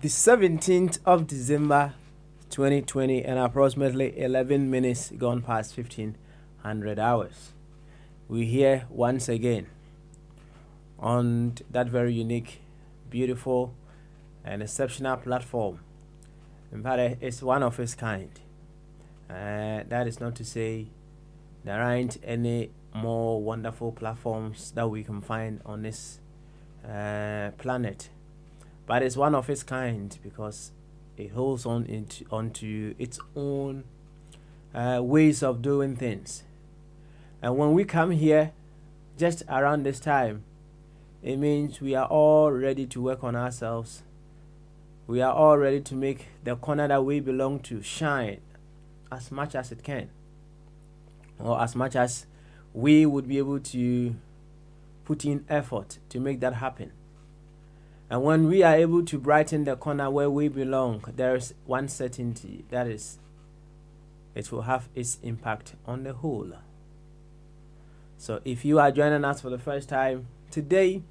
The 17th of December 2020 and approximately 11 minutes gone past 1500 hours. We're here once again on that very unique, beautiful and exceptional platform. In fact, it's one of its kind. That is not to say there aren't any more wonderful platforms that we can find on this planet. But it's one of its kind because it holds on onto its own ways of doing things. And when we come here, just around this time, it means we are all ready to work on ourselves. We are all ready to make the corner that we belong to shine as much as it can, or as much as we would be able to put in effort to make that happen. And when we are able to brighten the corner where we belong, there is one certainty, that is, it will have its impact on the whole. So if you are joining us for the first time today,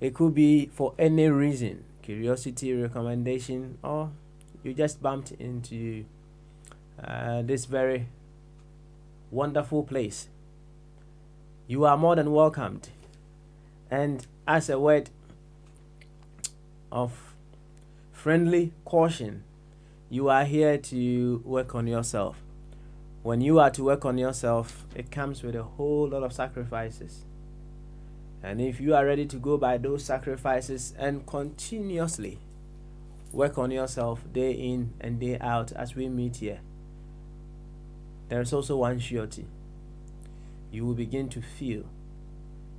it could be for any reason, curiosity, recommendation, or you just bumped into this very wonderful place. You are more than welcomed. And as a word of friendly caution, you are here to work on yourself. When you are to work on yourself, it comes with a whole lot of sacrifices. And if you are ready to go by those sacrifices and continuously work on yourself day in and day out as we meet here, there is also one surety. You will begin to feel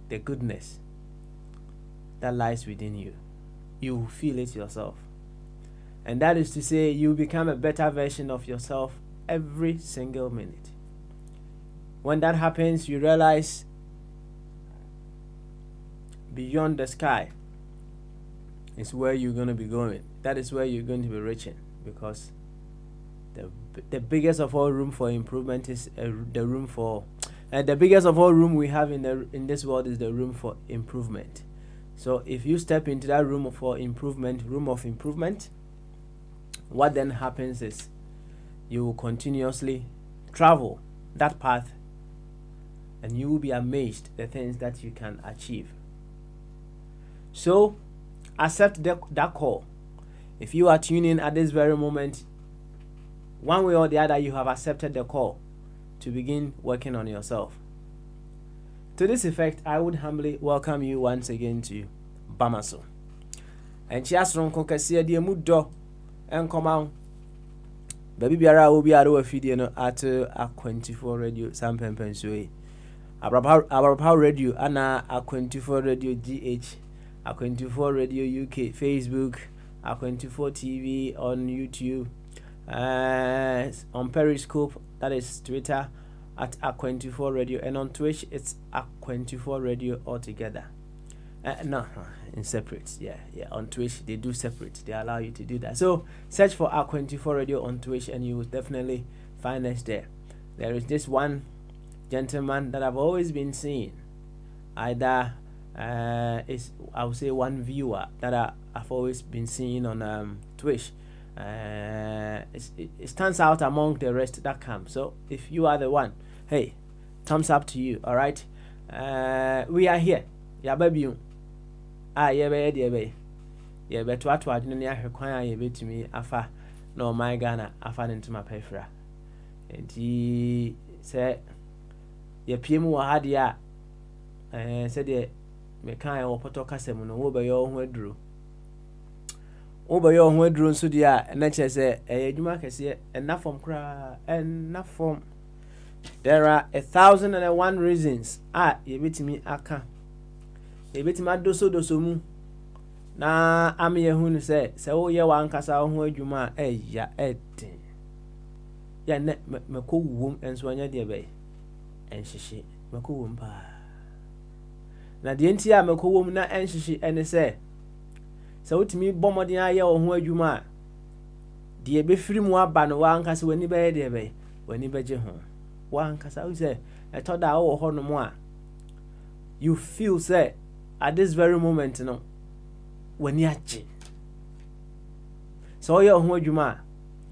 the goodness that lies within you. You will feel it yourself. And that is to say, you become a better version of yourself every single minute. When that happens, you realize beyond the sky is where you're going to be going. That is where you're going to be reaching, because the biggest of all room for improvement is the room for the biggest of all room we have in this world is the room for improvement. So if you step into that room of improvement, what then happens is you will continuously travel that path, and you will be amazed the things that you can achieve. So accept that call. If you are tuning at this very moment, one way or the other, you have accepted the call to begin working on yourself. To this effect, I would humbly welcome you once again to Bamaso. And Chiasron Concasia de Mudo and Comau. Baby Biara will be at a video at a 24 radio, Sam Pensue. Our power radio, Anna, a 24 radio GH, a 24 radio UK, Facebook, a 24 TV on YouTube, on Periscope, that is Twitter, at A24 Radio, and on Twitch it's A24 Radio altogether. No, in separate. Yeah. On Twitch they do separate. They allow you to do that. So search for A24 Radio on Twitch, and you will definitely find us there. There is this one gentleman that I've always been seeing. Either is I would say one viewer that I've always been seeing on Twitch. It stands out among the rest that come. So if you are the one, hey, thumbs up to you. All right, we are here. Yeah, baby. Yeah, but what I didn't require you to me afa no my Ghana afa into my pefra. And he said, "Ye PM wa hadia." Said ye me kan wo poto kasem no wo be yo ho aduru. Obayo ho aduru nso dia na che se adwuma kese ena form kra ena form. There are 1,001 reasons ye betimi aka. Ye betimi adoso mu na ame yehu no se wo ye wankasa ho adwuma eya eden ya ne mekɔ wom enso anya de be enhyehye mekɔ wom pa na de enti a mekɔ wom na enhyehye ene se wotimi bomodin aye wo ho adwuma de be firi mu aba no wankasa wani be de be wani beje ho wankasa wo se etoda wo ho no mo a you feel say at this very moment no wani ache so ye ho adwuma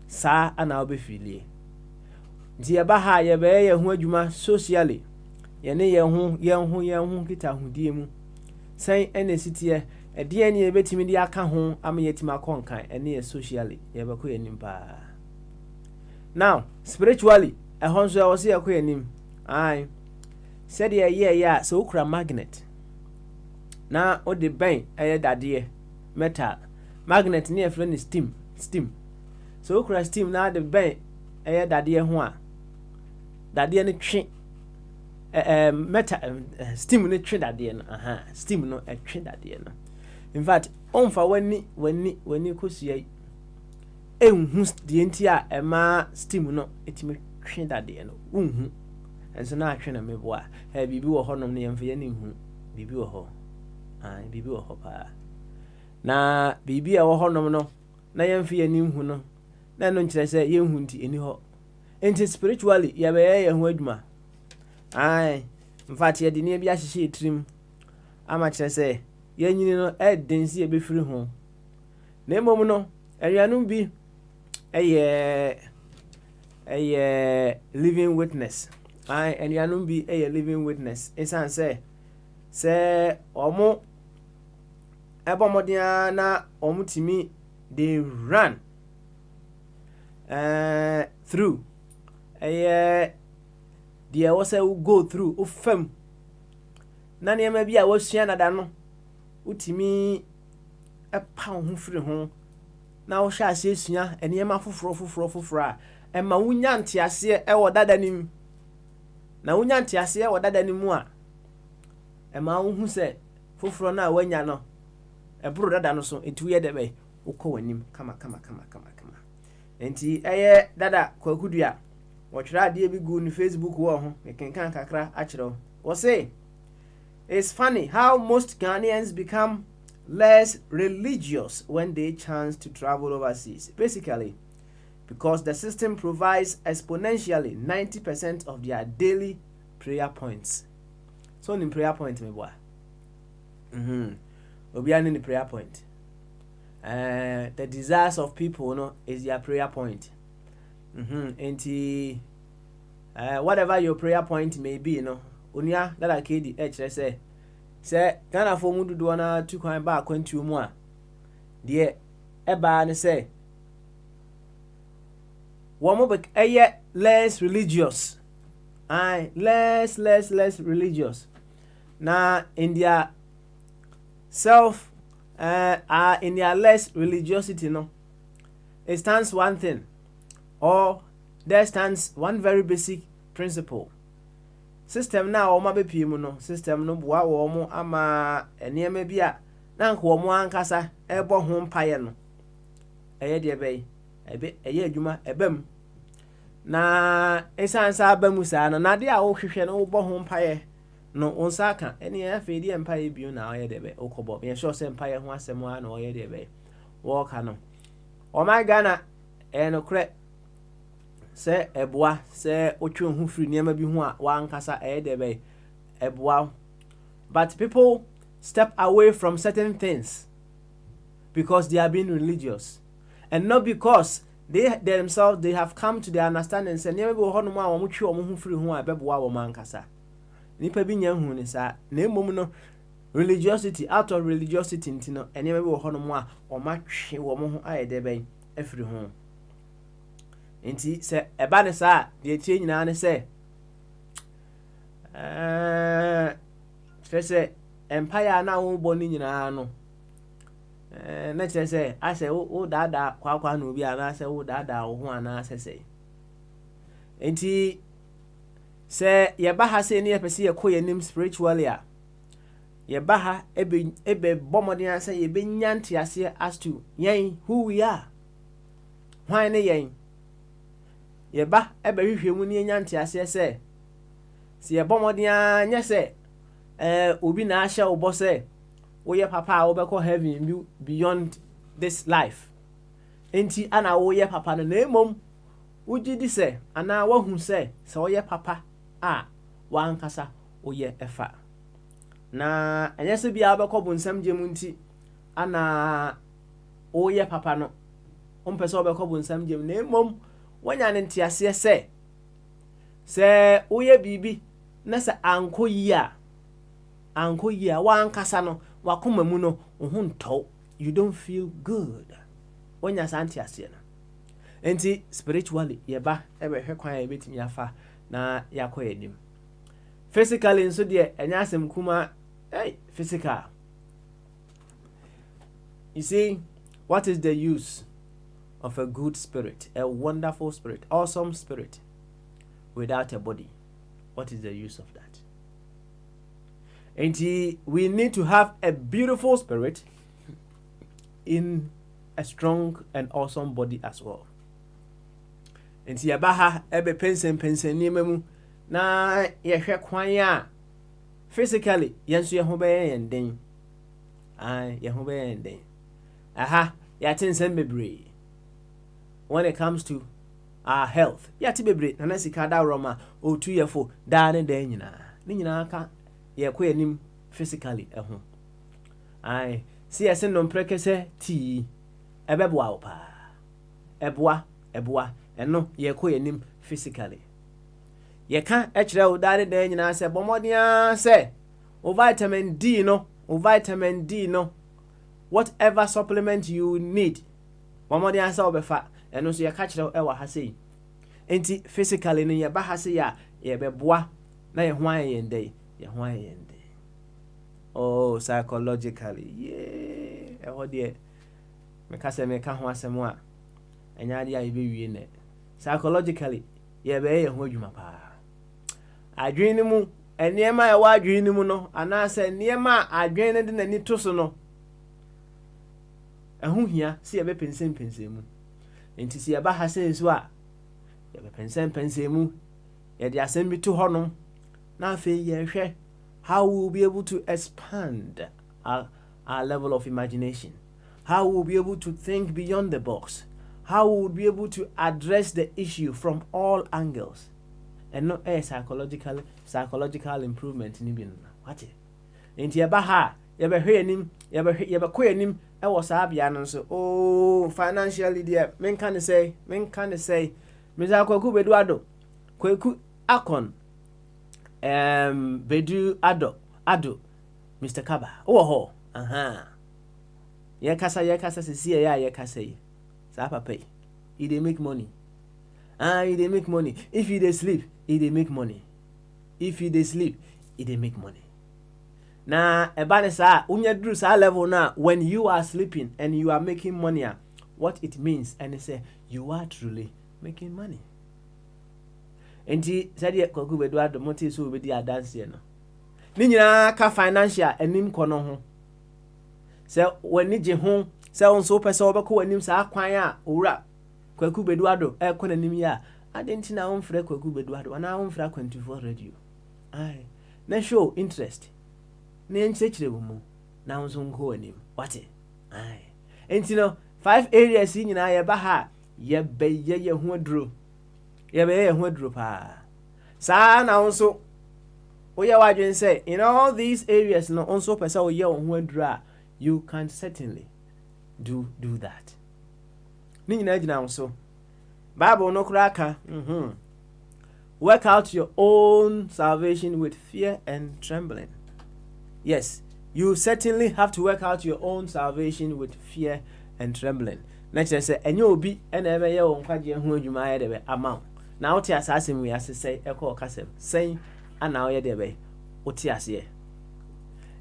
sa ana obefilie nti eba ha ye be ye ho adwuma socially ye ne ye ho kita hodie mu san ene sitie ede ene ye betimi de aka ho am yetima akonkan ene ye socially ye be ko yanim pa now spiritually ehon so ye wo se ye ko yanim ai said ye ya so ukra magnet na o de ben eye dade metal magnet ne efre ni steam so ukra steam na de ben eye dade ho a dade ne twe metal steam ne twe dade no steam no twe dade no in fact onfa wani kosuai enhu de enti a ema steam no etime twe dade no unhu enso na atwe na mebo a bibi wo honom ne yemfa ye ne hu bibi wo ho bibi wo ho pa na bibi a wo honom no na yemfa ye ne hu no na no nkire se ye hu nti eni ho enti spiritually ye be ye hu adwuma in fact ye de ne bi ahyehye etrim ama kire se ye nyini no densi ye be firi ho na emom no anuanum bi eye living witness anuanum bi eye living witness esan se omo ebomodia na omo timi they run through they was go through ufam na ne ma bi a wasua nada no utimi epa ho firi ho na wo hwa ase esua ene ma foforo a ema wunya ntiase ewo dada nim na wunya ntiase ewo dada nim a ema wo hu se foforo na wanya no ebro dada no so etu ye debe ukọ wanim kama enti eye dada kwakudua wo twira ade bi gu ni Facebook wo ho mekenkan kakra a kire wo say it's funny how most Ghanaians become less religious when they chance to travel overseas. Basically, because the system provides exponentially 90% of their daily prayer points. So in prayer point, me boy. Obiani in the prayer point. The desires of people, no, is their prayer point. And whatever your prayer point may be, you know, unya that I kid say Ghana for mu do na tu kwan ba kwantu mu a de eba ne say wo mo be less religious less religious na in their self in their less religiosity no it stands one thing or there stands one very basic principle. System na o ma be pie mu no system no boa wo mo ama enema bi a na nko wo mo ankasa ebo ho mpaye no eye de be eye adwuma ebam na esansa abamu sa no na de a wo hwehwe no wo bo ho mpaye no onsa aka ene ya fe de mpaye bi na oye de be okobo me sure se mpaye ho asem a na oye de be wo ka no o my Ghana no kre se eboa se otwe ho firi niam bi ho a wankasa debe eboa but people step away from certain things because they are being religious and not because they themselves they have come to their understanding say niam bi ho no ma wo twe wo ho firi ho a beboa wo mankasa nipa bi nya hu ni sa na emom no religiosity out of religiosity ntino niam bi ho no ma o ma twe wo ho debe afiri ho enti se eba ne sa de tie nyina ne se se empire na wo bo ni nyina no na che se ase wo dada kwa na obi ana se wo dada wo ho ana se enti se ye ba ha se ne ye pese ye koye nim spiritually a ye baha ebe bomodin say ye be nyanti ase as to yen who we are. Why ne yen? Ye ba ebe hwehwe mu ne nyanti ase say si ye bomodin anya say obi na ahye wo bo say wo ye papa wo be ko heaven beyond this life. Enti ana wo ye papa no na emom wo gidi say ana wo hu say wo ye papa a wankasa wo ye efa. Na anyese bia be ko bunsam gemu nti ana wo ye papa no ompese wo be ko bunsam gemu na emom wanya ne ntiase se wo ye bibi na se ankoyi a wankasa no wakoma mu no ho nto, you don't feel good wanya santiase na. Enti spiritually ye ba ebe hwe kwan ye betimi afa na yakoyedim. Physically nso de enya asem kuma physical. You see, what is the use of a good spirit, a wonderful spirit, awesome spirit without a body? What is the use of that? And we need to have a beautiful spirit in a strong and awesome body as well. And yabaha ebe pensen ni memu na yehwe kwan ya physically yenso yeho be yenden yeho be yenden ya tinsen bebre when it comes to our health ya ti bebre na sika da roma o 2 yefo da ne da nyina aka ye ko yanim physically eho si yesen no prekese ti ebeboa opa eboa eno ye ko yanim physically. Ye ka ekire wo da ne da nyina se bomodia se o vitamin D no whatever supplement you need bomodia se obefa eno so ye ka kire e wa ha sei. Enti physically ne ye ba ha sei ya ye beboa na ye ho ayende oh psychologically e ho de me ka se me ka ho asem a enya de aye be wie ne psychologically ye be ye ho adwuma pa adwene mu enema e wa adwene mu no anase enema adwene de nani to so no ehu hia se ye be pensem mu enti se ye ba ha sensu a ye be pensem mu ye de asem bi to ho no na afi ye hwe how we will be able to expand our level of imagination, how we will be able to think beyond the box, how we will be able to address the issue from all angles, and not a psychological improvement in even what it. Inti eba ha yebe hwe anim yebe kɔ anim e wo saa bia no so oh financially there men can say Mr. Kwaku bedu ado Kwaku akon bedu ado Mr. Kaba ho ye kasa sisi ye kasa yi sa papa he dey make money he dey make money if he dey sleep he dey make money na eba ne sa unya duru sa level na when you are sleeping and you are making money what it means and say you are truly making money. Enti said Kwaku bedu ado monte so be di adanse no ni nyina ka financial anim kono ho se wani je ho se on so pese obekọ anim sa kwan a owura Kwaku bedu ado e kọ nanim ya adenti na on frɛ Kwaku bedu ado na on frɛ 24 radio na show interest na enchechire mu na on so nko anim wate enti no 5 areas nyina ye ba ha ye beye ye ho aduro pa sa na on so oya wadwen say in all these areas no on so pesa oya ho aduro you can certainly do that. Ni nyina gina on so Bible no kraka work out your own salvation with fear and trembling. Yes, you certainly have to work out your own salvation with fear and trembling. Next say enyo obi ena ebe ye wo nkwaje ho adwuma ye de be ama na wote asasem wi asese ekọ kasem sen ana oye de be wote ase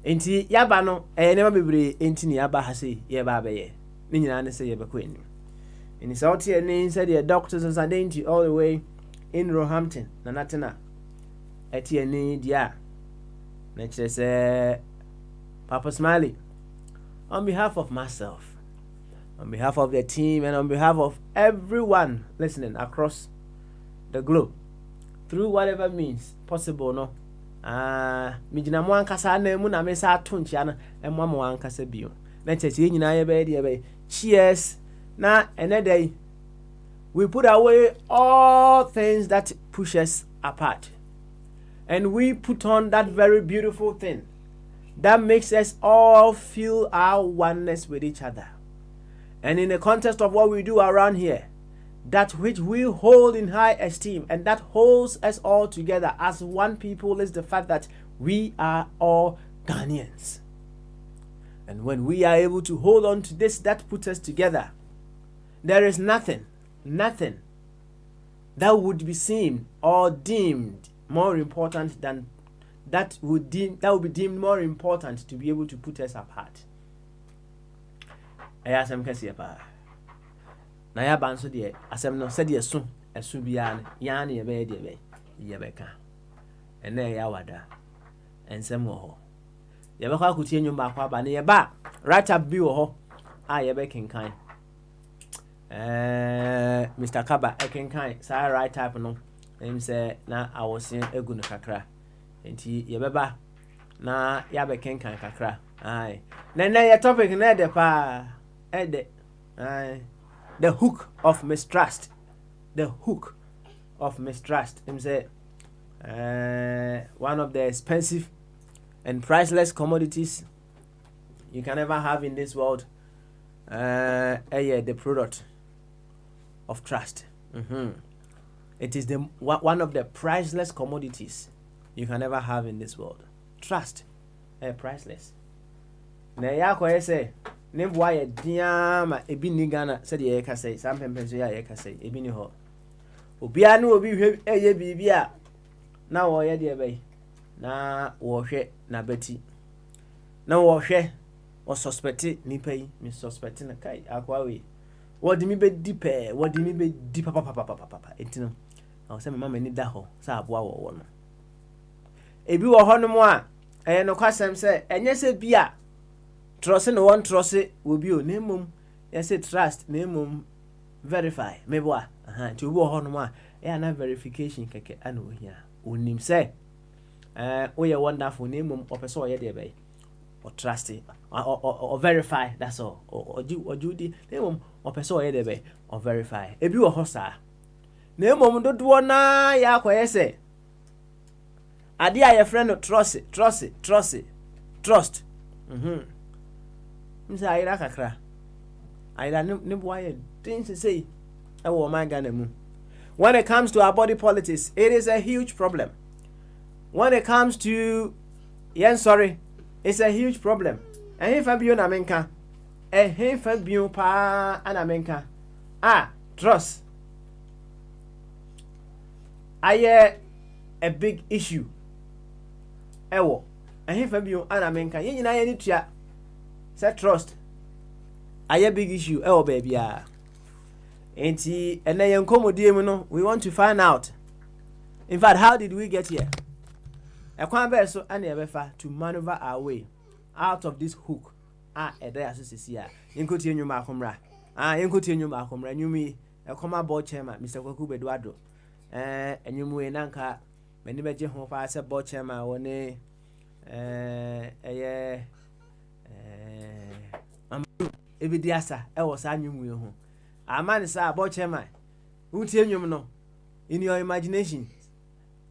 enti yaba no nema bebre enti ni yaba ha sei ye ba be ye ni nyina ne se ye be ko eni eni so wote eni said the doctors and identity all the way in Roehampton na natena eti eni dia na kire se Papa Smiley, on behalf of myself, on behalf of the team, and on behalf of everyone listening across the globe, through whatever means possible, no. Mijina mo ankasa na mu na me sa ato nchia na emma mo ankasa bio. Na cheche nyina ye be cheers. Na enedai we put away all things that push us apart. And we put on that very beautiful thing that makes us all feel our oneness with each other. And in the context of what we do around here, that which we hold in high esteem and that holds us all together as one people is the fact that we are all Ghanaians. And when we are able to hold on to this, that puts us together. There is nothing that would be seen or deemed more important than that would be deemed more important to be able to put us apart. Ayasem kasiapa. Na ya banso de asem no se de esu bia ya na ye be de be ye be ka ene ya wada ensem wo ho ye be kwa akutie nyum ba kwa ba ne ye ba right up bi wo ho a ye be kenkan Mr. Kaba kenkan sa right type no him say na awosin egu no kakra enti ye be ba na ya be kenkan kakra ai na ye topic na de pa ede ai the hook of mistrust. The hook of mistrust. Him say, one of the expensive and priceless commodities you can ever have in this world. The product of trust. It is one of the priceless commodities you can ever have in this world. Trust, priceless. Na yako say. Nemboa ye diama ebi ni Ghana said ye ka say sam pempenso ya ye ka say ebi ni ho obi anu obi hwe eye bibia na wo ye de bai na wo hwe na beti na wo hwe o suspect ni pai mi suspect na kai akwa we wo di mi be di pe wo di mi be di papa entino na say mama ni da ho sa aboa wo no ebi wo ho no mo a no kwasem say enye se bia trust no one trust will be on name yes trust name verify meboa to wo ho no ma na verification keke anu hia onim say we are wonderful name opeso o ye de be or trust or verify, that's all or Judy name opeso o ye de be or verify ebi wo ho sa name do na ya kwaye say ade a your friend trust Msa ayira kakra ayira ne boye things say e wo man Ghana mu. When it comes to our body politics, it is a huge problem. When it comes to it's a huge problem. And if you na menka if you pa ana menka trust aye a big issue ewo and if you ana menka yin na ye ni tua. Say trust a big issue baby enti ene yen komodie mu no we want to find out, in fact, how did we get here? Ekwan be so ane ebefa to maneuver our way out of this hook there asosisi yenkoti enwuma akomra yenkoti enwuma akomra nyumi ekoma board chairman Mr. Kwaku Bedwado enwumu e nanka mani beje ho fa se board chairman woni ebidiasa wo sa nwumu ho amani sa board chairman uti enwum no in your imagination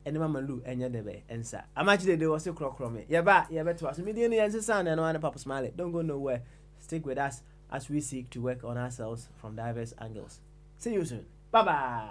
ene mama lu enye debe ensa amachi de was krokro me yeba to us media no yense sound and one Papa Smiley. Don't go nowhere, stick with us as we seek to work on ourselves from diverse angles. See you soon. Bye bye.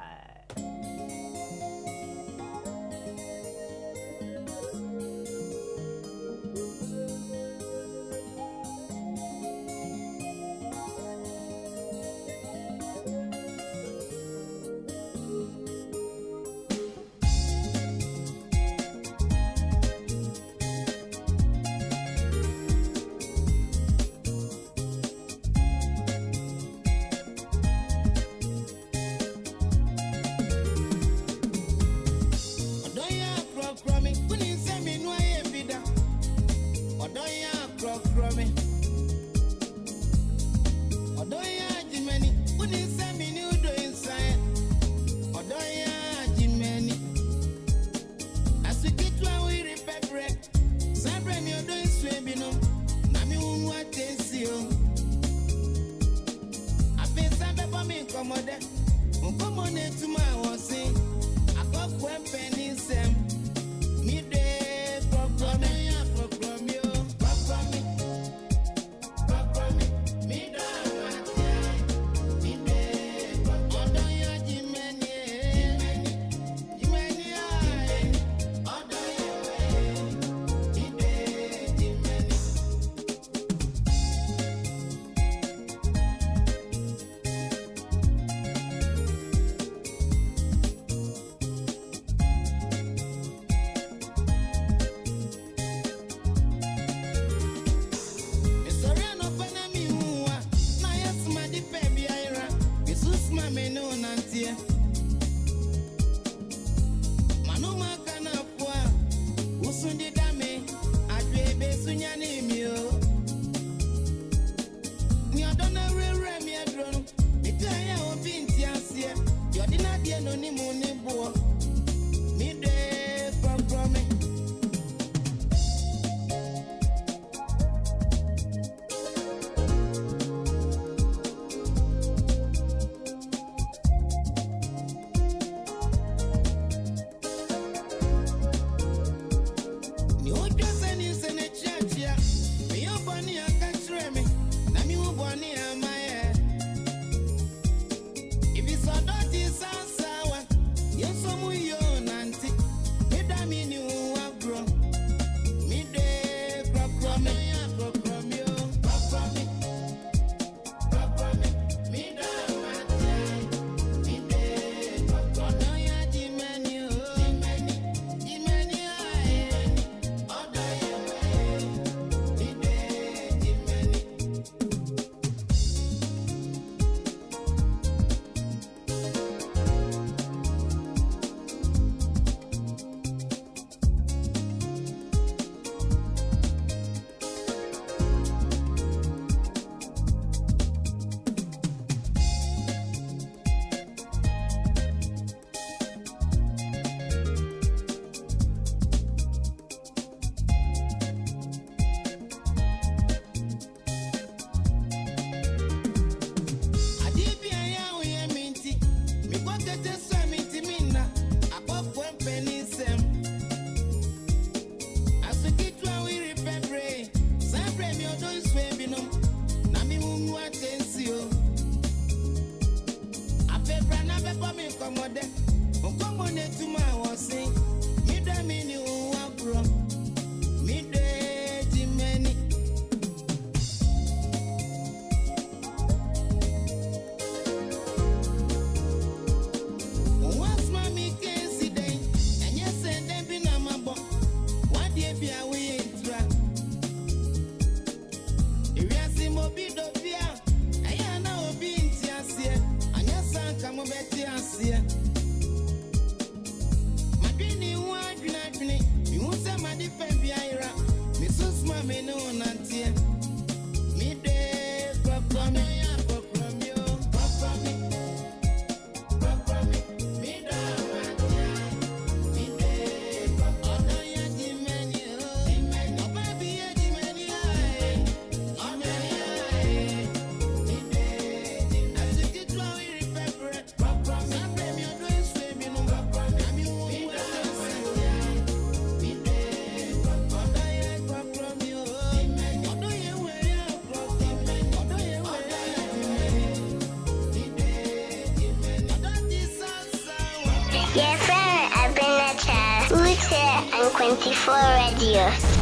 and 24 Radio.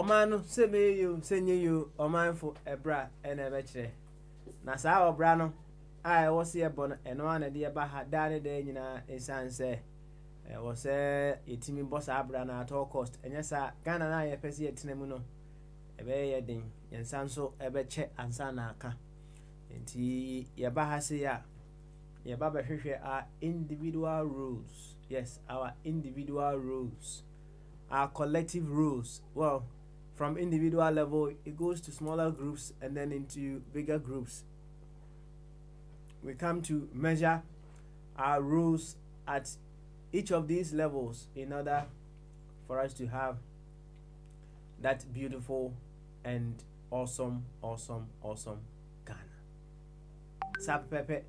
Omano se me you senye you omanfo ebra ene ebekire. Na saa obra no I was here bon eno an de ba ha dane de nyina ensan se was say yetimi boss abra na at all cost. Enya sa Ghana na ye pese yetinemu no ebe ye den yensan so ebe che ansa na aka. Enti ye ba ha se ya ye ba behwehwe our individual rules. Yes, our individual rules. Our collective rules. Well, from individual level it goes to smaller groups and then into bigger groups. We come to measure our rules at each of these levels in order for us to have that beautiful and awesome Ghana. Sap pepe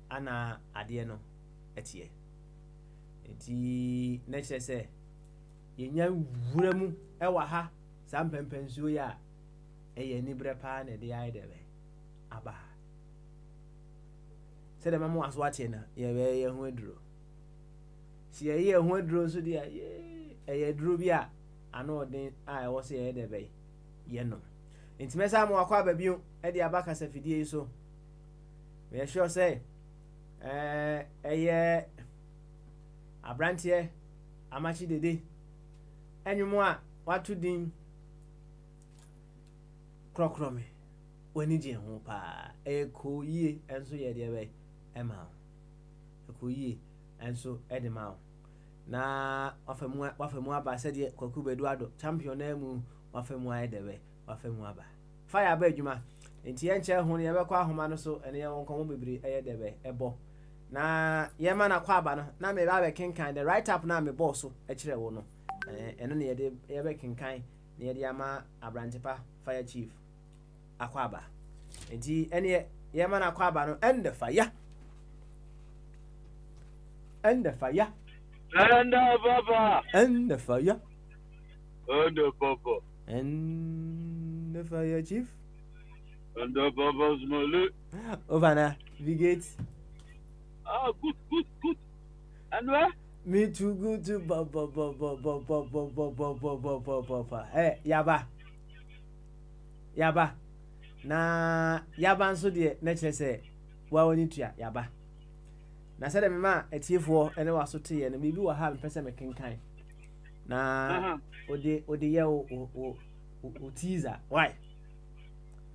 ana adie no etie. Eti neche se yenya wura mu ewa ha sam pempensuo ya eye ni bre pa na de ai debe aba. Se de mamu aswate na ye ho aduro. Si ye ho aduro so de ye duro bi a ana odin a e wo se ye debe ye no. Intimesa mu akwa ba biu e de aba kasa fidie so. We sure say eye abrantie amachi dede enwumu a watu din krokrome wani je ho pa ekoyie enso ye de be ema ekoyie enso edema na wafemu aba se de kwaku bedu ado champion na mu wafemu aye de be wafemu aba fire ba adwuma enti ye nche ho ne ye be kwa ahoma no so ene ye wonko bebre eye de be ebo na ye ma na kwa aba no na me ba be kenkan the right up na me boss so e kire wo no eno ne ye de ye be kenkan ne ye de ama abrantepa fire chief akwaba enti ene ye ma na kwaba no end the fire and the fire And Papa. and the fire And Papa. and the fire chief And Papa's Molu. Ovana Vigate Ah, good. And where? me too good to hey yaba na yaba nso de na kire se wa woni tua yaba na se de me ma etiefo ene waso te ye no bibi wa ha mpese me kenkan na ode ye o teaser why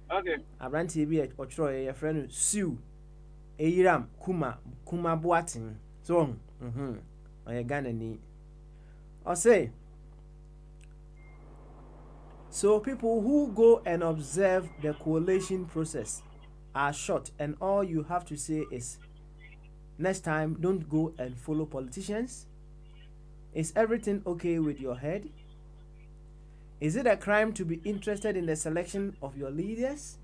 Okay. abranti bi o chro ye friend siu eyiram kuma boatin so oye Ghana ni o say so people who go and observe the coalition process are shot and all you have to say is next time don't go and follow politicians. Is everything okay with your head? Is it a crime to be interested in the selection of your leaders?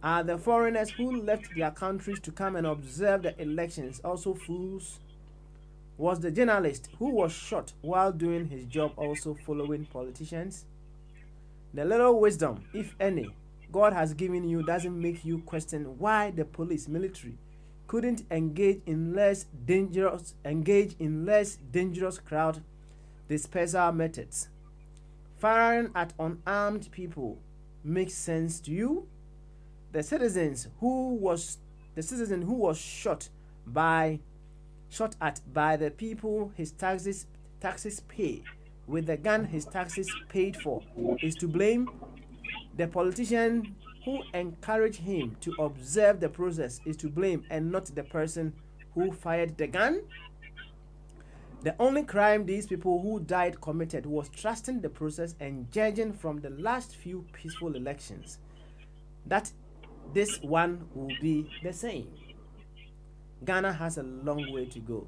Are the foreigners who left their countries to come and observe the elections also fools? Was the journalist who was shot while doing his job also following politicians? The little wisdom, if any, God has given you doesn't make you question why the police, military, couldn't engage in less dangerous crowd dispersal methods. Firing at unarmed people makes sense to you? The citizen who was shot at by the people his taxes pay with the gun his taxes paid for is to blame. The politician who encouraged him to observe the process is to blame and not the person who fired the gun. The only crime these people who died committed was trusting the process and judging from the last few peaceful elections that this one will be the same. Ghana has a long way to go.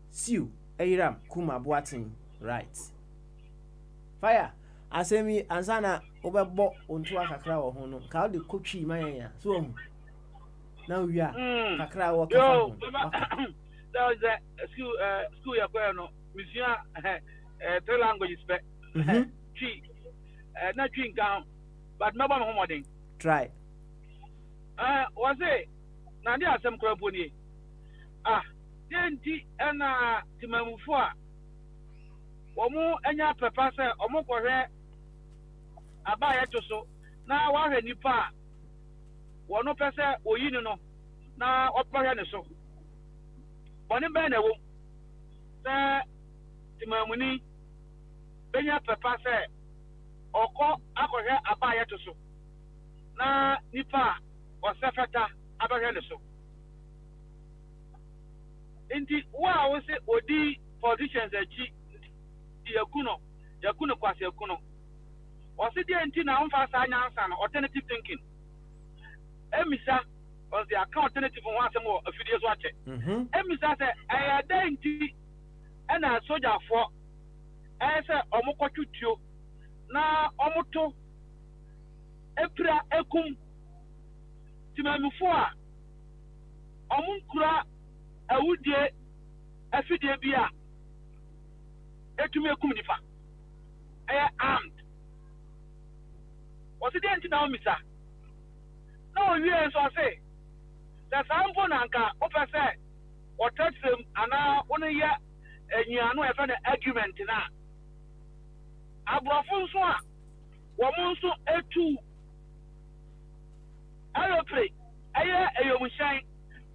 Siu, Eiram, Kuma, Boatin, right. Fire. Asemi ansana obebo onto akakra wo ho no ka de kotwi manya so na wia kakra wo kafa ho That was a school ya no mission three languages pe chi na chi nkan but me ba me homodin try was it na dia asem kra boni denti na timamufo a omo anya pepa se omo kohwe abaya to so na wa hwe nipa wono pese oyini no na opahwe ne so boni be na wo se timamuni benya papa se oko akohwe abaya to so na nipa osefeta abahwe ne so inti wa wo se odi positions achi yakuno kwase yakuno osi die nti na onfa sa nyansa no alternative thinking emisa on the account alternative one asem o afidie so ache emisa se ayada nti na soldier for se omukotwutuo na omuto epira ekum timamifo a omunkura awudie afidie bia etumi ekum nipa armed what's the end now, Mister? No, you are so say. The sample nanka, open say, or touch them, and now only ya, and you are no an argument now. Abrafonsoa, Wamonso A2. Aeroplane, a young shine,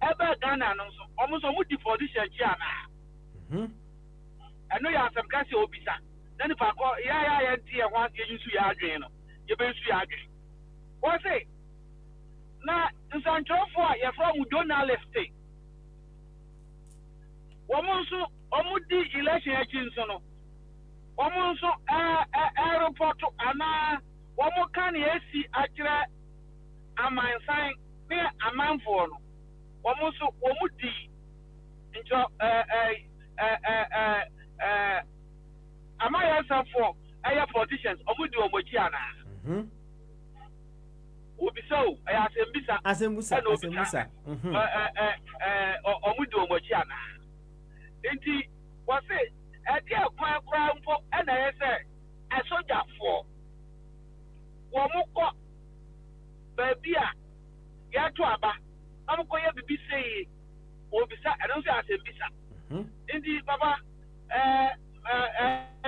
ever Ghana, almost a multi position, Chiana. I know you have some Casio Obisa. Then if I call, yeah, dear, once you use your drain. You be sure agree. What say? Na nsantrofo ya from journalist. Womonso omudi election achinso no. Womonso airport ana womo kan esi akire amansan ne amanfo no. Womonso omudi njo amaya safo aya politicians omudi omochi ana. Obiso asembusa omudu omochi ana enti wase ade akwan kra mpo na yese asoja fo wo mukọ baby a ya to aba amukọ ye bibi sei obisa eno so asembisa enti baba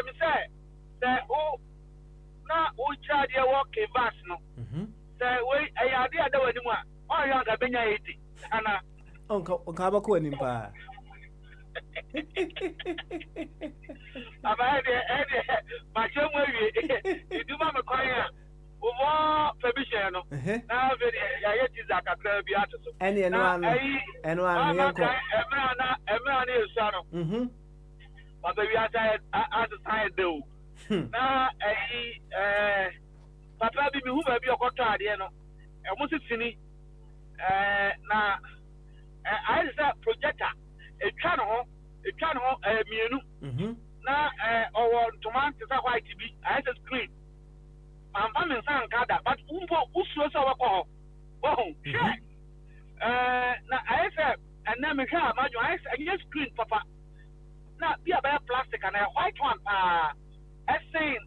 mi say o na o charge your work vas no say we ayade adawa ni mu a o yo ga benya yiti ana onka ba ko ni mpa aba ede ma chemu awie iduma me kwan a wo permission no na be ya yeti zakakra bi atoso ene anu yanko emra na esu no baba wi ata aside do na papa bi mi hu ba bi okoto ade no e mo sitini na I say projector etwa no ho mienu na owo tomato sa white bi I say screen ampa me san kada but umpo usuo so wako ho na I say na me hwa amajo I say screen papa na bi aba plastic and white one pa saying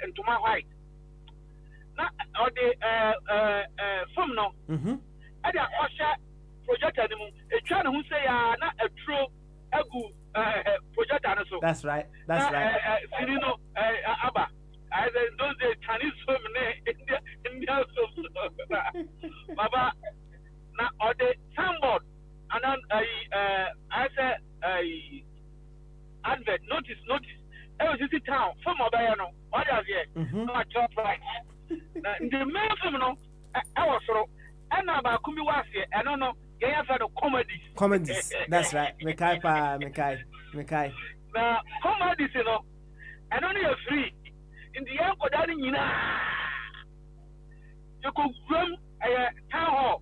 ntoma white na or the film no e dey osha projector ni mu etwa ne hu say ya na atro agu projector no so that's right sinino aba I say those days Chinese film ne India film baba na or the soundboard and then I say advert notice every town from Obaya no what is here no job right na the main film no I was so and about kumi was here I don't know get for the comedies that's right mekai na comedies you know I don't need free in the end ko dani nyina you go gram town hall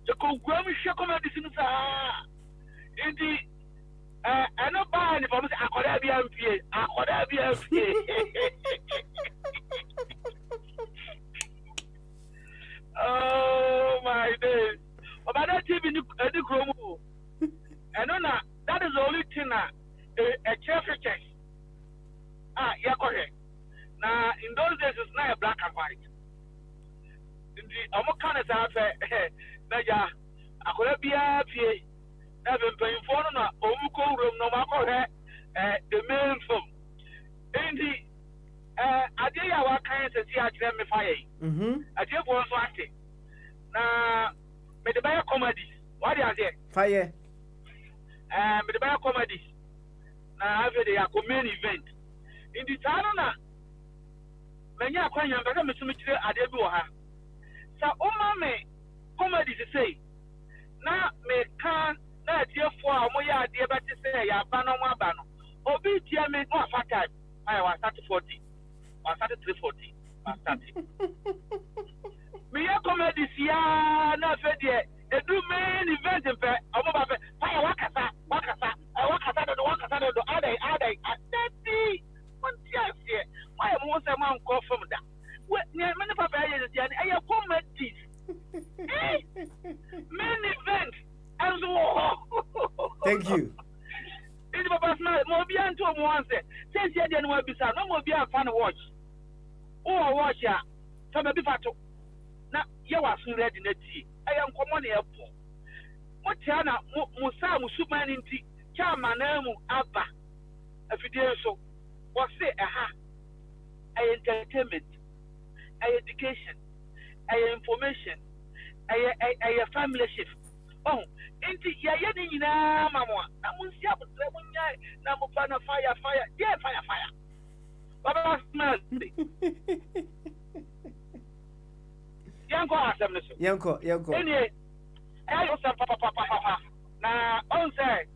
you go gram share comedies in sa in the I know buy any for me akoda bi ampie oh my days about that TV ni kromo I know na that is the only thing na a chef check ya correct na in those days it's not a black and white in the omo kan sa fe na ja akoda bi ampie even paying for no omuko room no makọ the main film indi ade ya wa kan science and see actually me fire. I just want to ask it. Now, me the buy comedies. What do you say? Fire. Me the buy comedies. Now, every day I come main event. In the town, many are quite young, but I'm assuming I did do her. So, me comedy to say. Now, me can not dear for a more idea, but to say, ya bano one bano. Obi, dear me, no, fat time. I was 40. I started 340. I started. Me a comedy siya na fedie. A do main event in fact. I'm about fire wakasa. Do ade. Daddy, one chance here. Why am I man call from that? What near many papa is the I have comedies. Main event. And so. Thank you. It's about smart. More beyond 2 months. Since you didn't want to be sad, no more be a fan watch. Oh, watch ya. From a bifato. Now, you are soon ready in the tea. I am common airport. What China, Musa, Musuman in tea, Chamanemu, Abba. A video so. What say, aha. I entertainment, I education, I information, I family shift. Oh, ain't ya yelling in a mamma? I won't see up with Namupana fire. Yeah, fire. Baba smell. Yanko asem so. Yanko. Anyway, I also papa. Now, on say,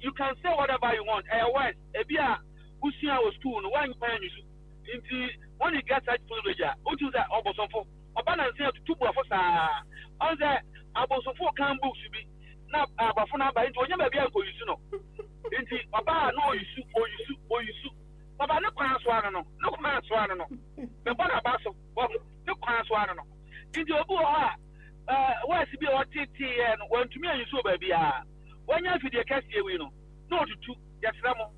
you can say whatever you want. West, Ebia, Usia was school, one pen you when you get that full reja, what is that Obosofo? Obana say to 2 for on the Abosofo can books to be now Abafuna by into never be able to know. Indeed, Baba, no, you soup. Baba, no class one, no. The Baba Basso, no class one, no. Into a boy, where's the BOTT and when to me you so baby. When you have the cashier, we know. No to 2, that's Ramo.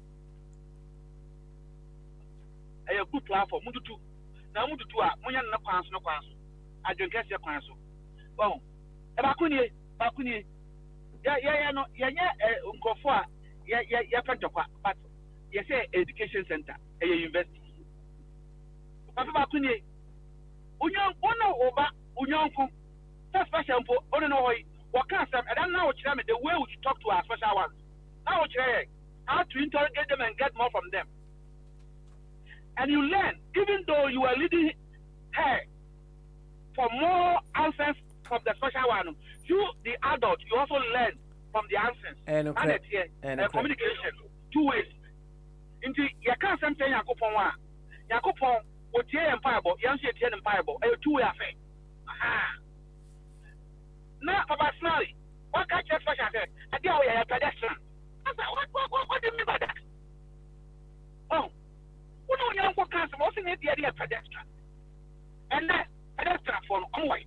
A good platform, Mutu. Now, Mutu, Moyan no class. I don't guess your class. Oh, Bakuni. Yeah, no, Uncofa, but you say education center, a university. Papa Bakuni, Unyon, first fashion for Onoi, what can't some, and now the way we talk to our special ones. Now, how to interrogate them and get more from them. And you learn, even though you are leading her for more answers from the special one, you, the adult, you also learn from the answers. And communication, 2 ways. Into you can't say Yakupon, what and Bible, Yancy and Bible, a 2-way affair. Now, Papa Snarly, what can't you special say? I deal with a pedestrian. I said, what do you mean by that? Oh. We know young cancer wasn't the idea of pedestrian. And that pedestrian for onward.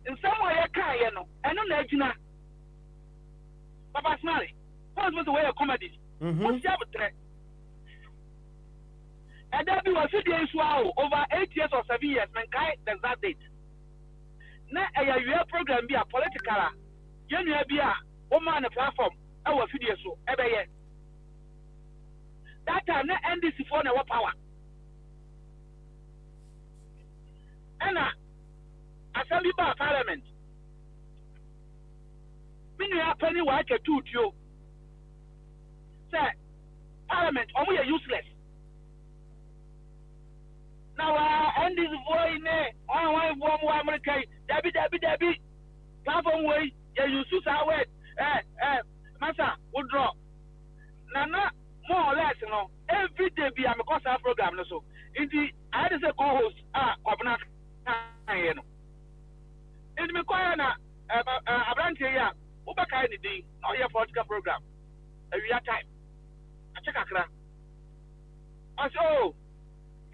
In some way, I can't know. I don't know. Papa Smiley, what's with the way of comedy? What's the other threat? And that was 50 years over 8 years or 7 years, mankind, there's that date. Now, a program be a political. You be a woman on a platform. I was 50 years old every year. That time, not NDC for our power. And Assembly Bar Parliament. Meaning, a penny like a 2 to say, Parliament, we are useless. Now, NDC for in there, one American, Debbie, platform way, you use our way, Massa, would draw. Nana. More or less, you know, every day be a concert program. So, indeed, I had a co-host, Governor, you know. In the Koyana, a branch here, Ubaka anything, or your political program. A real time. I check a crack. I said, oh,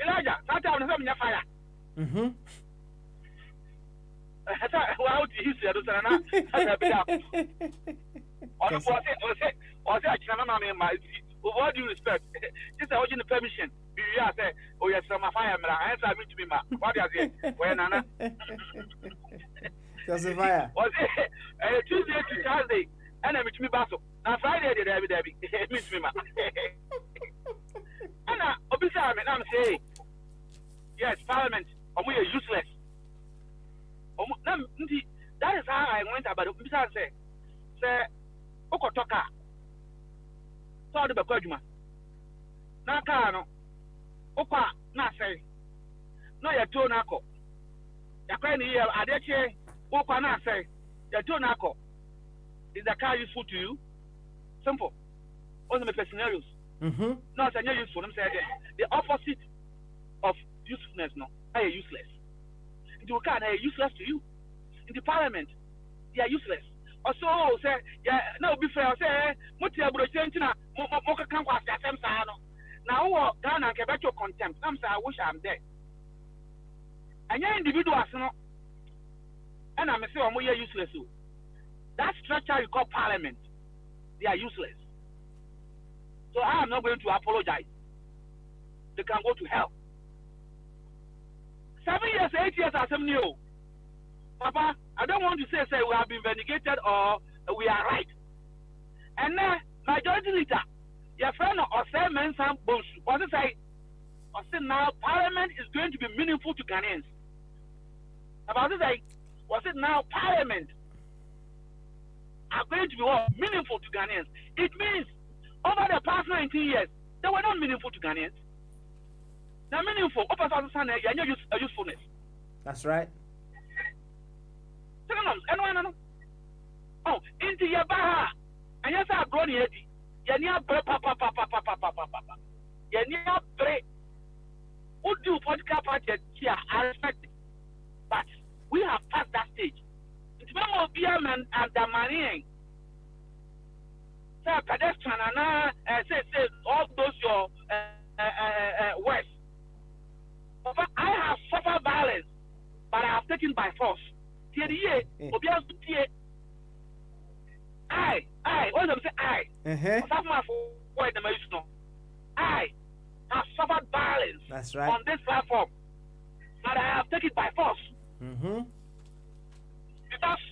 Elijah, that time is your fire. I thought, well, you said, or say, with all due respect, this is the permission. You say, oh, yes, my fire, I answer me to be my. What is it? When Anna? Just a fire. Was it Tuesday to Thursday? And I meet me, Basso. Now, Friday, Debbie, meet me, ma. And obviously, I'm saying, yes, Parliament, we are useless. That is how I went about it. Say, Okotoka, so the Bakojuma. Nakano, Oka, Nase, no, you're two nako. You're crying here, Adeche, Oka Nase, you're two nako. Is the car useful to you? Simple. All the scenarios. No, it's not useful. I'm saying the opposite of usefulness, no, are useless. In the car, they are useless to you. In the parliament, they are useless. Also, say, yeah, no, be fair, say, Mutia Brochentina, Moka Kankwa, Samsano. Now, Ghana can bet your contempt. I'm saying, I wish I'm dead. And your individuals, no, and I'm saying, we are useless. That structure you call parliament, they are useless. So I am not going to apologize. They can go to hell. 7 years, 8 years, as I'm new. Papa, I don't want to say we have been vindicated or we are right. And then, majority leader, your friend or say men some bullshit. What to say? I said now parliament is going to be meaningful to Ghanaians. About to say, was it now parliament are going to be what? Meaningful to Ghanaians? It means over the past 19 years, they were not meaningful to Ghanaians. They're meaningful. Usefulness. That's right. Oh, into your baha. And yes, I've grown here. Yania bre papa. Yania bre. Who do political party here? I respect it. But we have passed that stage. It's more of BM and the money. Say pedestrian and say all those your words. Papa, I have suffered violence, but I have taken by force. I, what do I say? I have suffered violence. That's right. On this platform, but I have taken by force. Because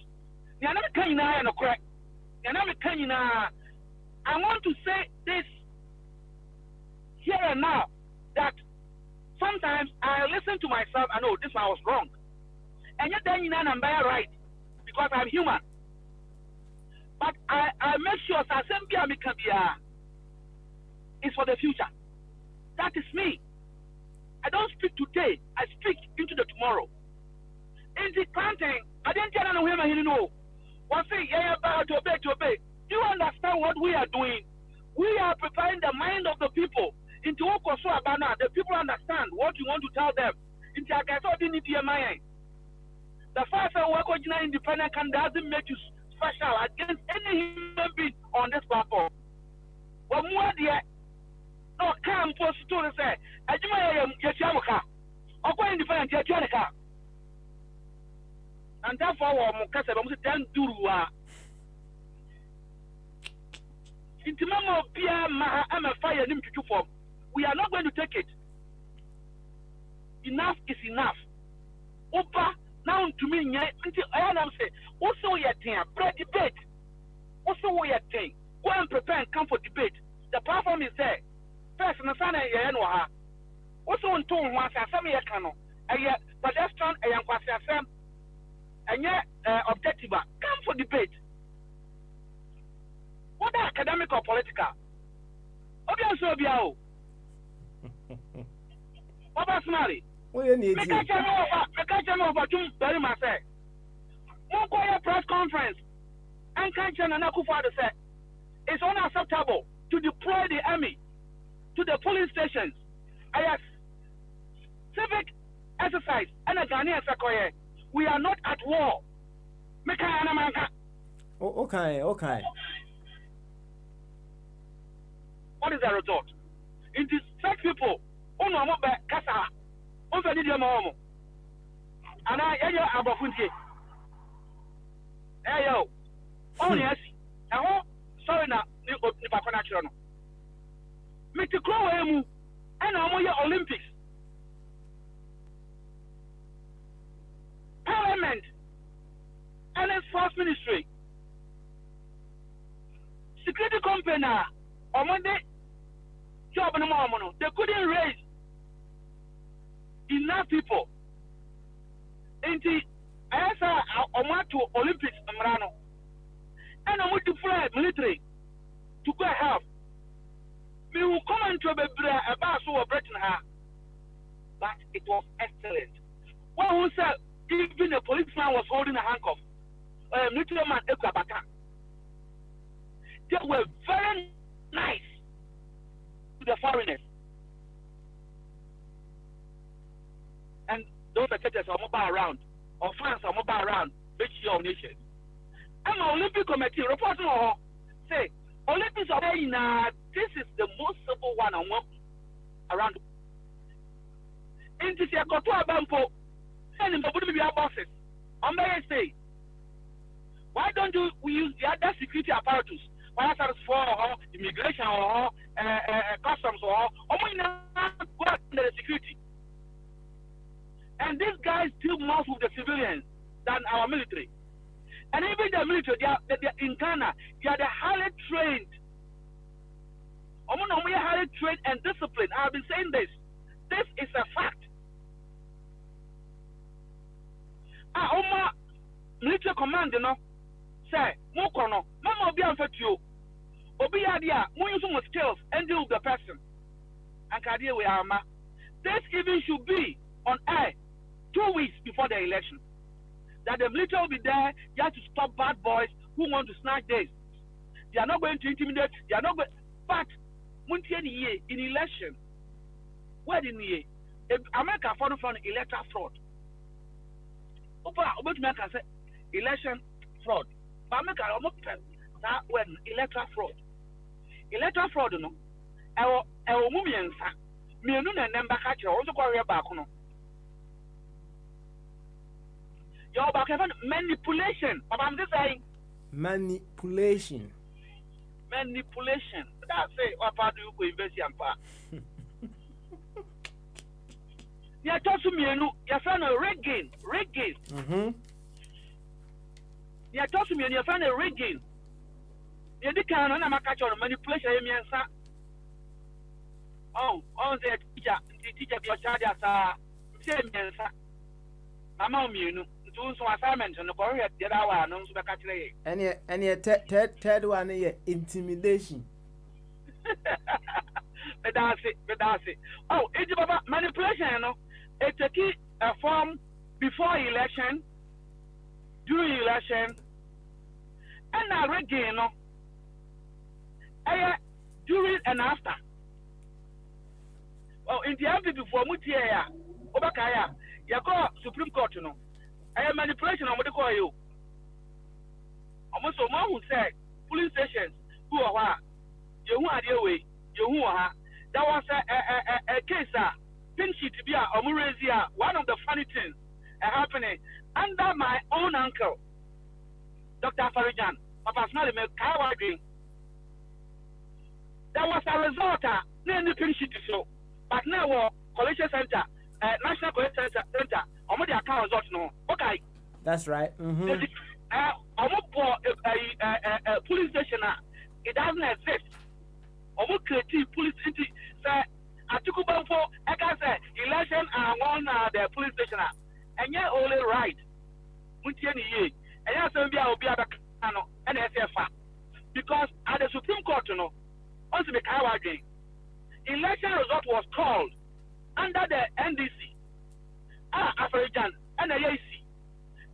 I want to say this here and now that sometimes I listen to myself and know this one was wrong. And yet then I'm very right because I'm human. But I make sure that is for the future. That is me. I don't speak today. I speak into the tomorrow. In the planting, I didn't tell anyone who know. One thing, to obey. Do you understand what we are doing? We are preparing the mind of the people into the people understand what you want to tell them. The fact that we're going independent doesn't make you special against any human being on this platform. But more dear, no come post to say, I do my Yamuka, or go independent Yamuka. And therefore, Mukasa, I'm saying, Durua. Intimamo Pia Maha, I'm a fire him to form. We are not going to take it. Enough is enough. Opa, now to me, until I am saying, also your thing, debate. Also, we are thing. Go and prepare and come for debate. The platform is there. First, and Sana Yanoha. Also, on tone once, and some year cano. A year, pedestrian, a young Quasiasem, and yet objective. Come for debate. What academic or political? Obiaso. Papa Smiley. Make a channel over to very much. More press conference. And Kanchan and Akufado said it's unacceptable to deploy the army to the polling stations. I have civic exercise and a Ghanaian Sakoye. We are not at war. Okay. What is the result? It is such people who know about Kasa, who need your mom. And I am about Funke. Hey, yo. Oh, yes. Sorry, now, Nipakonachron. Make the crow, and I'm your Olympics. Parliament and its first ministry. Security company on Monday. job no more. They couldn't raise enough people. Into I want to Olympics Marano. And I want to fly military to go help. We will come into a bus over Britain, but it was excellent. One who said even the policeman was holding a handcuff, military man Ekwabata. They were very nice to the foreigners. And those spectators are mobile around, or fans are mobile around, which your nation. And the Olympic Committee reporting say Olympics are saying this is the most simple one on one around. In this year, Kotua Bampo, and in the bosses, on may say, why don't we use the other security apparatus? Why not for immigration or customs or we not go under the security? And these guys deal more with the civilians than our military. And even the military, they are in Ghana, they are the highly trained. We are highly trained and disciplined. I've been saying this. This is a fact. Military command, say, Mokono, Mama be unfit you. Obi Adia, more use more skills and deal with the person. And Kadia we are. This even should be on air 2 weeks before the election. That the military will be there, you have to stop bad boys who want to snatch this. They are not going to intimidate, they are not going. But, in election, where in the year? America found electoral fraud. About America say election fraud. But America almost that when electoral fraud. Electoral fraud, no. Our women, me and number catcher also go back. You're back manipulation. But I'm just saying manipulation. That's it. What part do you go invest in? You talk to me, your friend Regain. You talk to me, your friend Regain. You can't know catch on manipulation. Oh, the teacher, your child, same answer. I'm on you. So assignment and the Korea did our announce back at lay. And yet, third one, intimidation. But that's it. Oh, it's about manipulation, It's a key form before election, during election, and now again, during and after. Oh, in the MP before Mutia, Obakaya, you go Supreme Court, I am manipulation on what they call you. Almost so one who said police stations who are you are the way, you are. That was a case, pin sheet to be a Omurezia, one of the funny things happening under my own uncle, Dr. Farijan, Papa Smiley Kawadi. There was a result, near the pin sheet show, but now, Collection Center, National Collection Center. The account result no. Okay. That's right. Police station it doesn't exist. Create police say Atiku for I can say election and one the police station and yet only right. And yes be and because at the Supreme Court also the Kawagi election result was called under the NDC. Afarijan and AAC.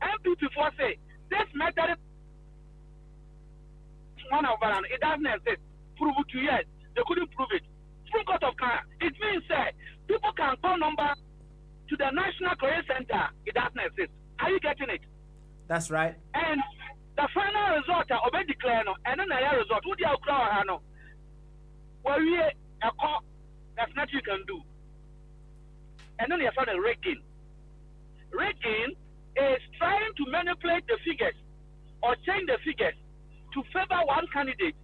MP before say this method one of them, it doesn't exist. Prove it to yes. They couldn't prove it. Supreme Court of Ghana. It means people can call number to the National Career Center. It doesn't exist. Are you getting it? That's right. And the final result already declared and then the result would you crowd well we a call that's nothing you can do. And then you found a rigging. Rigging is trying to manipulate the figures or change the figures to favor one candidate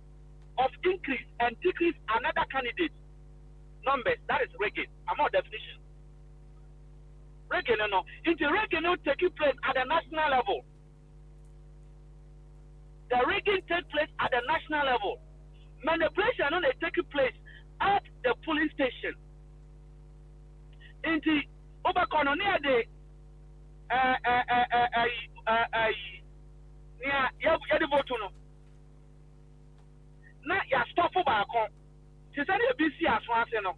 of increase and decrease another candidate numbers. That is rigging. I'm not definition. Rigging, into rigging will take place at the national level. The rigging takes place at the national level. Manipulation only takes place at the the police station. Inti over kono near the near the vote no. Na ya stop for back on. She said the BC as one say no.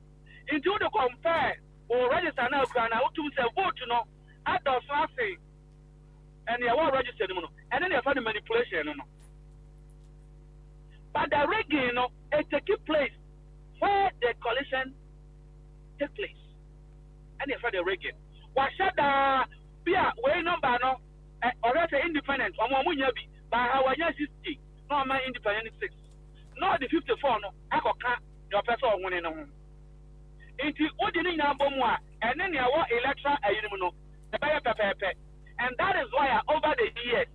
Into the compare or register now can to say vote no. At the say and you want register no. And then you find the manipulation no. But the rigging no, it take place where the collision take place. And you find the rigging. What should be a way number no already independent or more munyabi by our 60 no my independent 6. No the 54 no I got your person winning no. Into what you need number more and then you want electoral no and that is why over the years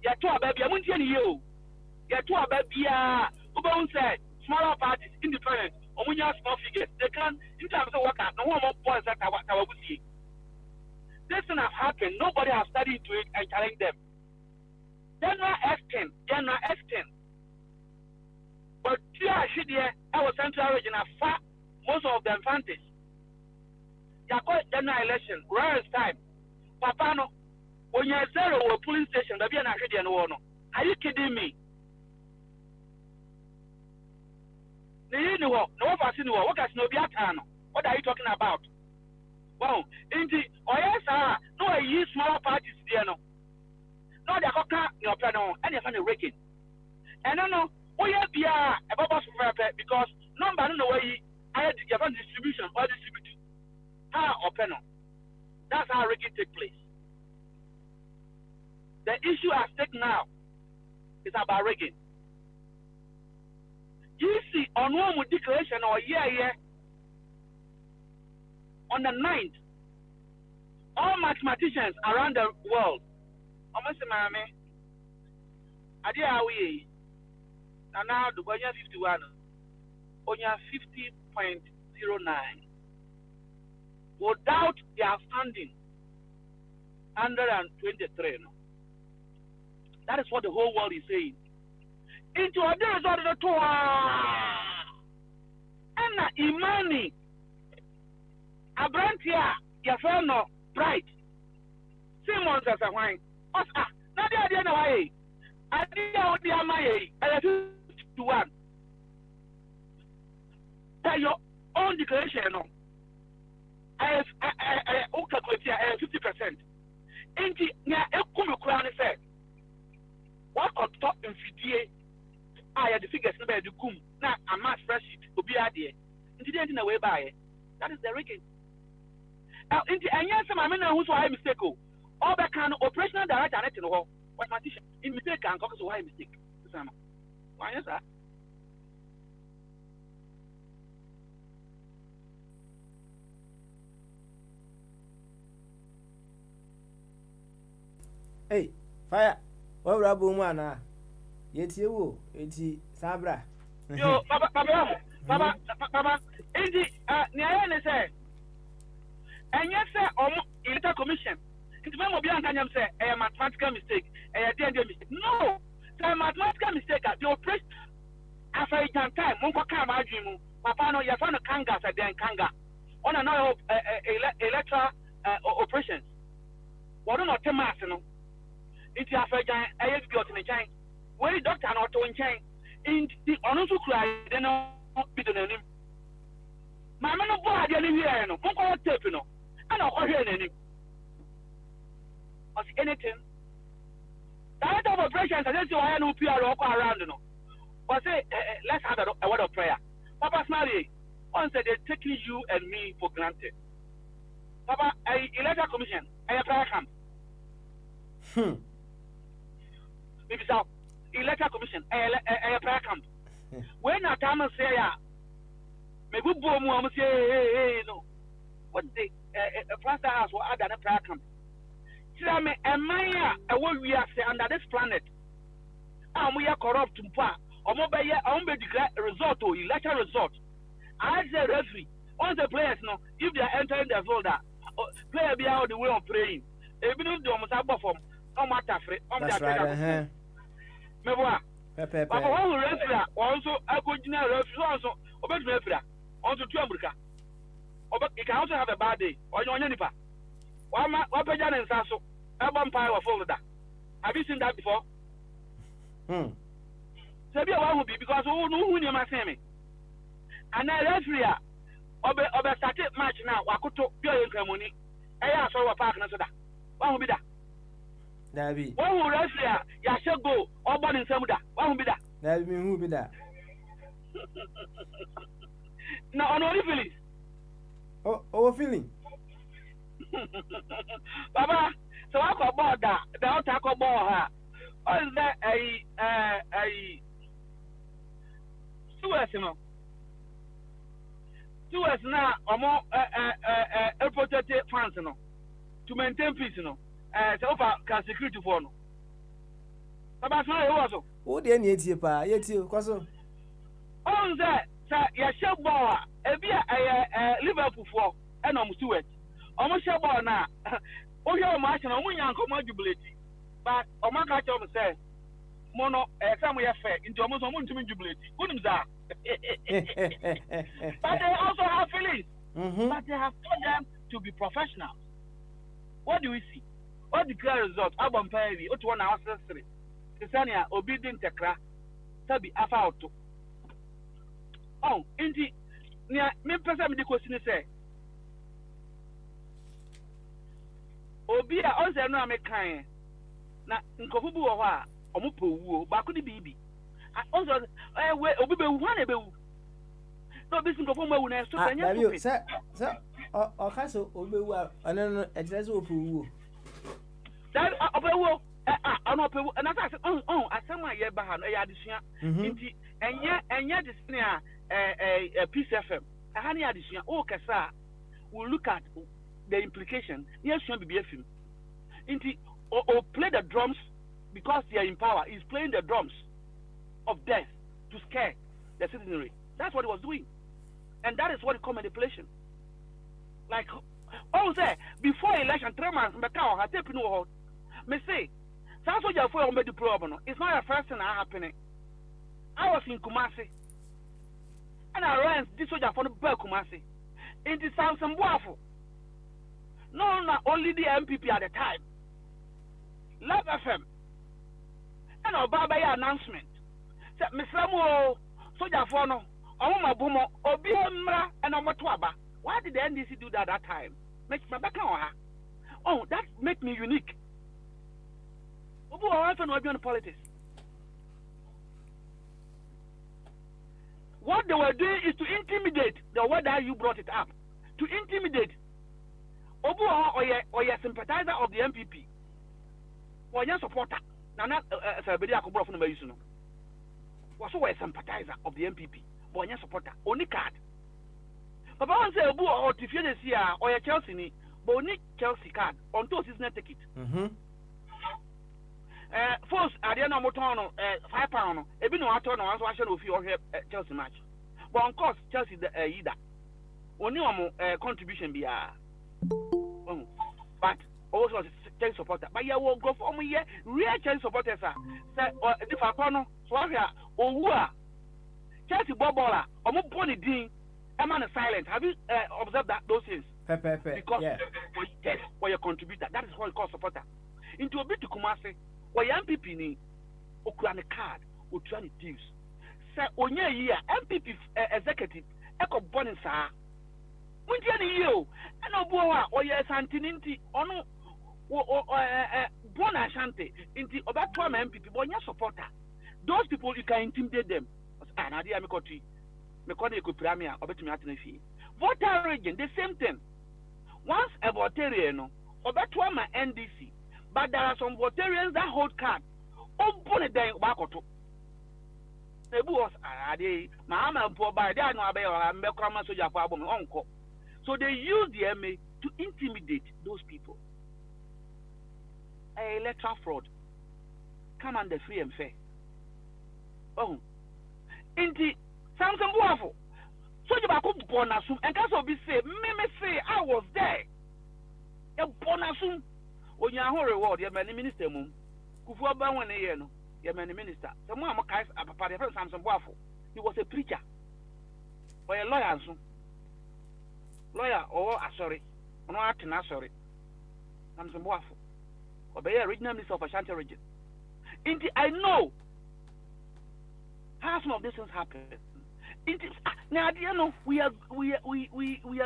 you talk baby I want you you talk baby who said smaller parties independent or when you have small figures they can in terms of work no one more points that I would see. This thing has happened. Nobody has studied to it and challenged them. General extent. But here, our central region are far, most of them fantasy. You call general election, rarest time. Papa no, when you're zero or police station, there'll be an Ashidi and one. Are you kidding me? No, what has no be at what are you talking about? Wow, indeed, yes, no, I use smaller parties there, no. No, they are your panel, and you find a raking. And I know, we have a bubble because number no way I had distribution or distribution. How or panel. That's how raking take place. The issue at stake now is about raking. You see, on one declaration or year. On the 9th, all mathematicians around the world, almost mame, we now the 51, only 50.09, without the outstanding 123. No? That is what the whole world is saying. Into a day result of the tour, and Imani. Abrantia, your friend no bright. Simon says a wine. Oscar, not the idea no way. Idea of the Amaye, I 51. By your own declaration, no. I calculate 50%. Ain't it near a crown said? What on top in 58? I had the figures number the cum. Now a mass spreadsheet to be idea. Incident in a way by it. That is the rigging. Now, and yes, I mean, who's why mistake? All that kind of operational director, I don't know what my teacher in mistake and cause why mistake. Why is that? Hey, fire! What will Bumana? Yet you, eti Sabra. Yo, Papa, Indy, Niana said. And yes, sir, electoral commission. It's my mobile and say a mathematical mistake, a mistake. No, it's a mathematical mistake. The operation after a time, Monko Kam Ajimu, Papa no, you found a Kangas again, Kanga. On another electoral operations. What don't tell us, no? It's after I have got in a chain. When the doctor not to chain, in the honor to cry, then no be the name. My man of God, you know, Monko tape, no. I don't hear any of anything. That of operations, I don't see why I know PR around, you know. But say, let's have a word of prayer. Papa Smiley, once they're taking you and me for granted. Papa, electoral commission, a prayer camp. Maybe so. Electoral commission, a prayer camp. When a time say, maybe boom, say, hey, no. What the pastor has for other prayer camp. Tell me, am I what we are under this planet? We are corrupt, or mobile, declare result or election result. I say referee, all the players know if they are entering the folder, player be out the way of praying. Even if they almost have performed, no matter free. That's right. But what referee also a good referee also obey referee. on to America. You can also have a bad day. Or you're on nipa. What Pajan and Sasso? Album pile of folder. Have you seen that before? So be a one will be because who know who you must say me. And then referee Obe started match now. Wakuto pure income money. I saw a partner so that. What will be that? Dabi. One will referee. Ya shall go. All born in Samuda. What will be that? Dabi who be that? Now on only feelings. Oh, feeling. Baba, so I got board that. The tackle ball her. Or is that a Suez, you know? Suez now, or more protected fans, you know, to maintain peace, you know. So far, can security for no. Baba, so I was. Oh, dear, yet you, pa, yet you, Cosso. On that, sir, your shell ball, a beer, a Liverpool for, and almost to it. Almost shell ball now. Oh, you're marching on one young commodity. But Omaka Chom says, Mono, some way fair into almost a month to jubilate. Couldn't that? But they also have feelings. But they have taught them to be professionals. What do we see? What the clear result? Album Perry, what 1 hour 3. Kisania, obedient Tekra, Sabi Afauto. Oh, indeed, near me, person, the question say. Obia, also, no, I'm a kind. Na nkofubu wo ha omopo wuo ba ko ni bibi also we obi be wu na be wu no bi nkofu ma na so kanya so sir o ka so obi wu ana e tire so opo wuo that opo wu ana opo wu na sa asema ye ba ha no ya adesua nti enye disnia Peace FM ha na ya adesua o kasa we look at the implication yes should be FM nti or play the drums because they are in power. He's playing the drums of death to scare the citizenry. That's what he was doing. And that is what he call manipulation. Like, say, before election, 3 months, I take no me say, that's what you're for the problem. It's not the first thing that happening. I was in Kumasi. And I ran this soldier for the Kumasi. It is some waffle. No, not only the MPP at the time. Love FM. And our Baba announcement. Said Miss Samuel, Soldier Fono, Oma Bumo, Obiamra, and Omatuaba. Why did the NDC do that time? Make my back on her. Oh, that make me unique. Obu often will be on politics. What they were doing is to intimidate the word that you brought it up. To intimidate. Obu or your sympathizer of the MPP. Or your supporter. Nana Sabedi Akobro from the Mayuno. Was always a sympathizer of the MPP. Or your supporter. Only card. But I say Obu or Tiffany or your Chelsea, but only Chelsea card. On those is not take it. First, I didn't know Motono, £5. Even though I told no one of your Chelsea match. But of course, Chelsea the either. Only contribution be but also Chelsea supporter. But you will go for me here, real Chelsea supporters are. Say, if I can't, Swahia, or Chelsea Bobola, or Moponi Dean, a man is silent. Have you observed that those things? Because yes, for your contributor, that is what you call supporter. Into a bit to Kumasi, or MPP ni, or a card, or trying deals. Say, on your year, MPP executive, Echo Bonisa. When you and Oboa or yes, Antininti, or no, Bona Shante, into about 12 MPP, but your supporter. Those people, you can intimidate them. And I did Mikoti, Mikoni could premier, or better me fee. Voter region, the same thing. Once a Votariano, or about 12 NDC, but there are some Votarians that hold card. Oh, Bonnet day, Bakoto. The boss, I did, Mamma, poor by there, no, I am Beckham, so your problem, uncle. So they use the MA to intimidate those people. Electoral fraud. Come under free and fair. Oh. Inti Samson Buafo. So you back up Bonasum and Casso be say, me say I was there. A Bonasum. When you are reward, your many minister moon. Kufu Bawan a year, no, your many minister. Some more Samson Buafo. He was a preacher. Or a lawyer. lawyer or sorry, no acting sorry. I'm some waffle. Obey original minister of Ashanti region. I know how some of these things happen. Now you know we are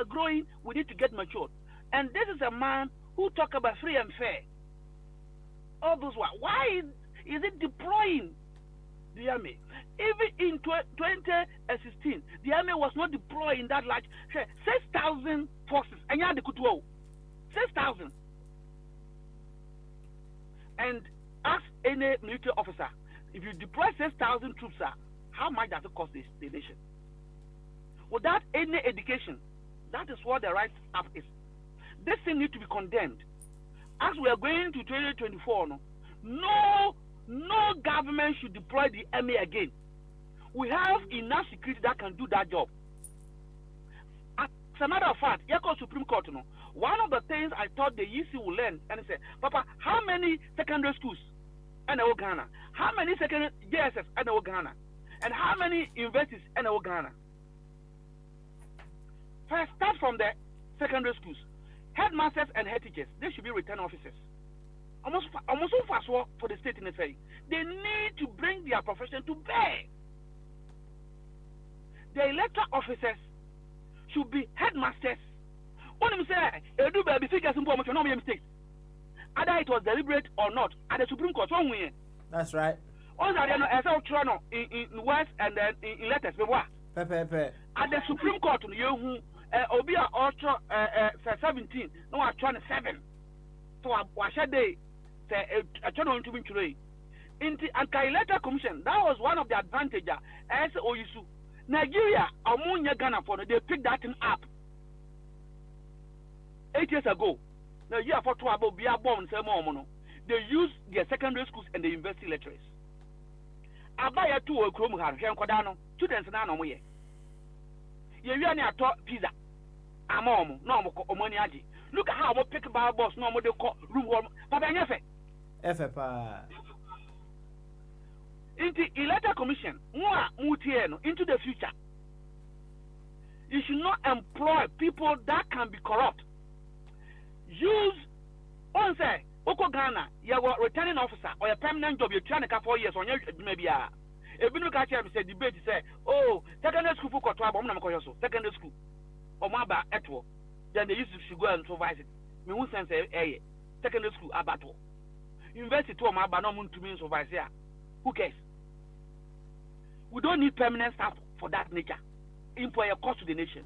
growing. We need to get matured. And this is a man who talk about free and fair. All those why is it deploying the army? Even in 2016, the army was not deploying that large 6,000 forces. And you had the 6,000. And ask any military officer, if you deploy 6,000 troops, how much does it cost the nation? Without any education, that is what the right up is. This thing needs to be condemned. As we are going to 2024, no government should deploy the army again. We have enough security that can do that job. As a matter of fact, Yako Supreme Court, one of the things I thought the EC will learn, and say, Papa, how many secondary schools in Ghana? How many secondary JSS in Ghana? And how many universities in Ghana? First, start from the secondary schools. Headmasters and head teachers, they should be return officers. Almost so fast for the state in the say. They need to bring their profession to bear. The electoral officers should be headmasters. When you say, do baby figures in promotion, no mistakes. Either it was deliberate or not, at the Supreme Court, one way. That's right. All that as Toronto in West and then in letters, At the Supreme Court, you Obi a ultra 17, no, I 27. So I should say, I turn on to me today. In the anti-electoral commission, that was one of the advantages. As Oyisu, Nigeria, among Ghana for they picked that thing up 8 years ago. Now, year for 2 about be a bomb, they used their secondary schools and the university lecturers. Abaya 2 or Chrome have Kodano, students and Anomoye. You really taught pizza. Amom, no Omoniaji. Look at how we pick about boss, no more room warm. Papa Nefe. In the electoral commission, into the future. You should not employ people that can be corrupt. Use, on say, Oko Ghana, you are a returning officer or a permanent job, you're trying to 4 years on your maybe. If you look at say debate, say, oh, secondary school for secondary school. Or Maba Etwo, then they used to go and supervise it. Me who sense secondary school abato. University to Maba no to mean supervise here. Who cares? We don't need permanent staff for that nature. Employ a cost to the nation.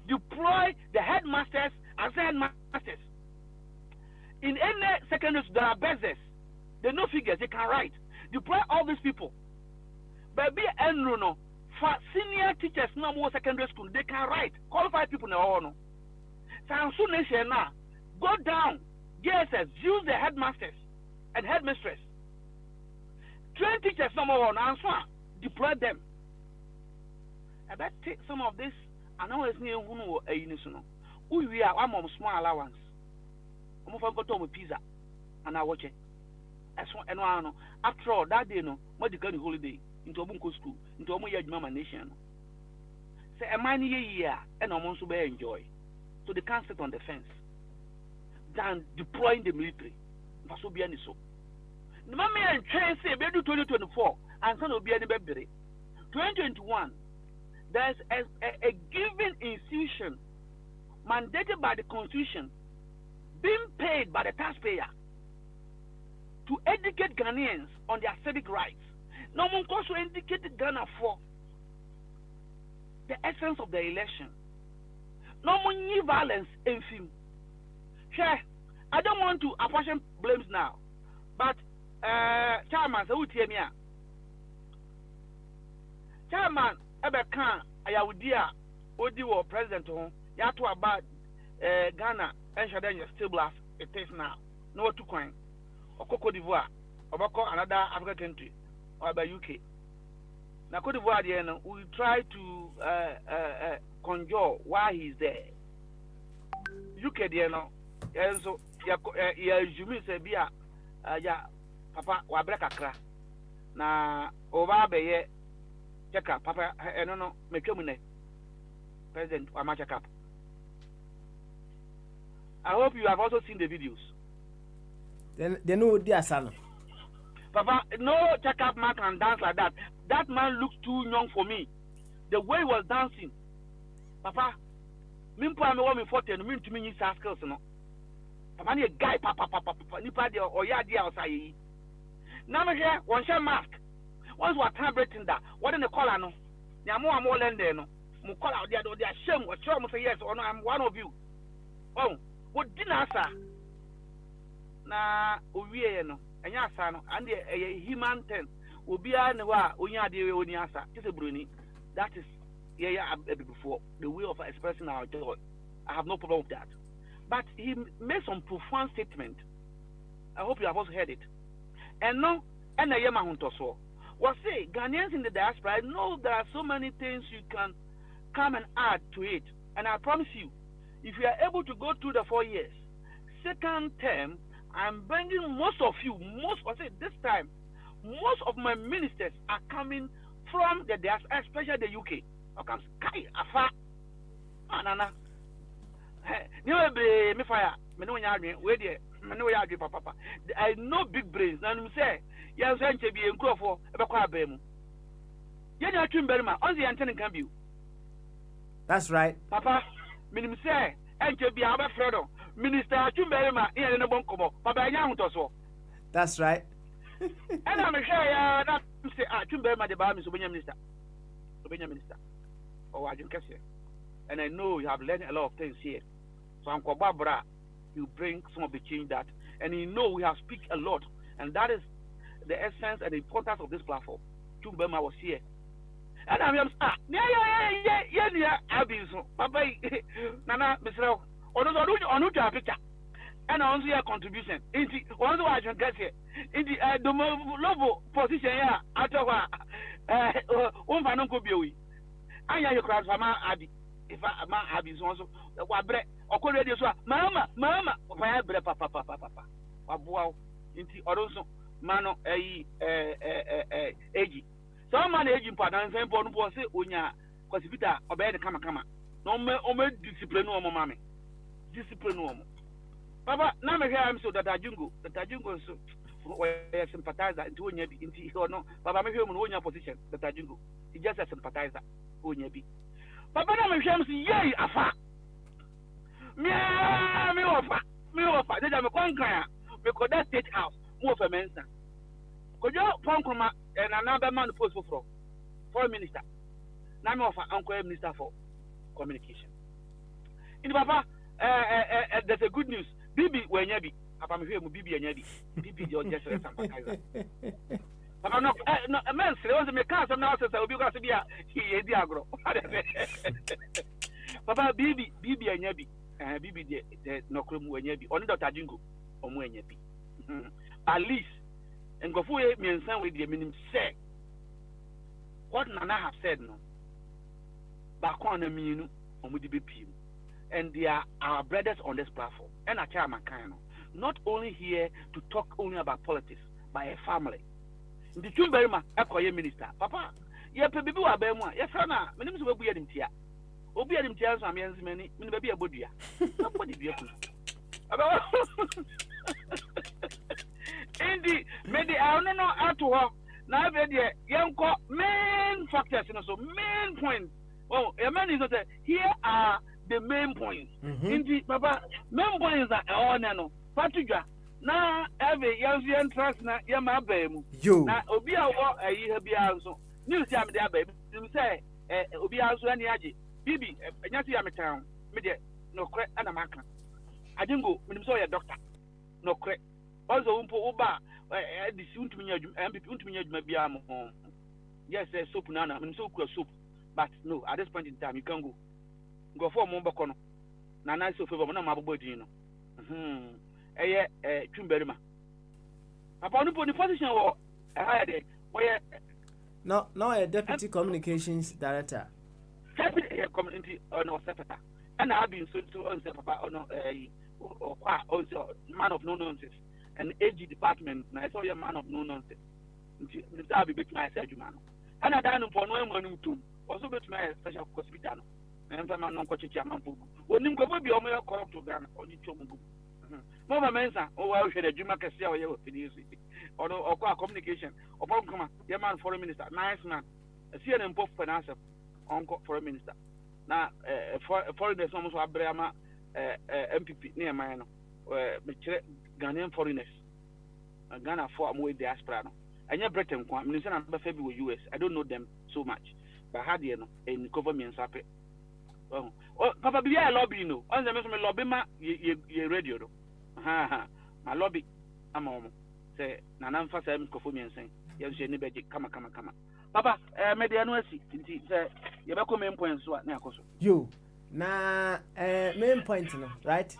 Deploy the headmasters as headmasters. In any secondary school, there are bezels. They know figures, they can write. Deploy all these people. But be no. For senior teachers, no more secondary school, they can write. Qualified people in the honor. So nation now, go down. JSS, use the headmasters and headmistress. Train teachers, no more answer. Deploy them. I bet take some of this. I know it's near who know a unison. We are one of small allowance. I'm going to go to pizza and I watch it. After all, that day, no, what you got the holiday. Into Bunko school, into Omoya Mama Nation. Say a many year and almost be enjoy. So they can't sit on the fence. Than deploying the military. So be any so. The mammy and train say be do 2024 and son will be any baby. 2021, there's a given institution mandated by the constitution being paid by the taxpayer to educate Ghanaians on their civic rights. No one also indicated Ghana for the essence of the election. No one need violence in film. Sure, I don't want to apportion blames now, but Chairman, so would hear me. Chairman, Ebekan, I would dear, Odi or President, you have to about Ghana and Shadan still as it is now. No to coin or Cote d'Ivoire or another African country. Or by UK. Now, Cote d'Ivoire, we try to conjure why he's there. UK, and so you mean say, Papa, wa break a crack. Na over be check up, Papa, no, make you President, or my check up. I hope you have also seen the videos. Then they know their son. Papa, no checkup man can dance like that. That man looks too young for me. The way he was dancing, Papa, me put me 40 and me to me skills no. Papa, ni guy, papa, nipa de or ya de outside. Now me here one share mask. Once we are breaking that, what in the collar no? There are more than there no. Mo call out there, they are shame. What sure say yes or no? I'm one of you. Oh, what didn't answer? Na uwie no. Enya asa no and the human ten obi a ne wa onya de oni asa kese broni. That is before the way of expressing our joy. I have no problem with that. But he made some profound statement. I hope you have also heard it. And no, and I am a well, say Ghanaians in the diaspora, I know there are so many things you can come and add to it. And I promise you, if you are able to go through the 4 years, second term, I'm bringing most of you, this time, most of my ministers are coming from the diaspora, especially the UK. Okay, Kai Afa, Nana. You know, me fire. Me know wait there. Me know papa. I know big brains. Now me say, yes, I be in for ebe kwa abemu. You know, Chimberma. On the antenna can be. That's right, Papa. Me say, be our Fredo. Minister Chimberma. Here in the bonkomo. Papa, I am to. That's right. And I'm sure that say Chimberma the bar, Mr. Minister. Minister. Oh, I didn't catch it. And I know you have learned a lot of things here. So Uncle Barbara, you bring some of the change that, and you know we have speak a lot, and that is the essence and the importance of this platform. Chumbema was here, and I'm yeah, Abiso, Papa, Nana, Mr. Onu picture, and also your contribution. In the one I can get here, in the lobo position here, after one van Uncle Biwi. I am your class, Abi. If I have his also, what bread or could radio, Mama, papa, Wabuao, into Oroso, Mano, Agi. Some man aging partner and same point was it, Unya, Cosipita, obey the Kama. No more discipline, no more mammy. Discipline, no more. Papa, now I hear him so that Tajungo, so. A sympathizer into Unyabi, or no, Papa, make him in your position, the Tajungo. He just a sympathizer, Unyabi. Papa, I'm ashamed to yay, Afa. Me offer. Then I'm a conqueror because that state house, more for Mensa. Could you Pancoma and another man post for foreign minister? Now I'm offer Uncle Minister for Communication. In Papa, there's a good news. Bibi, when Yabi, I'm here with Bibi and Yabi. Bibi, you're just a sympathizer. Papa, no, a man says, "Me can't now say I will be going to be a diagro." Papa, Bibi and Yabi, Bibi, the no cream when Yabi, only Dr. Jingo, or when Yabi. At least, and go for me and son with the minimum say what Nana have said no. Back on a minu, on with the BP, and they are our brothers on this platform, and a chairman kind. Not only here to talk only about politics, but a family. The Chumberma, a minister. Papa, ye baby wa bema, ye sana, many will be at him tia. Obi at him tia, some young many, maybe a bodia. Nobody be a good. Indeed, maybe I don't know how to her. Now, young main factors, so main points. Oh, a man is that here are the main points. Indeed, Papa, main points are all no. Fatuga. Na every young trust na yama bemu. You. Na obi a wo ayi ha bia so. News ya me dey baby. Nim say obi a so ani age. Bibi enya so ya me tan. Me dey no kre ana maka. Adingo nim so ya doctor. No kre. Also umpo uba di si untumi nya adwuma MPP untumi nya adwuma bia mo. Yes, soap nana. Nim so kura soap. But no, at this point in time you can go. Go for mo bako no. Na na so favor mo na mabbo din no. Chumberima. Upon the position or no, a deputy communications director. Deputy community or no secretary. And I've been so to answer Papa or no also man of no nonsense. An AG department, and I saw your man of no nonsense. I'll be between myself, man. And I done for no money too. Also between my special hospital. and I'm not coaching Yamabu. When you go be on my corrupt to Ghana or the Chomu. Mama Mensa, oh, I should have Juma Cassia or you or communication or Bongoma, your man foreign minister, nice man. A CNN Pope finance on foreign minister. Now, foreigners almost have Brahma MPP near mine, Ghanaian foreigners. Ghana for more diaspora. And your Britain, Minister and Baby with US. I don't know them so much. But had you know, in government sape. Oh, Papa, be a lobby, no. On the Messi lobby, ye radio. Ha, my lobby. I'm on. Say, Nanam for some Kofumian saying, yes, you need come. Papa, Medianuasi, say, you back main points what now, You, na, main point, no, right?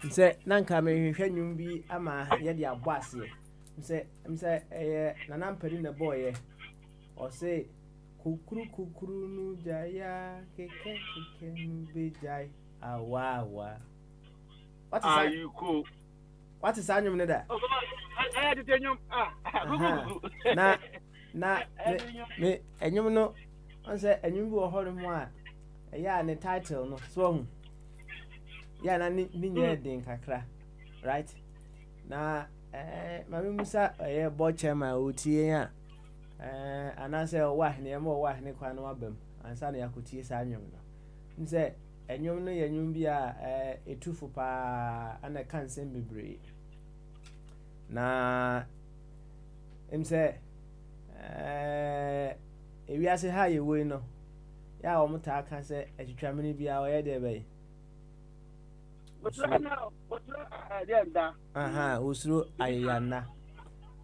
Say, Nanka may you be ama yedia boss ye. Say, Nanam pedin the boy, or say, Kukuru nu jaya, keke nu be jai, awa. What is that? You cool? What is that? I had to tell you, na me enyum no on say enyum bi wo ho mo a ya ne title no so ya na ni nya den kakra right na mami musa board chairman otie a anase wa ne mo wa ne kwa no abam ansa na yakotie sa anyum no nse enyum no yenyum bi a etufu pa ana kansem bebre na say ewiase ha ye we no ya o muta aka se atwitwamene bia o ye de be usuro ayana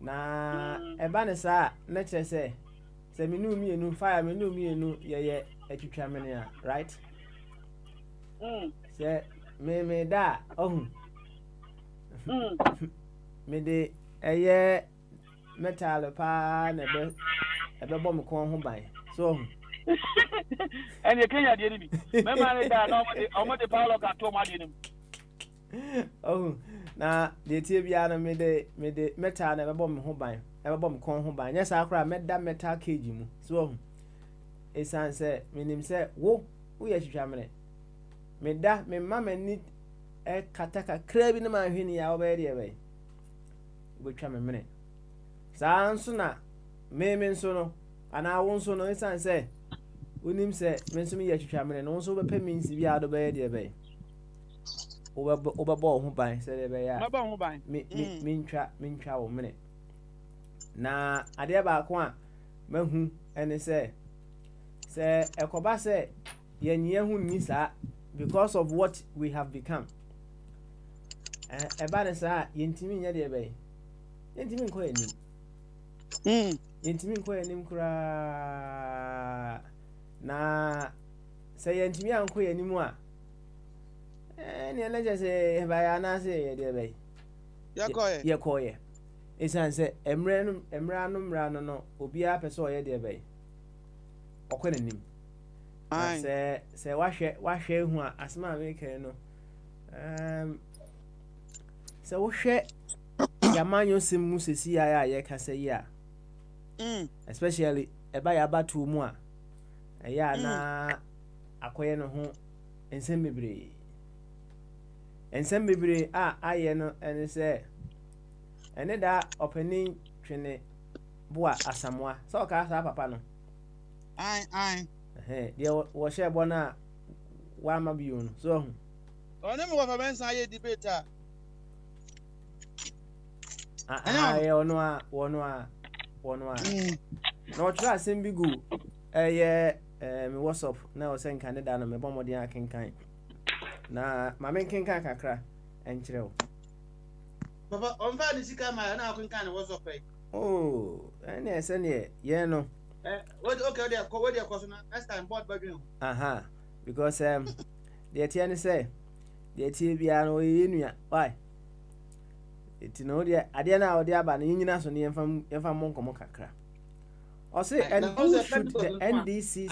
na eba ne sa na kire se menu mienu fire menu mienu ye atwitwamene a right se me da me de eye metal pa na ebe bom ko ho ban so and you Kenya dey bi me man da na omo de Paulo ga to ma dey nim na de tie bia na me de metal na ebe bom ho ban ebe bom ko ho ban nya sa akra me da metal cage mu so esan se minim se wo ye hwehwamene me da me mama ni kataka krabi na ma hwini ya oba de ebe go twa me mene sanso na me nso no ana wo nso no esan se onim se me nso me ye twitwamene no nso be peminsi bia do be de be obabo ho ban se de be ya ma ba ho ban me ntwa wo mene na ade ba ko a mahu ene se ekoba se yenye hu ni sa because of what we have become eba ne sa yentimi nya de be yentimi nko enim yentimi nko enim kura na se yentimi anko enim a ne na je se ba ya na se ye de be yekoye esan se emra no obi a pese o ye de be okwenanim se wahwe hu a asema America no se wo hwe yamanyo simu sesi ya ye kasa yi a especially eba ya batu mu a ya na akoye no ho ensem bebre a aye no ene se ene da opening twene boa asamwa so ka sa papa no de wo share bona wa ma biu no so hu oni mo fa ben sa ye debate ye ono a no try asem bigu me WhatsApp na o sen kan da no me bomodin akenkan na ma men kenkan kakra enkyere wo papa on fa ni sika ma na akenkan WhatsApp ene ese ne ye no okay they are so next time board bedroom because the tiani say the tie bia no ye nua why it no dia ade na ode aba na nyina so ne yemfa monkomo kakra o say and who should the NDC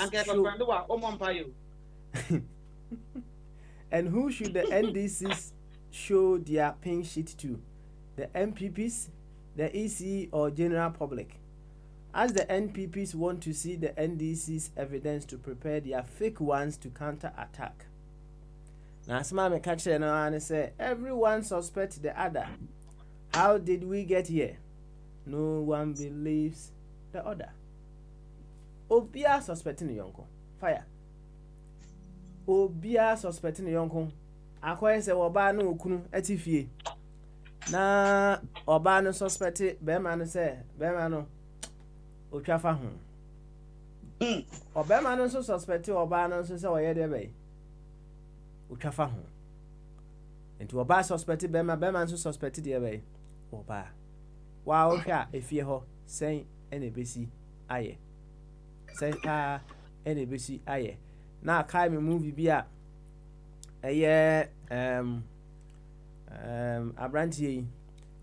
and who should the NDCs show their pink sheet to, the MPPs, the EC or general public? As the NPPs want to see the NDC's evidence to prepare their fake ones to counter-attack. Now, Smama catch and say, everyone suspects the other. How did we get here? No one believes the other. Obia suspecting the yonko. Fire. Obia suspecting the yonko. Akwa se oba no okunu etifie. Na oba no suspect bema no say bema no otwafa ho. Obema no so suspect oba no so say oyede be. Otwafa ho. Enti oba suspect bema so suspect de be. Oba. Wa ohwa efie ho sen ene besi aye. Sen ka ene besi aye. Na kai me movie bia abrantie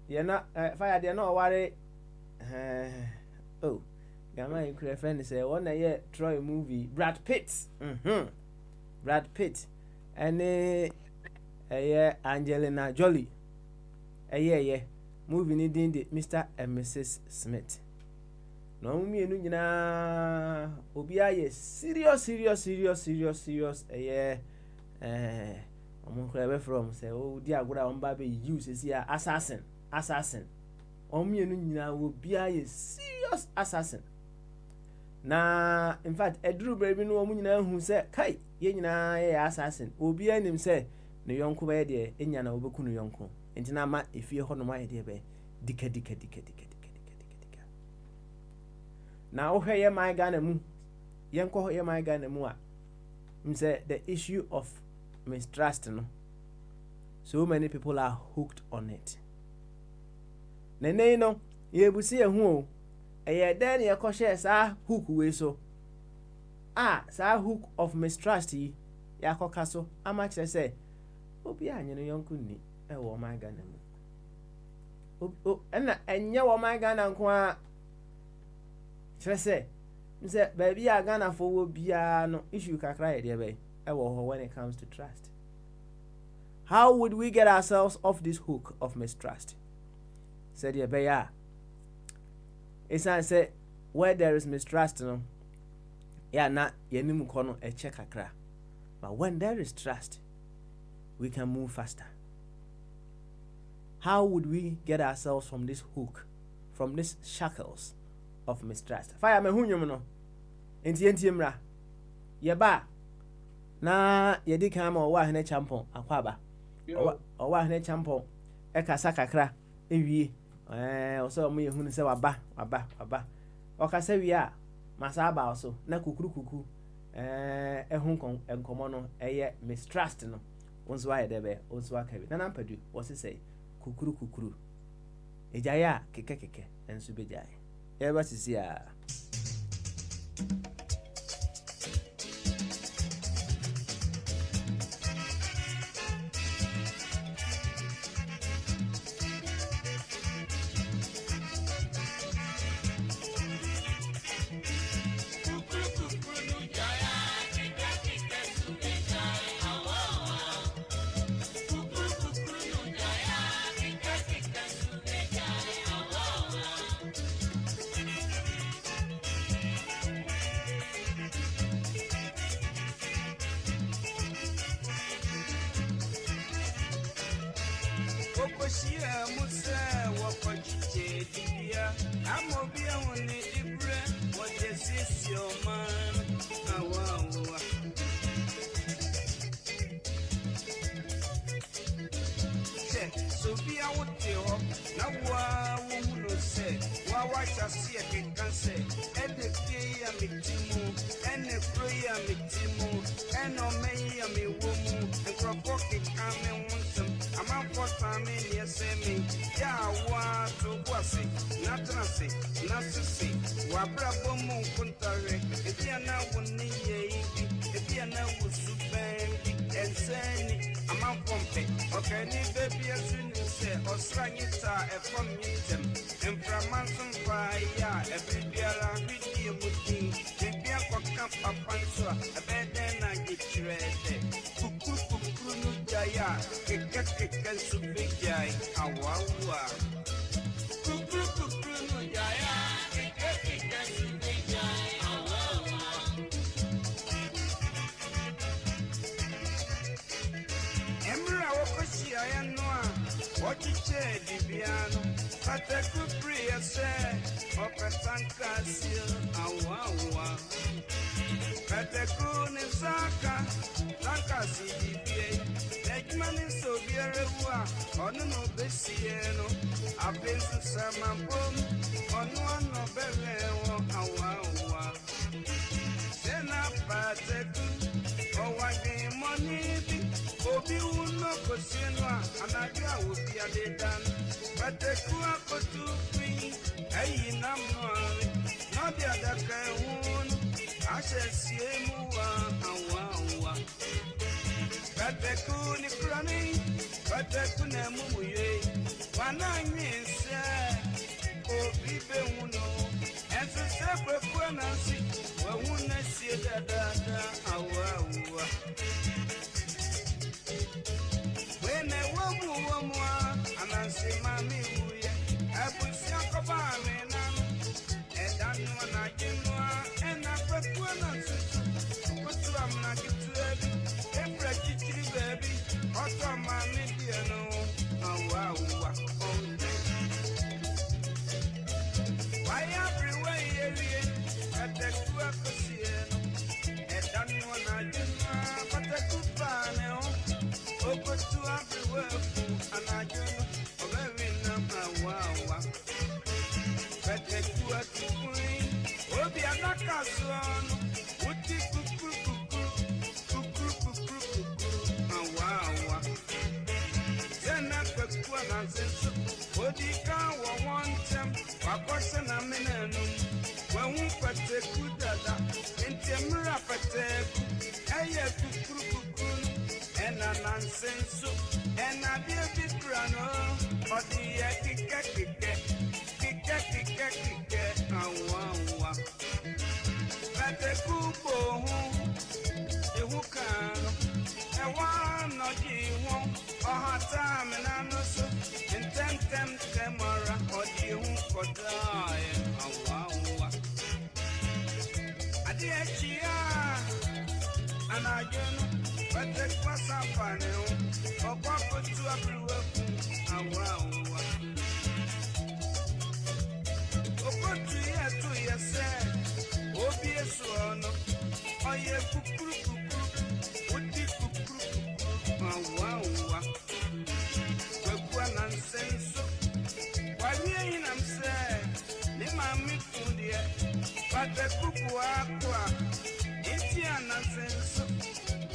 ye na fire de na ware oh gama you could friend say one year Troy movie Brad Pitt Brad Pitt and Angelina Jolie movie ni din de Mr. and Mrs. Smith no me enu nyina obi aye serious omo from say oh di agora on ba be use say assassin omienu nyina obi aye serious assassin na in fact eduru baby no omo nyina hu say kai ye nyina ye assassin obi anim say ne yonko ba ye de enya na obeku no yonko enti na ma efie ho no ma ye de be dika na wo hwe ye my Ghana mu yenko ye my Ghana mu a say the issue of mistrust no so many people are hooked on it nene no ye busi ehu o eye den ye ko share sa hook we so sa hook of mistrust yi ya koka so ama kire say obi anye no yonku ni e wo my Ghana mu na enye wo my Ghana nko a kire say nse baby a Ghana for wo bia no issue kakra ye de be when it comes to trust. How would we get ourselves off this hook of mistrust? Said Yebeya. It's not say where there is mistrust, no. Yeah, na yenimu kono e check akra. But when there is trust, we can move faster. How would we get ourselves from this hook, from these shackles of mistrust? Fire me hunyum no. Enti mra. Yeba. Na yedi kama owa hene champon akwaba owa hene champon e kasa kakra ewie oso mo yehunu se waba okasa wie a masaba oso na kukurukuku ehun enkomo no eye mistrust no onzo aye debe onzo akabi na nampadu wo se say kukuru ejaya keke enso bejaye e ba sisi a Okoshia Musa Wapache Dia Amobia one Ibre what is your man Awawa Sophia would tell now who say Wawa see a can say and the prayer mitimu and the prayer mitimu and no may me woman and cropocket coming I'm out for time in your semi. Yeah, what to was it? Not to say, not to say. Wabra bomo contare. If you are now one ye, if you are now super and send I'm out pumping. Okay, need baby as soon as say, or slang it from them. And from Manson fire, every year I read you with me. Baby, I could come up and so I bet then I get you ready. Jaya, kekeke subijai, awawa. Jaya, kekeke Ochiche di piano, fate cupria se, o per tancasio, awa. Fate cune saka, tancasi di pie, legmani sobiarewa, ono no besieno, a penso samambom, ono no belewo, awa. Sena fate cu, o wagi money bi, obi uno kosienwa, anajua ubi adedan, fate ku akotu queen, eyi namnoare, nodi adaka ehun, ashe siemuwa, awa. Fate ku ni krani, fate ku ne mumuye, wana nyinse, obi be uno, ense sekwe kwenansi, wa una sie dada, awa. Wene womu anansi mami uye ebusi akoba menanu edanu anajinua ena kwekwe na susu kutu amna kitu ebi ebra chichiri baby oto mami dieno awa onde waya everywhere yerie etekua kosieno edanu anajinua patekupane Okotu everywhere, and I don't know very number wow. Fete kuwa tukui, obi anaka son, uti kukuru, wow. Zena kukua na zensu, odika wa one time, wakose na menenu, wawu fete kudada, intemra fete ku, eye kukuru. And a nonsense, and a baby grano, or the kike, awa. But the kubo, the hookano, a one not you won't, or hot time and I know so, and ten camera, or the hook awa. A dear chia, and I don't know. But the was a panel, or papa to a brewer, awa. Okotu to yourself, Obi a swan, or ye kukuru, would be kukuru, awa. The nonsense, while we in am said, Lima meet food yet, but the kuku aqua, it's your nonsense.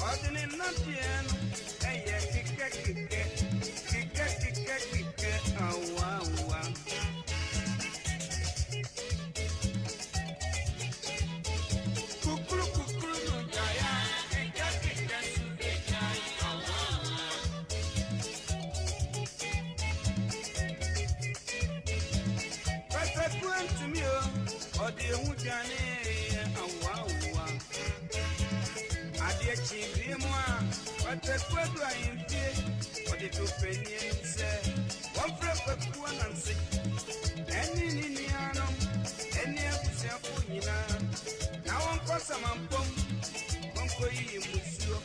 Ordinary not yen, kike, awa. Kukuru, jaya, kike, awa. But I went to me, or the Hujane, awa. Chibi moi, but the quadra in fear, or the two pennies say, one frapper one and sick, any Niniano, any of the now one pass a man pump, one coy monsieur,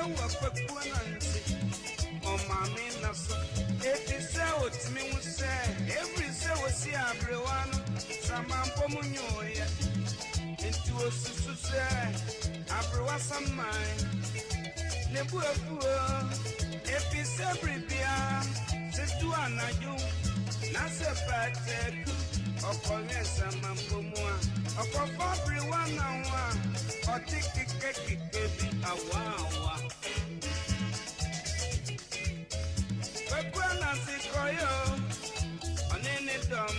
and what one and sick, oh, mammy, if you sell to me, would say, every cell will see everyone, some man pomunyo, into a susu. Abroad some mine, Nebu, if it's every beer, says to Anaju, Nasa Patek, or Colessa Mampomoa, or for everyone now, or take a wow. But when I see Coyo, on any dumb,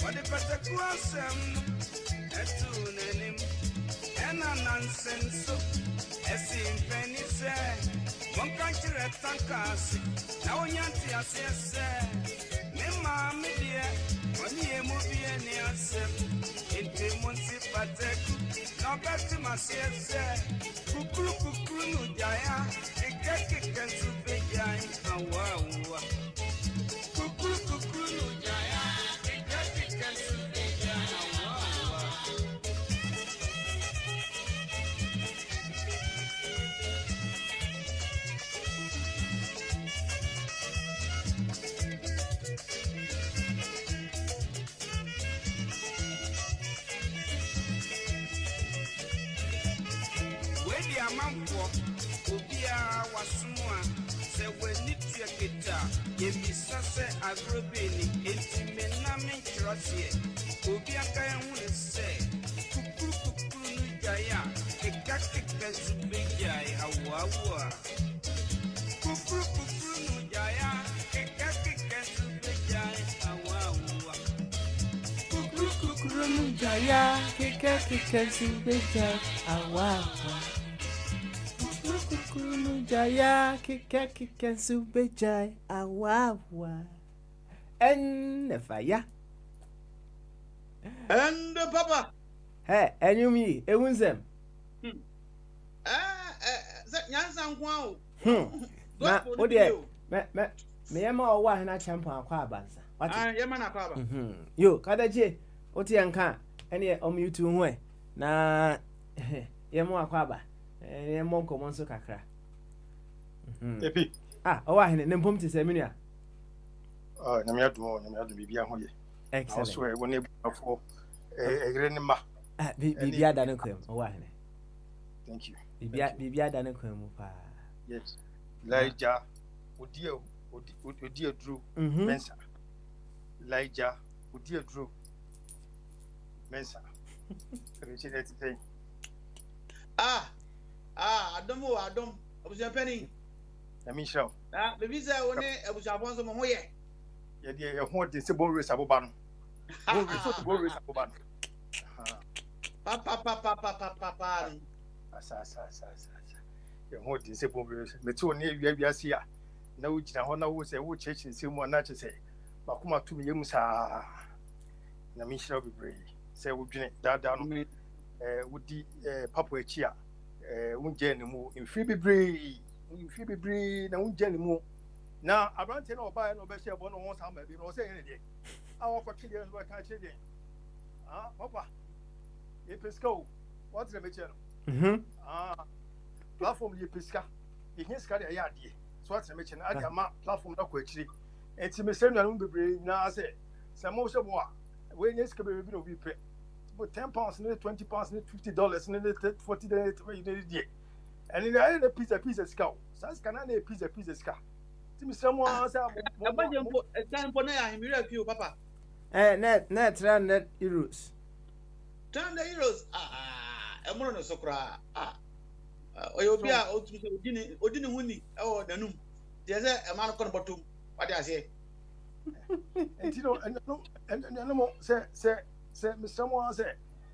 what if I take one, a two name. And a nonsense, as in Penny said, one country at Tankasi, now Yanti as said, Nema media, on ye movie and yourself, in Timonsi Patek, now back to my said, Kukuru, Jaya, a cake and to be giant, awa. Kukuru, Jaya, a cake and to be giant, awa. amanfoɔ obiara wasomo a sɛ w'ani tua keta yɛbisa sɛ agorɔ bɛni enti mena menkyerɛ seɛ obi aka yɛ ho ne sɛ kukuru no gyae a keka so bɛgyae awoawoa kukuru no gyae a keka so bɛgyae awoawoa kukuru no jaya keka so bɛgyae awoawoa kukuru no jaya keka so bɛgyae awoawoa ɛnnɛfaya And Papa. Hey, enyumi ewunsem. Nyansa nkwa o. Na ode me yema owa hena champion akwa abansa. Yema na akwa aba. Yo, kadaje oti yanka ene om YouTube ho na yema akwa aba. Yema nkomo nso kakra. Epi. Owa hena ne mpom ti se menua. Nyame adom bibia ho ye. Excellent. Also when e bafo egre ne ma. Bibia da ne kwem owa hena. Thank you. Bibia da ne kwem mu pa. Yes. Elijah odi adru mensa. Elijah odi adru mensa. Rechi that thing. Adom. Abuja penny. Nyame hira. Baby say one abuja bonso mo hoye. Ye de ye ho de se bon race aboba no. Bon race aboba no. Papa. Asa. Ye ho de se bon race. Me to ne wiase a na wo gina ho na wo se wo cheche se mu na che se bakoma to me yemu saa. Na me hira bebre. Se wo dwene dada no wodi papo echi a wonje ne mu mfi bebre na wonje ne mu na abrante na oba na obehye ebo no won sa ma bi no se yen de awo kwatwe de so ka che de papa e pesco what the meche no platform ye pesca e hin ska de ya de so what the meche na aga ma platform da kwa chiri enti me se nanu bebre na se mo se mo a we nye ska bebre no bi pe but £10 and £20 and $50 and $40 and in the pizza scout. Sans can I pizza scout. Timmy someone say time for na him review papa. Net euros. €10. Emo no sokra. Oyobia odini huni e danum. Dey say e man kon bottom. What dey say? And no say Mr. Moore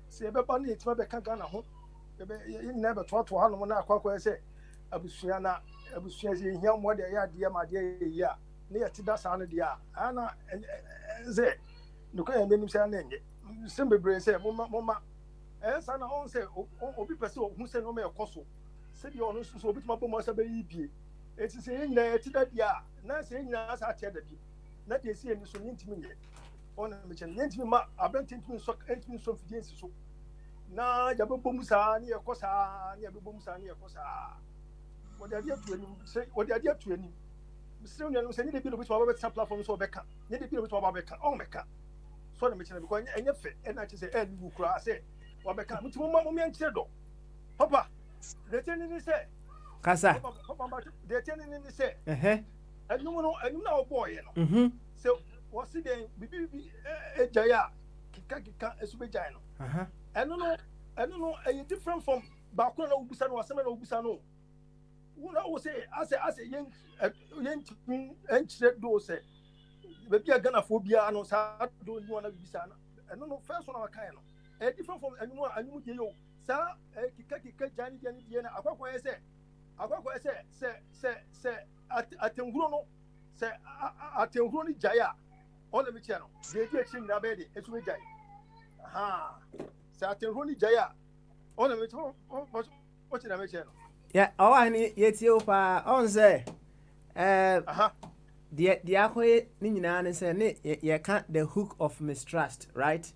say beba na etima be kan Ghana ho ye nyina be to ha no na akwakwa say abusua say hia mo de ya de ma de yi a na ye tida sa no de a ana say no ka ye menim say na enye sim bebre say mama sa na on say obi pese hu say no me ekoso say de ono so obi tuma bomo say be yi bie eti say nyina ye tida de a na say nyina sa che da bi na de say ni so nyintimi ye ona me chen yentimi ma abantintimi so fidensi so na yabebo musa ni ekosa ni yabebo musa ni ekosa wodi ade atu ani misiri nanu se ni de bi no bi so ba be platform so be ka ni de bi no bi so ba be ka on me ka so na me chen because enye fe e na che se e ni kura se wa be ka mutimo ma mo me anchire do papa de chen ni se Kasa papa de chen ni se enum na oboy no so what's the bibi ejaya kika esube jaya no I don't know a different from bakuna na ubusa no asema na ubusa no una wo say as yen enchire do say baby Ghana fo bia no sa do ni wana bibisa na no first one aka no a different from anum je yo sa kika jani na akwakwa say atenhuro no say atenhuro ni jaya on me channel de di echi na be de esu jai sa atenhuro ni jaya on me to o chi na me channel yeah ni yeti o pa on say the akwe ni nyina ne say ne ye ka the hook of mistrust, right?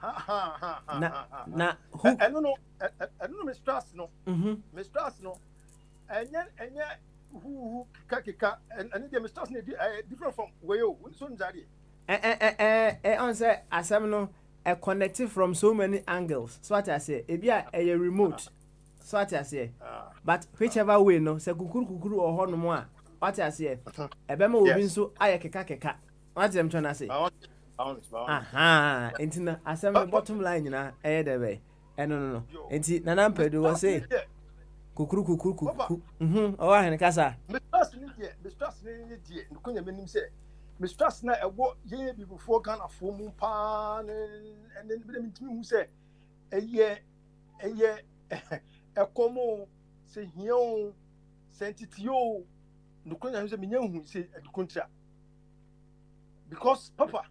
Na hook I don't know mistrust no mistrust no enye who kakika and the mistrust different from where you so nzari on say asem no connected from so many angles, so what I say e bia a remote So what I say. But whichever way no, say kukuru or no more. What I say. Ebema obi nso aye keka. What I'm trying to say. Aha, intina asem bottom line na dey way. No. Enti nana mpedu was say kukuru. Oh ahene kasa. Mistrust ni die. Nkonya menim say mistrust na ewo ye bi before Ghana for mu pa and then be ntimi hu say eye ekomo se hion sentitio nkonya hu say menya hu say edukontra because papa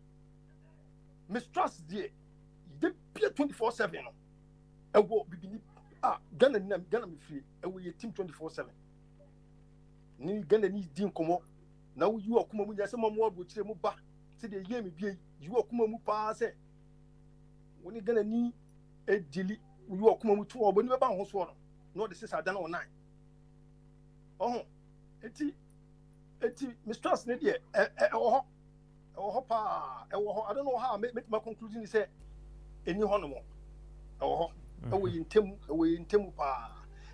mistrust die de 24/7 no ewo bibini Ghana me free ewo ye team 24/7 ni Ghana ni din komo na wo you akuma mu nya se mo abo kire mu ba se de ye me bie you akuma mu pa se woni Ghana ni edili you akuma mu to oboni be ba ho so no de sisa dan online eti mistrust ne de ewo pa I don't know how make my conclusion is say eni ho no mo ewo yintemu pa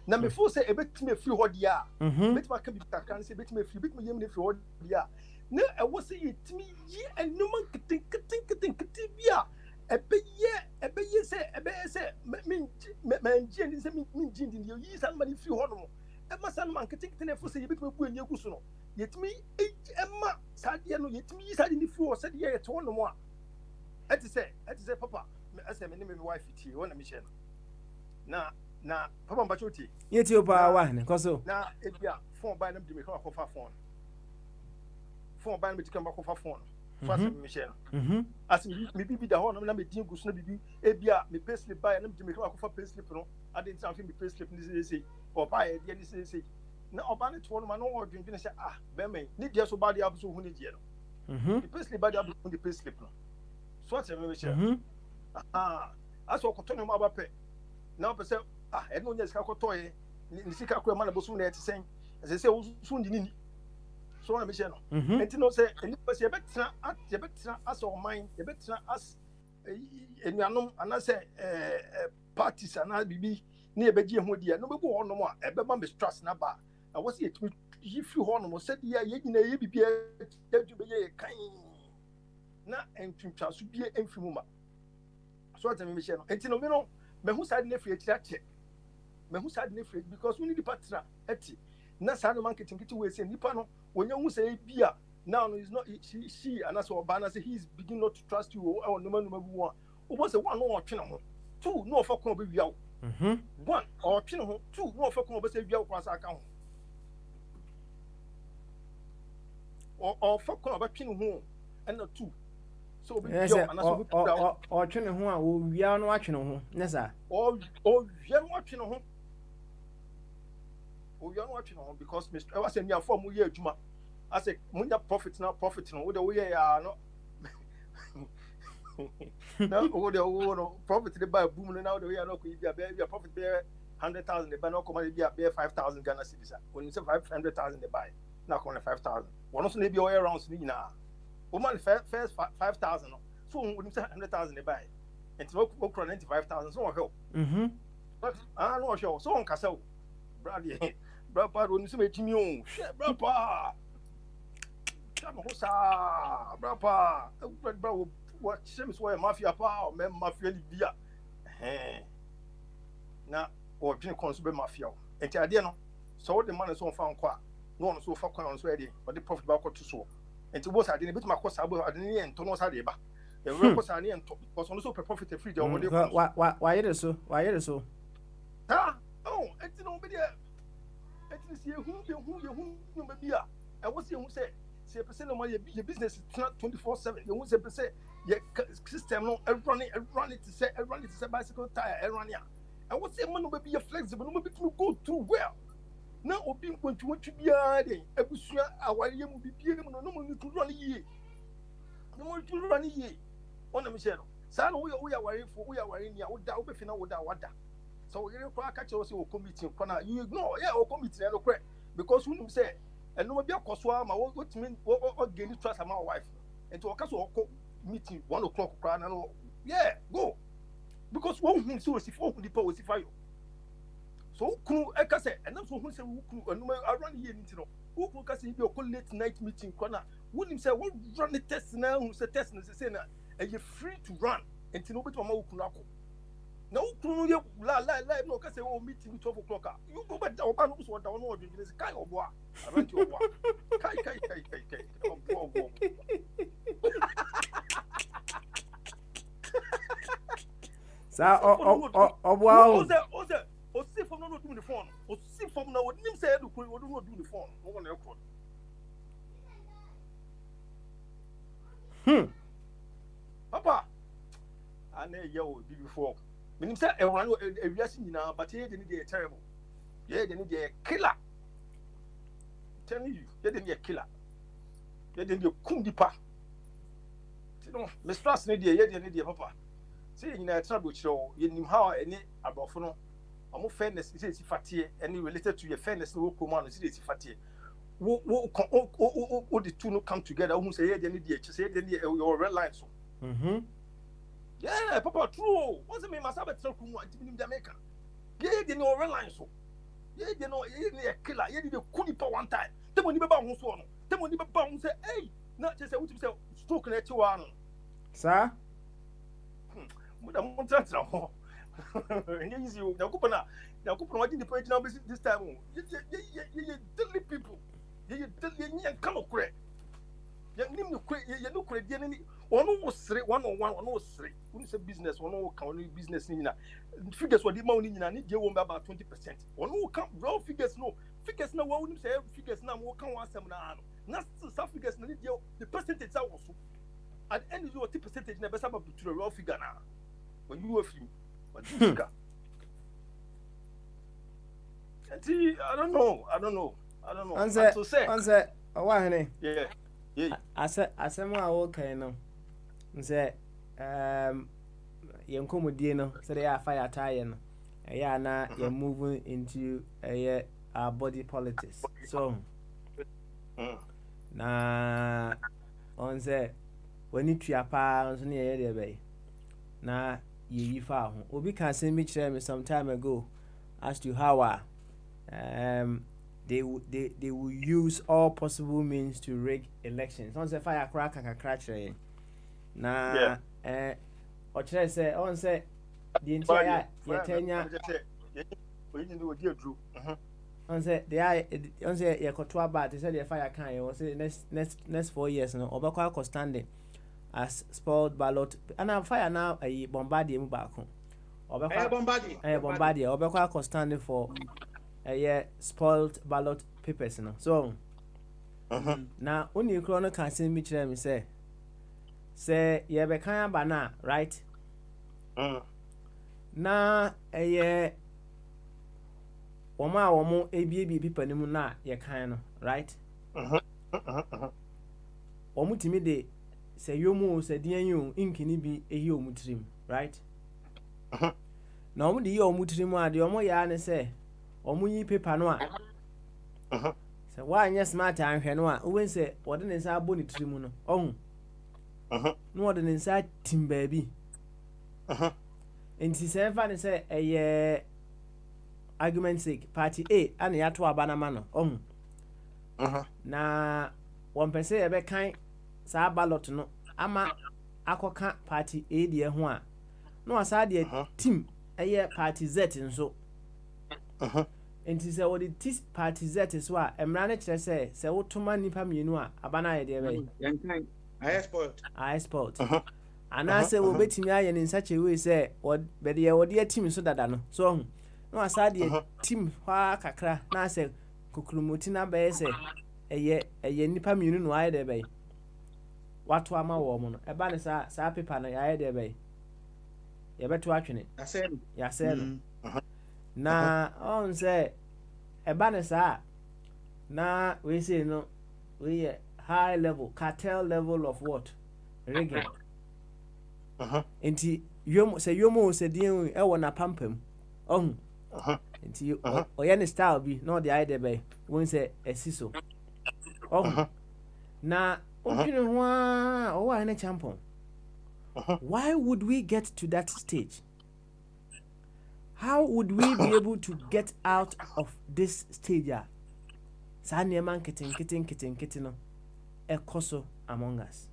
na me fo say ebetime free ho dia betima ka bi kakran say ebetime free betima yem ne free ho dia na ewo say yetimi yi enuma keten bia ebeye say menji ni say minji ndi yi san mani free ho no e ma san man keten e fo say ebetime bu anya gusu no yetimi emma sadie no yetimi yi sadie ni free ho sadie ye to no mo a eti say papa ase me me wife ti wona me share na papa mbachoti yeti opa wa ne koso na ebia phone buy nam de me ka kofa phone buy me tikamba kofa phone fa se me share as me bibi da ho na me din gusu na bibi ebia me payslip buy nam de me ka kofa payslip no ade ntan fi me payslip ni say opa e de ni say na oba ne to no ma no wo dwendwene say be me ni de so ba de abuso hu ni de no the payslip ba de abuso the payslip no so what me share aso ko to no ma ba pe na pe say e no nya sika ko to ye ni sika ko ma na bosu na etisen se se wo su ndi ni so na me share no enti no say eni pe say ye betra as o mind ye betra as enuanom ana say parties ana bibi na ye begie ho dia no be bo hono mo a e be ma mistrust na ba na wo say etimi yi fi hono mo say dia ye nyina ye bibi edu be ye kan na entwintwa so bie emfi mu ma so atemi me share no enti no me no me hu side na free ache me hu side na free because we need the partner eti na sa no marketing kiti we say nipa no wonya hu say bia now no is not she and so oba na say he is beginning not to trust you o no ma bu one o say one no otwe ne ho two no ofo kon be wia wo one otwe ne ho two no ofo kon be say wia wo kwasa aka ho o ofo kon be twe ne ho and two so be wia and so o twe ne ho a o wia no atwe ne ho ne sa o wia no atwe ne ho o wia no atwe ne ho because Mr. I was saying ya form ye adwuma I say munya profit no wo de wo ye ya no na wo de wo no profit de buy boom no na wo de ya no ko bia be profit be 100,000 de buy no ko ma bia be 5,000 Ghana cedis when you say 500,000 de buy na ko na 5,000 one so na bia all rounds ni na o man first 5,000 no so when you say 100,000 de buy and no ko 95,000 so help but no show so on kasa brother when you say metimi o share brother chama hosa brother what seems why mafia pa o mem mafia libia na o dwen kon so be mafia o enti ade no so the man so on fa nkwa no on so fa kwan on so ade o the profit ba ko to so enti bo sa ade ne bitima ko sa bo ade ne ento no sa de ba e we ko sa ne ento because on so profit free de o de why it so enti no be there enti see hu no be bia e wo see hu say se person no your business is 24/7 you say person your system no run it to say bicycle tire run ya and what say man no be flexible no be to go through well na obi nkwantu bia dey abusua aware mu bibie mu no mo to run ye no mo to run ye ona me share no sa no we aware fo we aware ni a wo da wo be fi na wo da wada so we re kwa ka che wo say wo committee kwana you ignore wo committee no kre because we say and no be akoswa ma what mean what gain trust my wife and to okaso meeting 1 o'clock cry no yeah go because one who so si for the power si fire so ukunu ekase enam so hu se ukunu anuma around here nti no ukunu kase bi o late night meeting kwana wonim say what run the test na hu se test no say na you free to run nti no beto ma ukunu akọ na ukunu ye la no kase o meeting 12 o'clock you go back o ba no so da no o dwene say kai obo a around obo kai obo Sa o see from no do the phone o see from na o nim say do ko o do the phone o na ekro papa ane ye o bi before minim say e wan e wiase nyina but ye de ni dey terrible ye de ni dey killer telling you ye de ni killer ye de ni kum dipa no mistrust ni dey ye de ni dey papa say nyina trouble show ye nim how any abofo no amo fairness is fatie any related to your fairness no ko no is fatie wo the two no come together who say dey say dey your red line so yeah papa true what's me must have a tell ku in Jamaica yeah dey no red line so yeah dey no a killer yeah dey kuni pa one time them oni be ba ho so no them oni be ba ho say hey na say what say stroke na ti wa no sir I'm not ho and easy na kupona what the point now this time you deadly people you deadly you come correct you nim no you no correct dey ni ono wo sere one on one ono wo sere when say business ono wo kan business ni na figures what the money ni na ni dey won about 20% ono wo kan raw figures na wo nim say figures na mo kan one sem na no na some figures na ni dey the percentage that was so at the end of your percentage na be sabab to the raw figure na when you have you but you got I don't know answer to say why honey yeah asem a wo kan no nse yenkomodie no so they are fire tire no yeah na you moving into our body politics so na on say when you tuapa so na ye dey be na ye fa ho obi kan say me kire me some time ago as to how they will use all possible means to rig elections. On say fire crack kire na o kire say on say the entire tenya we need to dey true on say ye koto about say the fire can you say next 4 years no obekwa standing as spoiled ballot and fire now a bombardier mu back home bombardier obekwa standing for a spoiled ballot papers no so na oni kro no kan say mi kire mi say ye be kan ba na right na womo ebie people ni mu na ye kan no right womo timi de say yomu say dian yu inkini bi ehi omutrim right na womo de ye omutrim a de womo ya ne say womo yi paper no a say wa anya smart anhwe no a wo say wode ne nsa abo ne trim no ohun no wode ne nsa tim baabi enti say fa ne say argument sake party A and ya to abana ma no ohun na one person e be kan sa ballot no ama akoka party A de ho a no asa de team party Z nso enti se what it party Z so a emra ne kire se wotoma nipa mienu a abana ye de be yankan I sport ana se wo betimi aye ne nsa chewe se be de wo de team so dada no so ohun no asa de team hwa kakra na se kukrumoti na be se eye nipa mienu no aye de be watu ama wo mo no eba ne sa paper na aye de be ye beto atwene ya se no na on say eba ne sa na we say no we high level cartel level of what rigging enti yomo se din e wona pampam ohun enti oye ne style bi no de aye de be won say esiso ohun na opini ho a o wa ne champion why would we get to that stage how would we be able to get out of this stage? Saa nneɛma nkete no ɛkɔ so among us.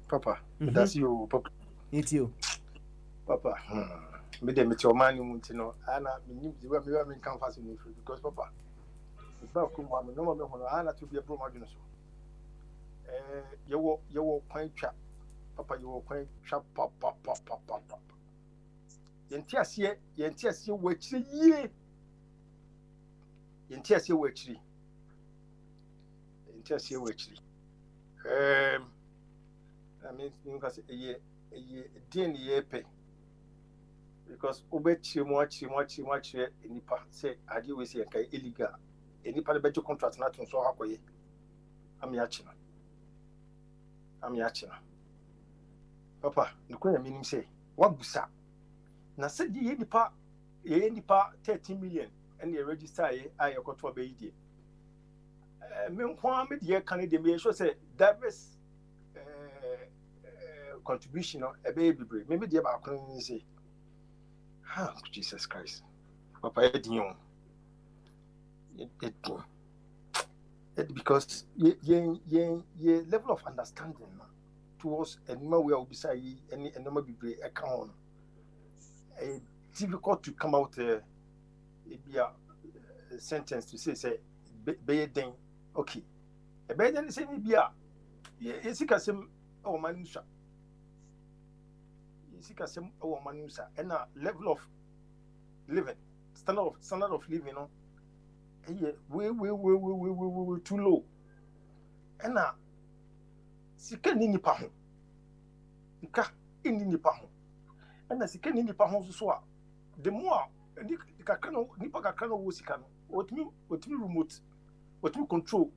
Papa, that's you, Papa. It's you. Papa, me dem met your man in Muntino, and I mean, you have been canvassing me because Papa, it's not come one, no one, Anna to be a promotion. You were quite chap, Papa, you were quite chap, Papa. Yentias ye, which ye. Yentias ye, which ye. Yentias ye, which ye. I mean, you can say a year pay. Because obey much nipa say I do we say illegal. Any part of contract not so happy. I'm yachina. Papa, the queen meaning say, what busa? Na said ye nipa 13 million and the register I got to obey it. Meanwhile, the Canadian may sure say diverse contribution a baby break. Maybe the about couldn't say. Jesus Christ. Papa, it because ye level of understanding towards any way will be say any number be account. It's difficult to come out a sentence to say be then okay. A bed then say be a yes our manusa. Sikasem our manusa and a level of living standard of living we too low and sika ni nipa ho sika ni nipa ho and sika ni nipa ho so a the more kakra no nipa kakra no wo sika no otimi remote otimi control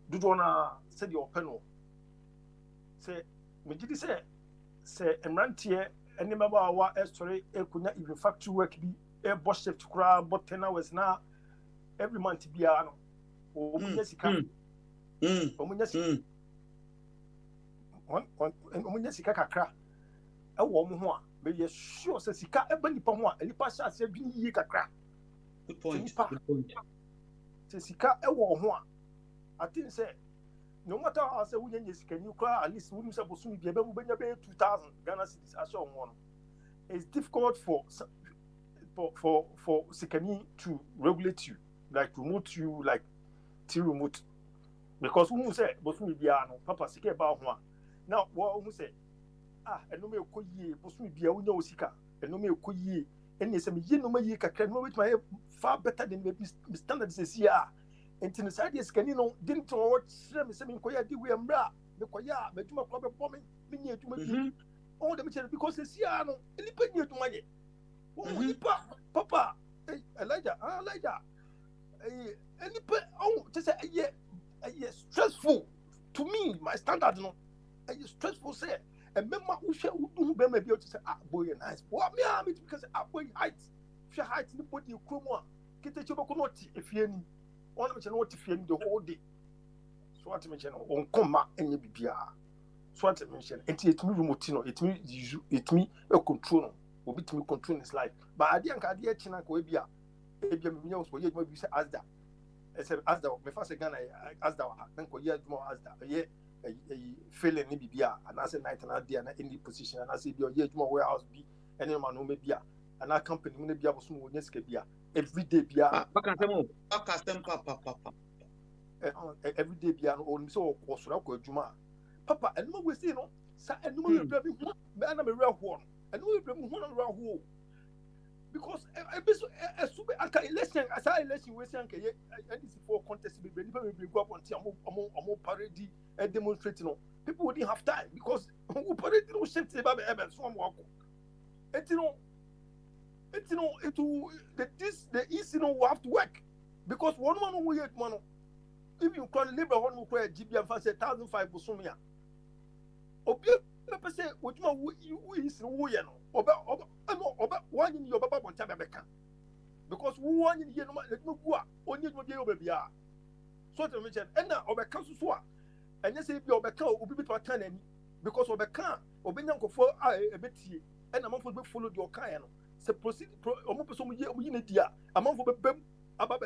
do na say the open no say me gidi say emrantie eni maba wa story ekunya even factory work bi e bo shift kura bo 10 hours na every month bia no o munya sika o munya sika omunya sika kakra e wo mo ho a be ye sure say sika e ba nipa ho a nipa sha se adwini yi kakra. Good point. Say sika e wo ho a I think say no matter how say we nya sika ni kra at least we say bosu bi e be benya be 2000 Ghana cedis asho won. It's difficult for Sikani to regulate you, like remote you, like to remote. Because who say, Bosumi Biano, Papa Sika Bahua. Now, what who say, and no me koye, Bosumi Bia, we know Sika, and no me koye, and yes, no me can know which my far better than the standard says here. And in the side, yes, can you know, didn't watch some Koya, did we ambra, the Koya, but you might bombing, me to make all the material because it's Siano, and you put you to my. Papa, Elijah, just a year stressful to me. My standard, no, stressful. Say, and member who shall do be able to say, boy, nice. What me, I mean, because boy, height, she height in the body, you come on, get the job if you any, one of what if you the whole day. So what to mention on comma and you be so what to mention, and it me remote, it me a control. Obi to control his life. But I didn't get China Coebia. Maybe you say Asda. I said Asda, my first again, I Asda, then Koya more Asda. Yeah, a failing Nibia, and I said night and I did in the position, and I said your year more warehouse be any man who may be and our company will be able to move Nescabia every day. Bia, every day, Bia, on so or Sorako Juma. Papa, and no, we say no, sir, and no, man, I'm a real one. And we bring one around who because a super election as I election we say and this for contest be people will go up on parade and demonstrating. People wouldn't have time because who parade no shift the baby ever so walk. It the easy no will have to work because one we get man if you can live one who pay GB and fast 1,500 for some year. Say what you is who you know oba one in your baba want to because who one in here no go only no be obia so to mention and now oba kan so and you say be oba kan obi be to attend any because oba kan obi nyankofo a ebetie and amanfo be follow the okae no se proceed omo person mo ye ne dia amanfo be bem aba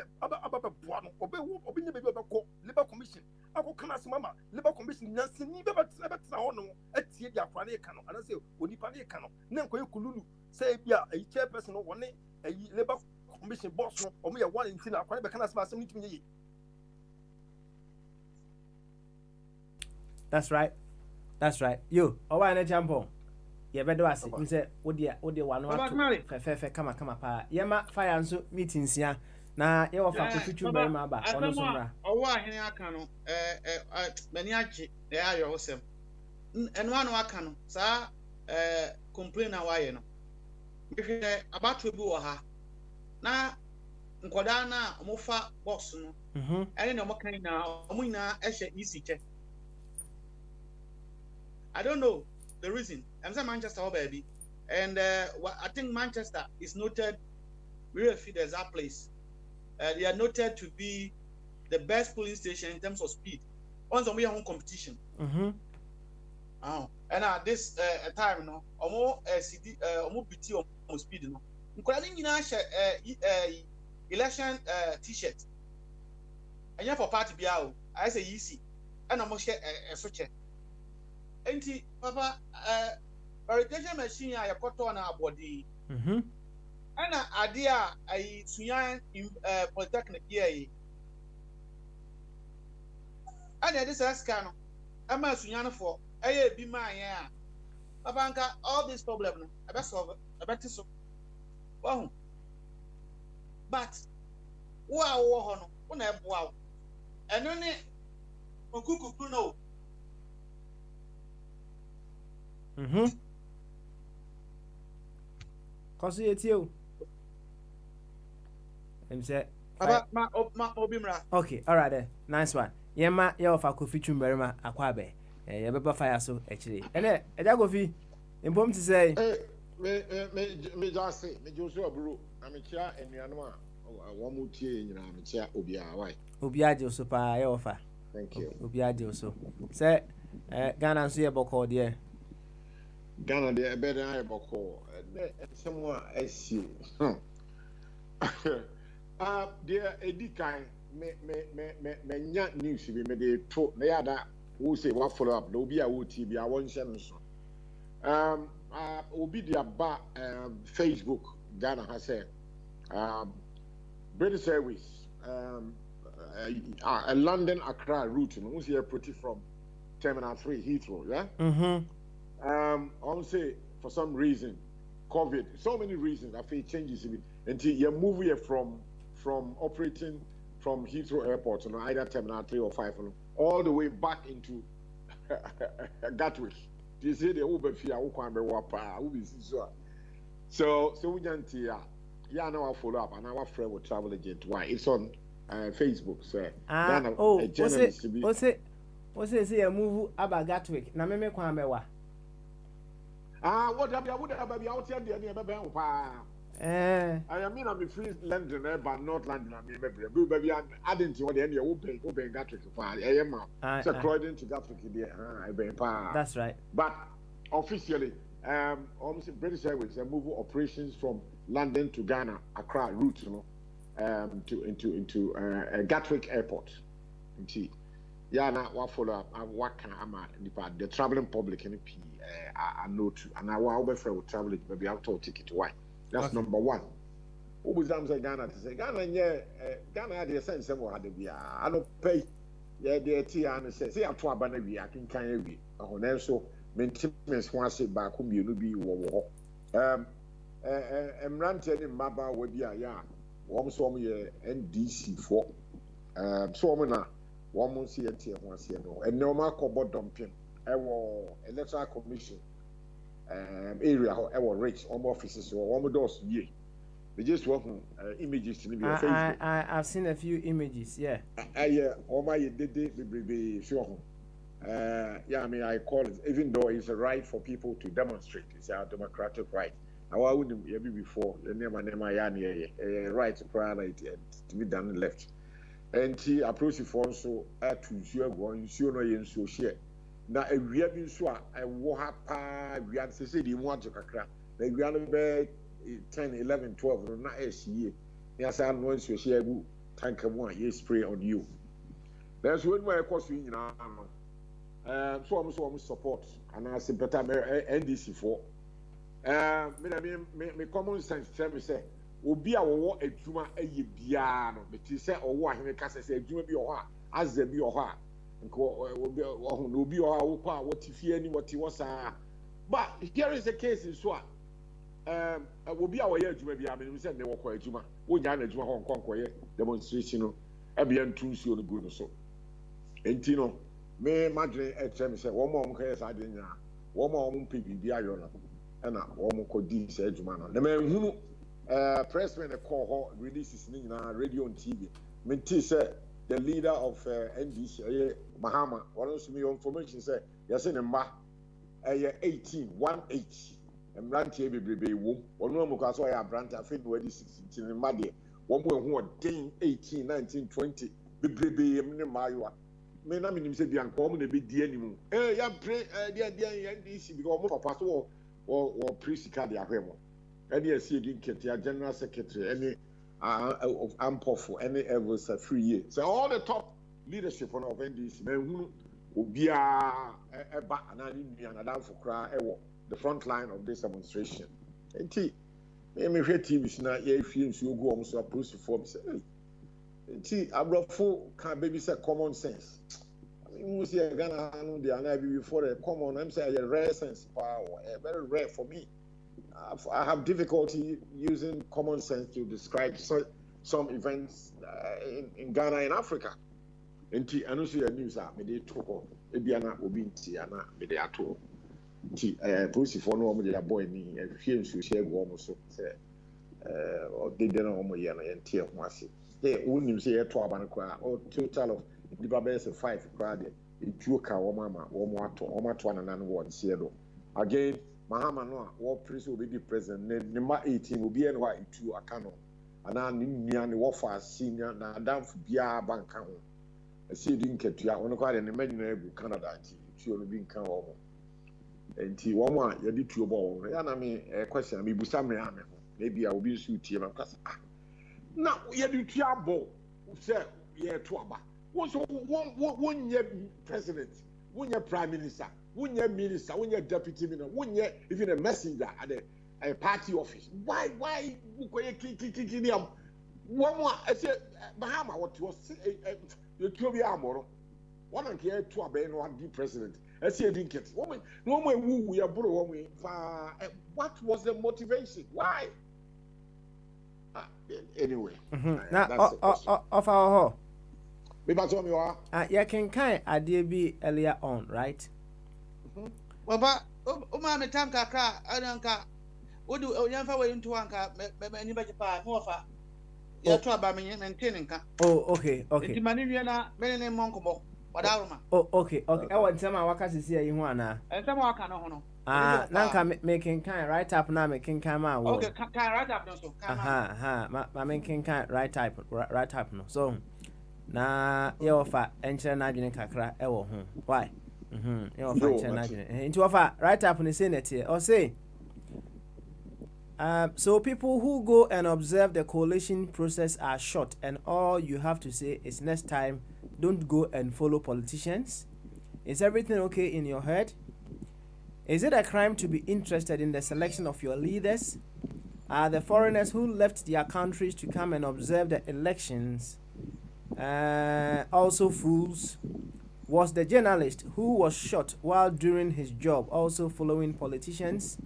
boa no obi nye baby obekọ labor commission akọ kana se mama labor commission nyansini be betena ho no atie dia kwa na ka no ana se onipa na ka no na nkoye kululu se bia a chairperson no woni ayi labor commission boss no omo ye one ntina kwa na be kana se asem nitimi ye. That's right. Yo, owa na champion. Ye bedo ase. Me say wo de wano ato. Fe kama pa. Ye ma fire nso meetings ya. Na ye wo fa ko fitu bari ma ba. Ono so mra. Owo ahene aka no mani age e ayo hosem. Eno anu aka no sa complain na waye no. Mehwe abato bi wo ha. Na nkoda na omofa box no. Ene na omokan na omuna ehye easy che. I don't know the reason. I'm saying Manchester, baby, and I think Manchester is noted. We will feed that place. They are noted to be the best polling station in terms of speed. On some home competition. Oh, and at this time, no, almost CD, almost BT, almost speed, no. Including election T-shirt. And yeah, for party biao, I say easy, and almost share a switch. Enti papa verification machine a yakoto na abodi ana ade a ayi suyan polytechnic ye ana this aska no ama suyan for eye bi man ya papa nka all this problem no ebe solve ebe ti so wow but wo a wo ho no wo na ebo awo eno ne okukuku no. Cause you I'm say ma obimra. Okay, all right then. Nice one. Yema ye ofa Kofi Twumberima akwabe. Ye beba fire so actually. Ene eja Kofi. Impom ti say me just say me Joshua bro. Na me chia enuano a wo mu tie nyina me chia obia why. Obia je so pa ye ofa. Thank you. Obia je so. Say Ghana so ye boko de. Ghana de better I boko. Someone else you. Dear Edikai, me news be me de to me ada who say what follow up. No be a would be a one sentence. Obi dia ba Facebook Ghana has said British Airways a London Accra route. No, who's here pretty from Terminal 3 Heathrow, yeah. I would say for some reason, COVID, so many reasons, I feel changes until you move here from operating from Heathrow Airport, you know, either Terminal 3 or 5, you know, all the way back into Gatwick. You see the Uber fee, so we can't yeah, now I follow up and our friend will travel agent. Why? It's on Facebook, so what's it say a move about Gatwick? Na me kwambewa. What have you out here there? I mean, I'm free London, but not London. I mean, baby, I'm adding to what the end you're open Gatwick. I am so Croydon to Gatwick. That's right. But officially, almost British Airways move operations from London to Ghana, Accra route, you know, into Gatwick Airport. Yeah, now what follow up? What can the traveling public in P? I know too, and I will be for traveling. Maybe I'll talk ticket. Why? That's okay. Number one. Who was say Ghana to say Ghana? Yeah, Ghana had the sense of what they are. I don't pay. Yeah, the tea and say I'm to abandon we. I can kind be. Oh, so maintenance once it back home. You know be war. Ranted in Maba would be a yeah. One saw me NDC for. So now. One month here, once here, no, and no more cobalt dumping. Our electoral commission area, our rates, offices, or one doors. Ye, they just working images to me on Facebook. I've seen a few images, yeah. Yeah, all my did sure. Yeah, I mean, I call it, even though it's a right for people to demonstrate, it's our democratic right. I wouldn't be before the name right to priority to be done left. And he approached the phone so to you going, you know, you so share. Now, a real so I will have we had to say the want to crack. The ground be 10, 11, 12, no, not as ye. Yes, I'm going to share tank of one, ye spray on you. There's one way, of course, you know. So I'm support, and I say better NDC for. Me common sense tell me say, Obi a wo adwuma eye bia no, me ti say owo ahene ka say adwuma bi oha, azza bi oha. Nko obi oho no obi oha wo kwa wo ti fie ni wo ti wo saa. But here is the case in so obi a wo ye adwuma bia me say ne wo kwa adwuma. Wo nya na adwuma ho nkonko ye demonstration no, e bia ntu nsuo no gu no so. Enti no me madre e tell me say wo mo ka ye saa de nya. Wo mo mpe bia yo no. And one could do said man. The man who pressman a call releases radio and TV. Minty said the leader of NDC, Mahama, one of me information said, yes, in a ma 18, 180, and Branty baby womb, one more because I have Brant, I think where this 16 in Madia, one more who are 18, 19, 20, baby, Maya. Me na minim se bian ko mo na be di animu ya pray dia NDC because mo papa so or priest card ya hwemo any esi din ketia general secretary any of ampofo any ever say 3 years so all the top leadership on of NDC men hu obia eba anani nua na for kra ewo the front line of this demonstration enti me hwe TV na ye fie nsu ogu om so approach for me say enti abrofo can baby say common sense. You see, Ghana, they are not before the common. I'm saying a rare sense power, very rare for me. I have difficulty using common sense to describe some events in Ghana and Africa. And I know see the news. Me talk. Maybe I'm not obinti. I'm not. Me at all. Police for no me boy ni. Here you share go so say. Or they don't know me yana and tear mwasi. Hey, wouldn't say a 12 and or total of. The Babes 5 crowd, it took our mama, Omato, and one zero. Again, Mahama no, war priest will be the president, number 18 will be NY to a canon. And I knew the warfare senior, and down for Bia Bankan. I see didn't get to one quite an imaginary Canada, she will be come and T. One, you did your ball. And I mean, a question, maybe I will be suit here. Now, you do your ball, sir, yeah, to about. One year president, 1 year prime minister, 1 year minister, 1 year deputy minister, 1 year even a messenger at a party office. Why one more I said Bahama what was you to be armor. One and here to a ben one be president. I say didn't get woman no way we are bro woman what was the motivation? Why? Anyway. Now of our Yeah, can idea be earlier on, right? Baba, my time kakra, I don't care. What do you ever wait into anchor? Anybody pa more for your trouble maintaining. Oh, okay. The Maniliana, many name Monkobo, whatever. Oh, okay. I want some of what is here in one. And some more can honor. Nanka making kind right up now, making come out. Okay, can right up no so. My making kind right up no. So. Na yofa enche na adwene kakra ewo ho why yofa enche na adwene into ofa right up in the senate here or say so people who go and observe the coalition process are shot and all you have to say is next time don't go and follow politicians. Is everything okay in your head? Is it a crime to be interested in the selection of your leaders? Are the foreigners who left their countries to come and observe the elections also fools? Was the journalist who was shot while doing his job also following politicians?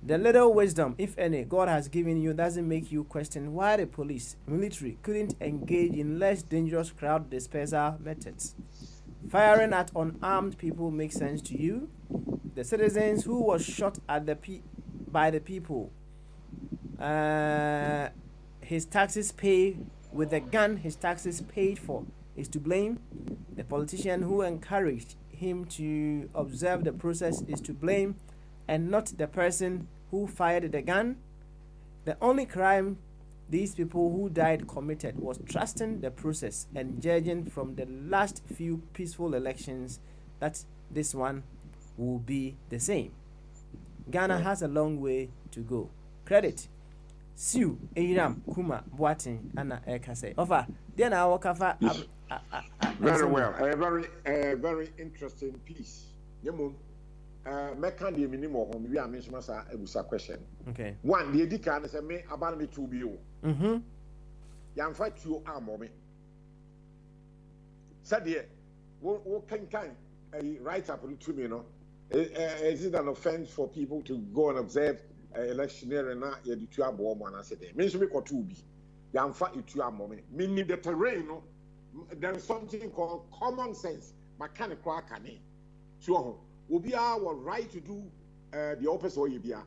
The little wisdom, if any, God has given you doesn't make you question why the police, military couldn't engage in less dangerous crowd dispersal methods. Firing at unarmed people makes sense to you? The citizens who was shot at by the people, his taxes pay with the gun his taxes paid for is to blame. The politician who encouraged him to observe the process is to blame, and not the person who fired the gun. The only crime these people who died committed was trusting the process and judging from the last few peaceful elections that this one will be the same. Ghana has a long way to go. Credit. Sue, Iram, Kuma, Boating, Anna Ekase. Offer. Then I walk over. Very well. A very interesting piece. Yemu. Mekan the minimum home. We are mentioning a question. Okay. One, the editor say me about me to be you. Yam fight you arm me. Said here, what can write up to me, no? Is it an offense for people to go and observe electioneering na ye di tua bo mo na se dey me so me koto bi ya mfa etua mo me meaning the terrain no there is something called common sense mechanical akane so ho obi a was right to do the opposite way bia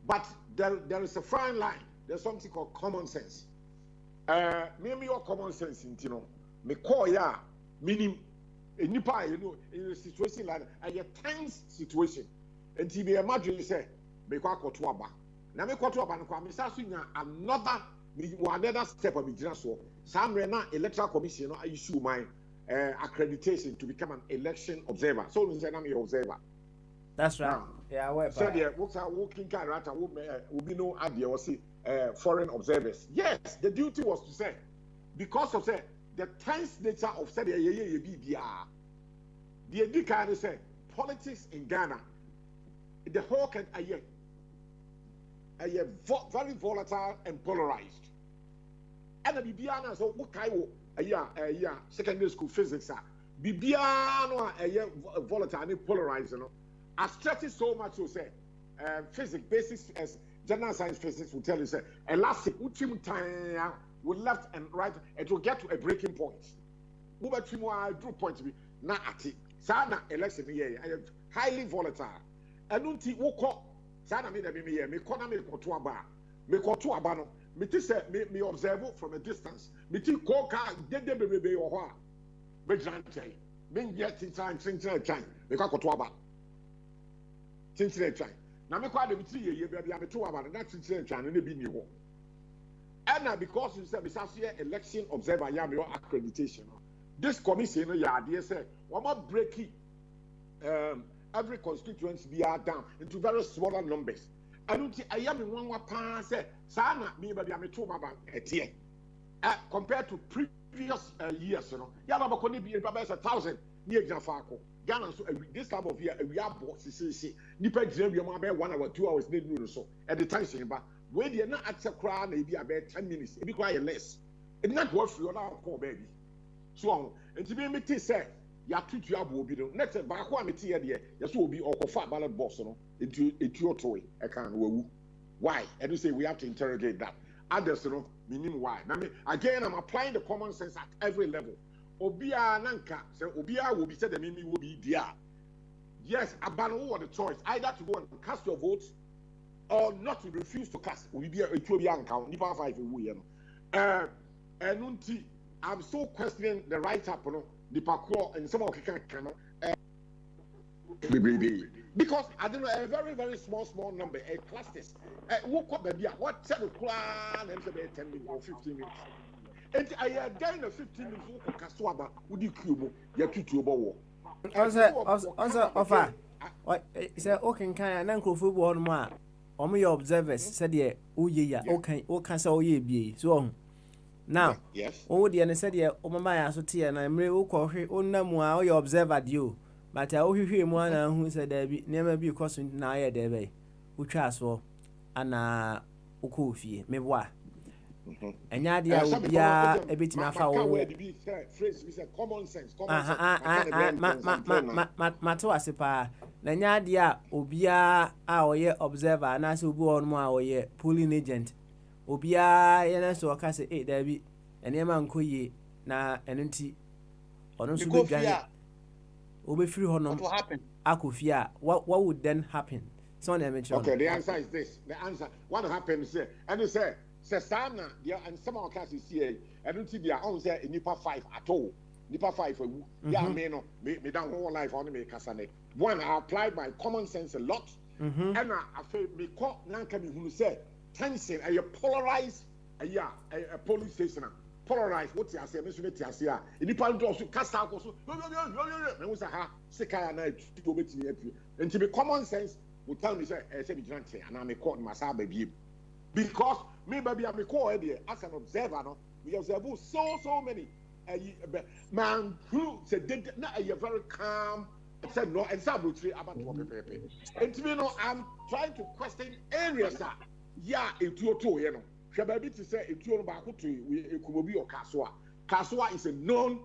but there is a fine line. There's something called common sense. Me your common sense into no me call ya meaning nipa you know in a situation like a tense situation and to be imagine say me kwa koto aba na me koto aba no kwa me sa so nya another step of business so some na electoral commission no issue my accreditation to become an election observer so we say na me observer. That's right. Yeah, where so there what's our working character will be no idea or see foreign observers. Yes, the duty was to say because of say the tense nature of say the educator say politics in Ghana the whole can very volatile and polarized. And the Bibiana so what kind of secondary school physics are Bibiano volatile and polarized, you know. I stretch it so much to say physics basics as general science physics will tell you say elastic time with left and right it will get to a breaking point. Move to more drew point to be na ati sana election here highly volatile. And unti woko sana me kona me koto aba no me ti say me observe from a distance me ti ko ka dede bebe wo ho a be grantai me get time me ka koto aba tinchire twan na me kwa de me ti ye bia me to aba na tinchire twan na bi ni ho and because you say me say election observer ya me accreditation this commission no ya ade say we ma break it every constituency be are down into very smaller numbers. I don't think I am in one pass sana me baby am to my bank compared to previous years, you know. Ya ba ko ni be about 1,000 ni exam faako. Ghana so this time of year we are boss see nipa gire we am about 1 hour 2 hours need no so at the time saying ba we dey na at kra na be about 10 minutes e be quite less. It not work for you now call baby. So and to be me say ya tutu abo obi no next ba ko ameti ye de ya so obi okofa ballot box no etu otowe e kan wawu why I do say we have to interrogate that others no meaning why na me again I'm applying the common sense at every level obi a nanka say obi a will be said the me will be there yes abano what the choice either to go and cast your votes or not to refuse to cast we be etu obi anka nipa 5 ewu ye no enunti I'm so questioning the right up no the parkour and some of because I don't know a very small number a clusters what said the plan and 10 minutes or 15 minutes and I again 15 minutes kaswaba would you cube ya tutu obo also offer what say okay kan na nkrofo bo no ma omo your observers said ye uye ya okay o kan say oye bie so now yes o de ne said ye o mama ya so te na mre o ko hwe o namu a o your observer dio but a o hwehwe mu ana hu said da bi nema bi koso na aye da be o twa so ana o ko fie me boa enya de a obia ebetima fa wo phrase we say common sense ma to asepa na nya de a obia a oye observer na se obi won mu a oye polling agent obia yana so ka se da bi enema nkoye na enunti ono so be gane obe free ho no akofia what would then happen so na mention okay the answer is this the answer what happens here and you say sana there and some of us is here enunti dia on say nipa 5 at all nipa 5 awu ya me no me down whole life on me kasane one I applied my common sense a lot and I feel me call nanka me hunu say tension a polarized a police station polarized what you say me so me ti ase a nipa do so cast out so me we say ha sika na tu obetimi apu enti be common sense will tell me say me grant and I'm a court myself baby. Because me baby I'm a court as an observer no we observe so many man who said not a very calm said no and sabutary about what pepe. And you know I'm trying to question areas that yeah it you know. Baby to say it you back to we kumobi or kaswa. Kaswa is a known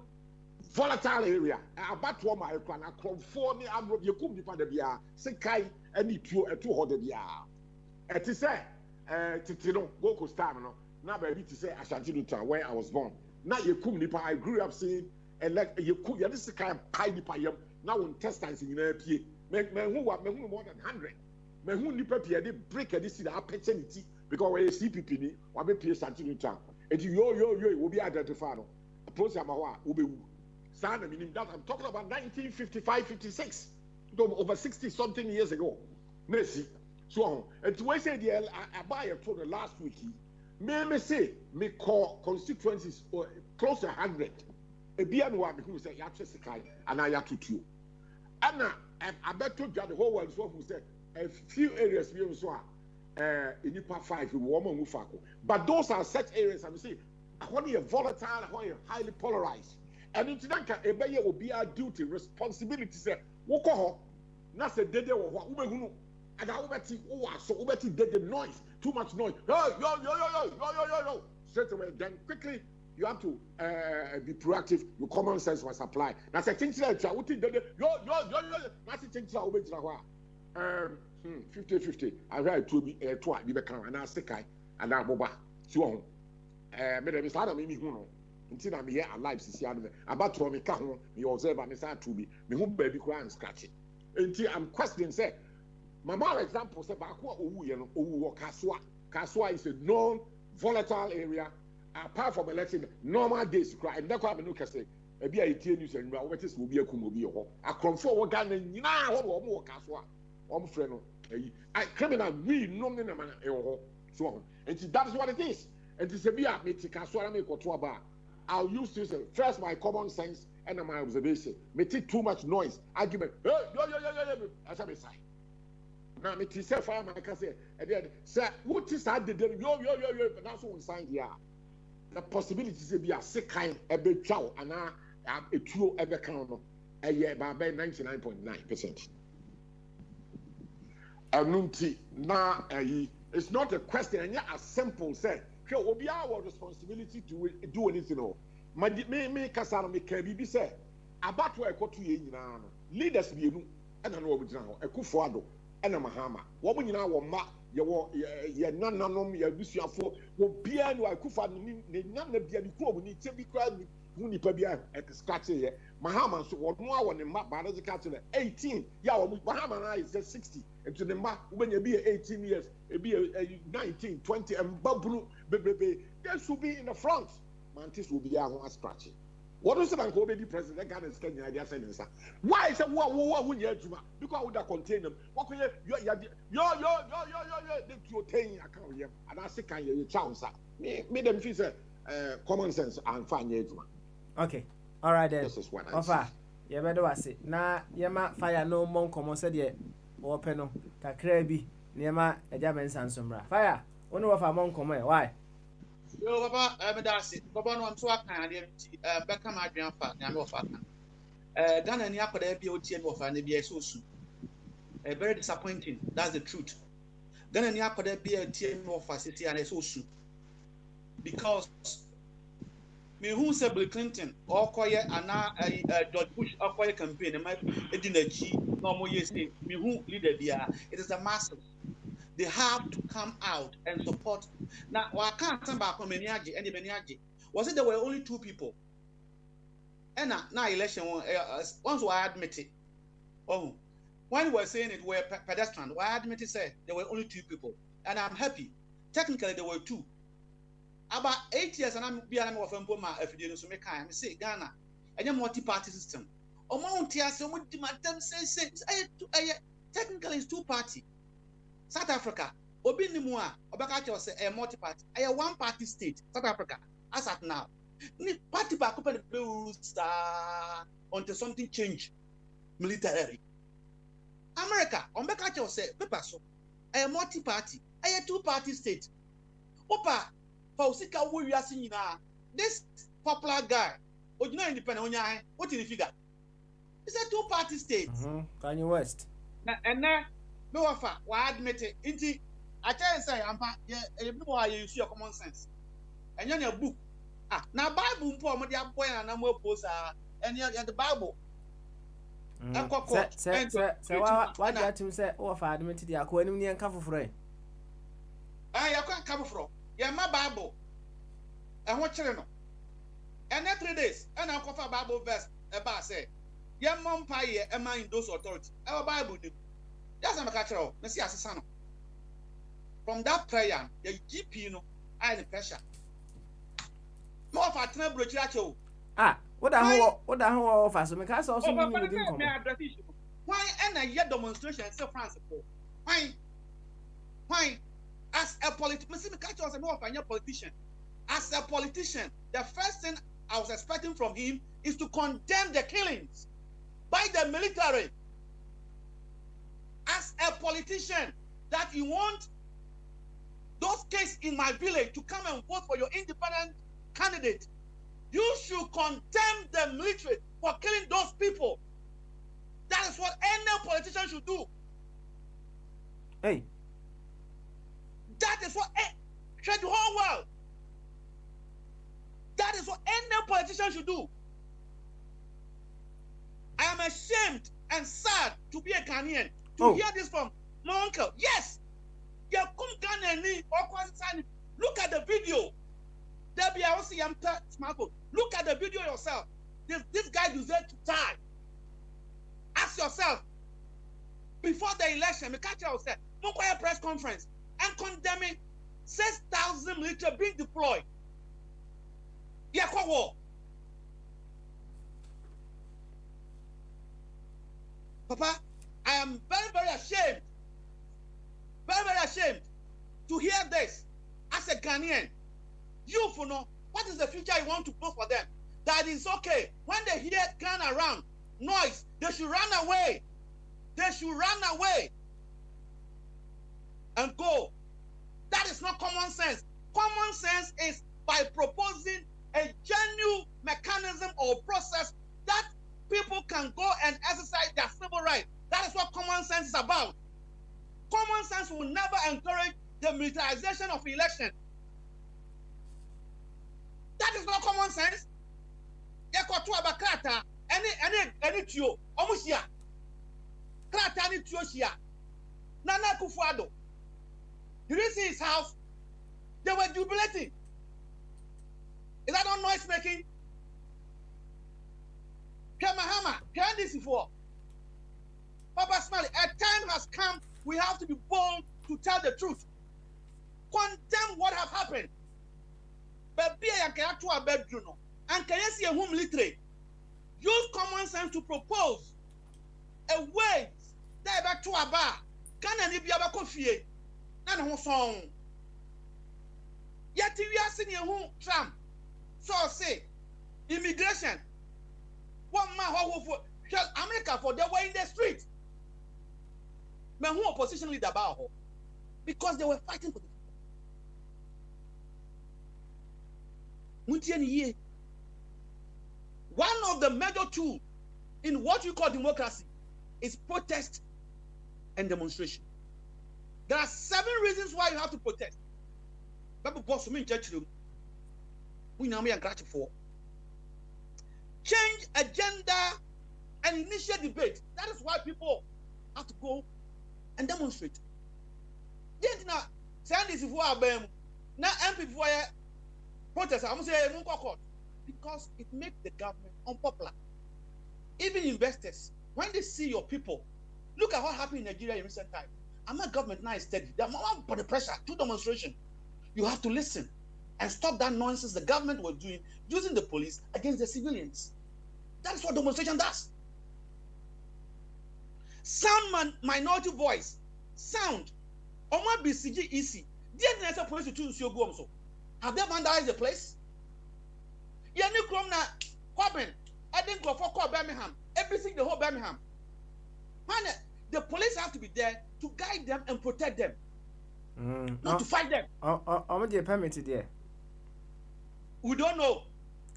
volatile area. About one my plan, a conform you come to the bia, Sekai, and it to hold the bia. It is say, Titino, Goku Stamino, now baby to say Ashantinuta, where I was born. Now you come nipa, I grew up seeing, and like you could, this is the kind of pie nipa yam, now in testines in your PA. Men who are more than 100. Men who nipa PA, they break a this opportunity because we're CPP, or be PA Santinuta. And you will be identified. Process will be. That I'm talking about 1955, 56, over 60 something years ago. Messi. So, and to say I buy a for the last week, me say, me call constituencies or close to 100. A BNY because say, Yachesekai, and I have to two. And I bet to the whole world, so who said a few areas we saw in Nipa 5, woman Mufako. But those are such areas, I say, only a volatile, highly polarized. And in Tidanka, a bayer will be our duty, responsibility. Say, Woko, not a dead or what Ubegu, and I will see, so Ubeti did the noise, too much noise. Yo. Straight away, then quickly, you have to be proactive. Your common sense must apply. That's a thing that I would think that that's a thing that I will be 50-50. I heard to be twice, be become an Astikai, and I'm Boba. So, Madam is not a mini huno. Until I'm here alive, since I'm about to make a you observe and start to be me who baby cry and scratch it. Until I'm questioning, say, my mother example said, Kaswa is a known volatile area, apart from election, normal days cry, and that's why I'm not saying, a be a news and what is will be a kumobi or a conform what gun and now or more Kaswa, friend, I criminal, we no man, so and that's what it is. And to say, be at me, Kaswa, make what to about. I'll use this first my common sense and my observation. Me take too much noise, argument. Yo. As I say. Now me say fire my can say. And then say what is that? Yo. But that's what we signed here. The possibility to be a sick kind, a bit chow, and a true ever count. A year by 99.9%. Now it's not a question, and yet as simple say. It will be our responsibility to do anything. Me Kasano me Kabi say about where I got to you leaders be and I know what now a Kufuado and a Mahama. What when you now want ma your nanom your busiafo will be and I Kufan none of the club need to be cried Muni Pabia at the scratch here. Mahama so what more on the map by the catcher 18. Mahama is just 60. And to the map when you be 18 years, it be 19, 20, and Babu, baby, they should be in the front. Mantis will be our scratching. What is the Uncle President? Ghana is Kenya, I just said, why is it what would you do? Because I would contain them. What could you, your thing account here, and I say, can you chance? Made them feel common sense and find you. Okay, all right then. This is what I say. You better was it. Now, you might fire no monk, common said yet. Open Kakrabi, Nema, a German Sansumra. Fire, one of our monk, why? Yo, Papa, that's it. Papa, no, I'm so happy. Beckham, my grandfather, I'm off. Ghana and Yapa, the BOT of an ABS so soon. Very disappointing. That's the truth. Ghana and Yapa, the BOT of a city and so soon. Because me who said Bill Clinton or quiet and now George Bush or quiet campaign and my energy normal years me who leader there. It is the masses. They have to come out and support. Now I can't come back on Meniaji and the Meniaji. Was it there were only two people? And now election once I admit it. Oh, when we were saying it were pedestrian, I admit it said there were only two people. And I'm happy. Technically there were two. About 8 years and I'm being a member of Mpoma if you didn't make I say Ghana and a multi-party system. Amount here so much them say technically it's two party. South Africa, Obinimua, Obakacho say a multi-party, a one-party state, South Africa, as at now. Party back open the rules until something change militarily. America, on back at your say, paper so, a multi-party, a two-party state. Opa, Fausika, who you are seeing now, this popular guy, or you know, independent, what in the figure? It's a two-party state. Kanye West. And now, no offer, why admit it? Inti, I tell you, say, you know why you see your common sense. And you're your book. Now, Bible, poor, my dear boy, and I'm more post, and you're the Bible. So what that him say oh fa admit the akwa nim ne nka foforo ya kwa nka foforo ya ma Bible e ho kire no and 3 days and I cover Bible verse e ba say ya mompa ye e man those authority e Bible dim ya say make kire o me see asesa no from that prayer the GP no I the pressure no of atena brochi ache o what the hell offer so me ka so so me within come why and a year demonstration in France why as a politician me catch us no of a politician as a politician the first thing I was expecting from him is to condemn the killings by the military as a politician that you want those kids in my village to come and vote for your independent candidate. You should condemn the military for killing those people. That is what any politician should do. Hey. That is what the whole world. That is what any politician should do. I am ashamed and sad to be a Ghanaian. To hear this from my uncle. Yes. Look at the video. Smartphone. Look at the video yourself. This guy deserves to die. Ask yourself, before the election, catch yourself, don't go a press conference and condemning 6,000 military being deployed. War. Papa, I am very, very ashamed. Very, very ashamed to hear this as a Ghanaian. You for know what is the future you want to put for them? That is okay. When they hear gun around, noise, they should run away. They should run away and go. That is not common sense. Common sense is by proposing a genuine mechanism or process that people can go and exercise their civil rights. That is what common sense is about. Common sense will never encourage the militarization of election. That is not common sense. Any tio, almost here. Krata any tio here. Nana Kufuado. You didn't see his house. They were jubilating. Is that not noise making? Kamahama, can this before? Papa Smiley, a time has come. We have to be bold to tell the truth. Condemn what have happened. But be a to a bedroom. And can you see a home literate? Use common sense to propose a way that back to a bar. Can any be a coffee? None who song. Yet we are seeing a home Trump. So say immigration. One man who for America for they were in the street. But who opposition leader about because they were fighting for the one of the major tools in what you call democracy is protest and demonstration. There are 7 reasons why you have to protest. Bible boss me in church room. We now are grateful for. Change agenda and initiate debate. That is why people have to go and demonstrate. Now, send this for now MP for protest. I'm saying because it makes the government unpopular. Even investors, when they see your people, look at what happened in Nigeria in recent time. I'm a government now is steady. They're more under pressure to demonstration. You have to listen and stop that nonsense the government was doing, using the police against the civilians. That's what demonstration does. Sound minority voice, sound. Oma BCG easy. Didn't police to choose your go so. Have they vandalized the place? Yeni krom na Corbin, I didn't go for Birmingham. Everything the whole Birmingham. Man, The police have to be there to guide them and protect them, not to Oh, fight them. I'm the permit there. We don't know.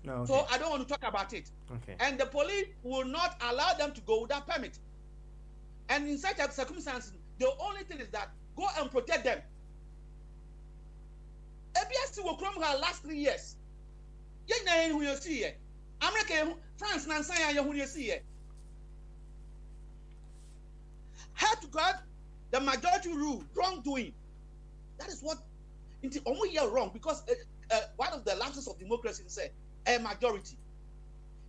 No, okay. So I don't want to talk about it. Okay. And the police will not allow them to go without permit. And in such a circumstance, the only thing is that go and protect them. ABS will come her last 3 years. Yeah, who you see it. America, France, Nansaya, who you see it. How to God, the majority rule, wrongdoing. That is what it's almost wrong, because one of the lapses of democracy is a majority.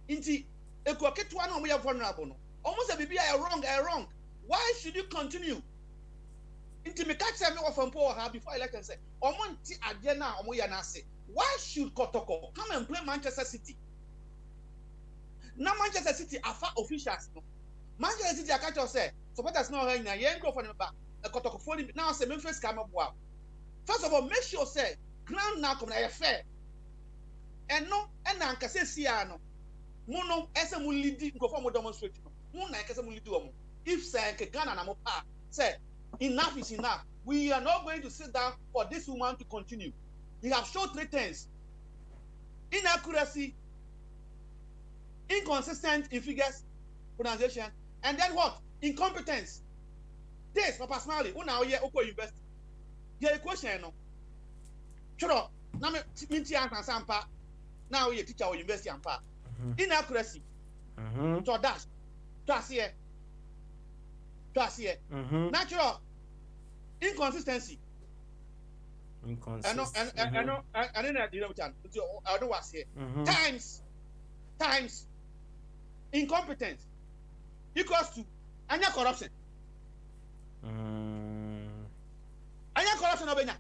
Inti ekoketwa we are vulnerable no. Almost a baby are wrong. Why should you continue? Inti me catch me from power before election say omonti ade na omo ya na say. Why should Kotoko come and play Manchester City? Now Manchester City are far officials no. Manchester City catch say supporters no here na yen go for them back. Kotoko for now say Memphis come up. First of all, make sure say ground now come na fair. And no, and na nkase sia no. Mono ese mu lead go for mo demonstrate no. Mo na nkase mu lead o mo. If say ke Ghana na mo pa say enough is enough. We are not going to sit down for this woman to continue. He have shown 3 things: inaccuracy, inconsistent in figures, pronunciation, and then what? Incompetence. This, Papa Smiley, una oye oko university. The equation no. Choro, na me minti ansa sampa. Now you teacher or university ampa. Inaccuracy. To dash. To asiye. Natural. Inconsistency. Inconsistent. I know, I don't was here. Times incompetence equals to anya corruption. Anya corruption obenya.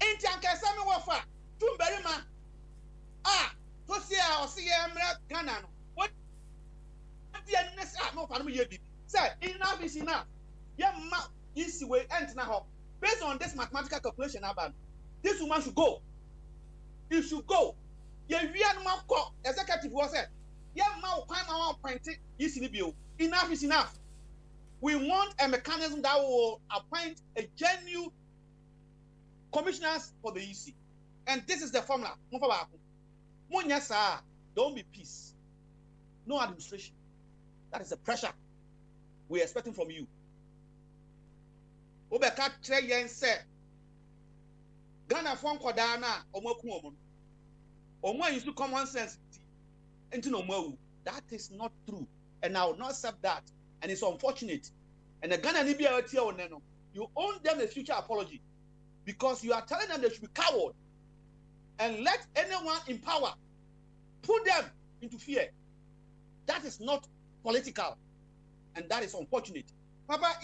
Enti ankasa me wofa tumberi ma. To see o see emra Ghana no. What the next no fa no ye bi. Say enough is enough. Yeah ma easy way ent na ho. Based on this mathematical calculation about this woman should go. It should go. Yeah, we are not executive was said. Yeah, now enough is enough. We want a mechanism that will appoint a genuine commissioners for the EC. And this is the formula. Don't be peace. No administration. That is the pressure we are expecting from you. Obeka tre yen se Ghana fon koda na omoku omo omo use common sense into no more. That is not true, and I will not accept that, and it's unfortunate. And the Ghana ni bia tie on no, you owe them a future apology, because you are telling them they should be coward and let anyone in power put them into fear. That is not political, and that is unfortunate. Papa,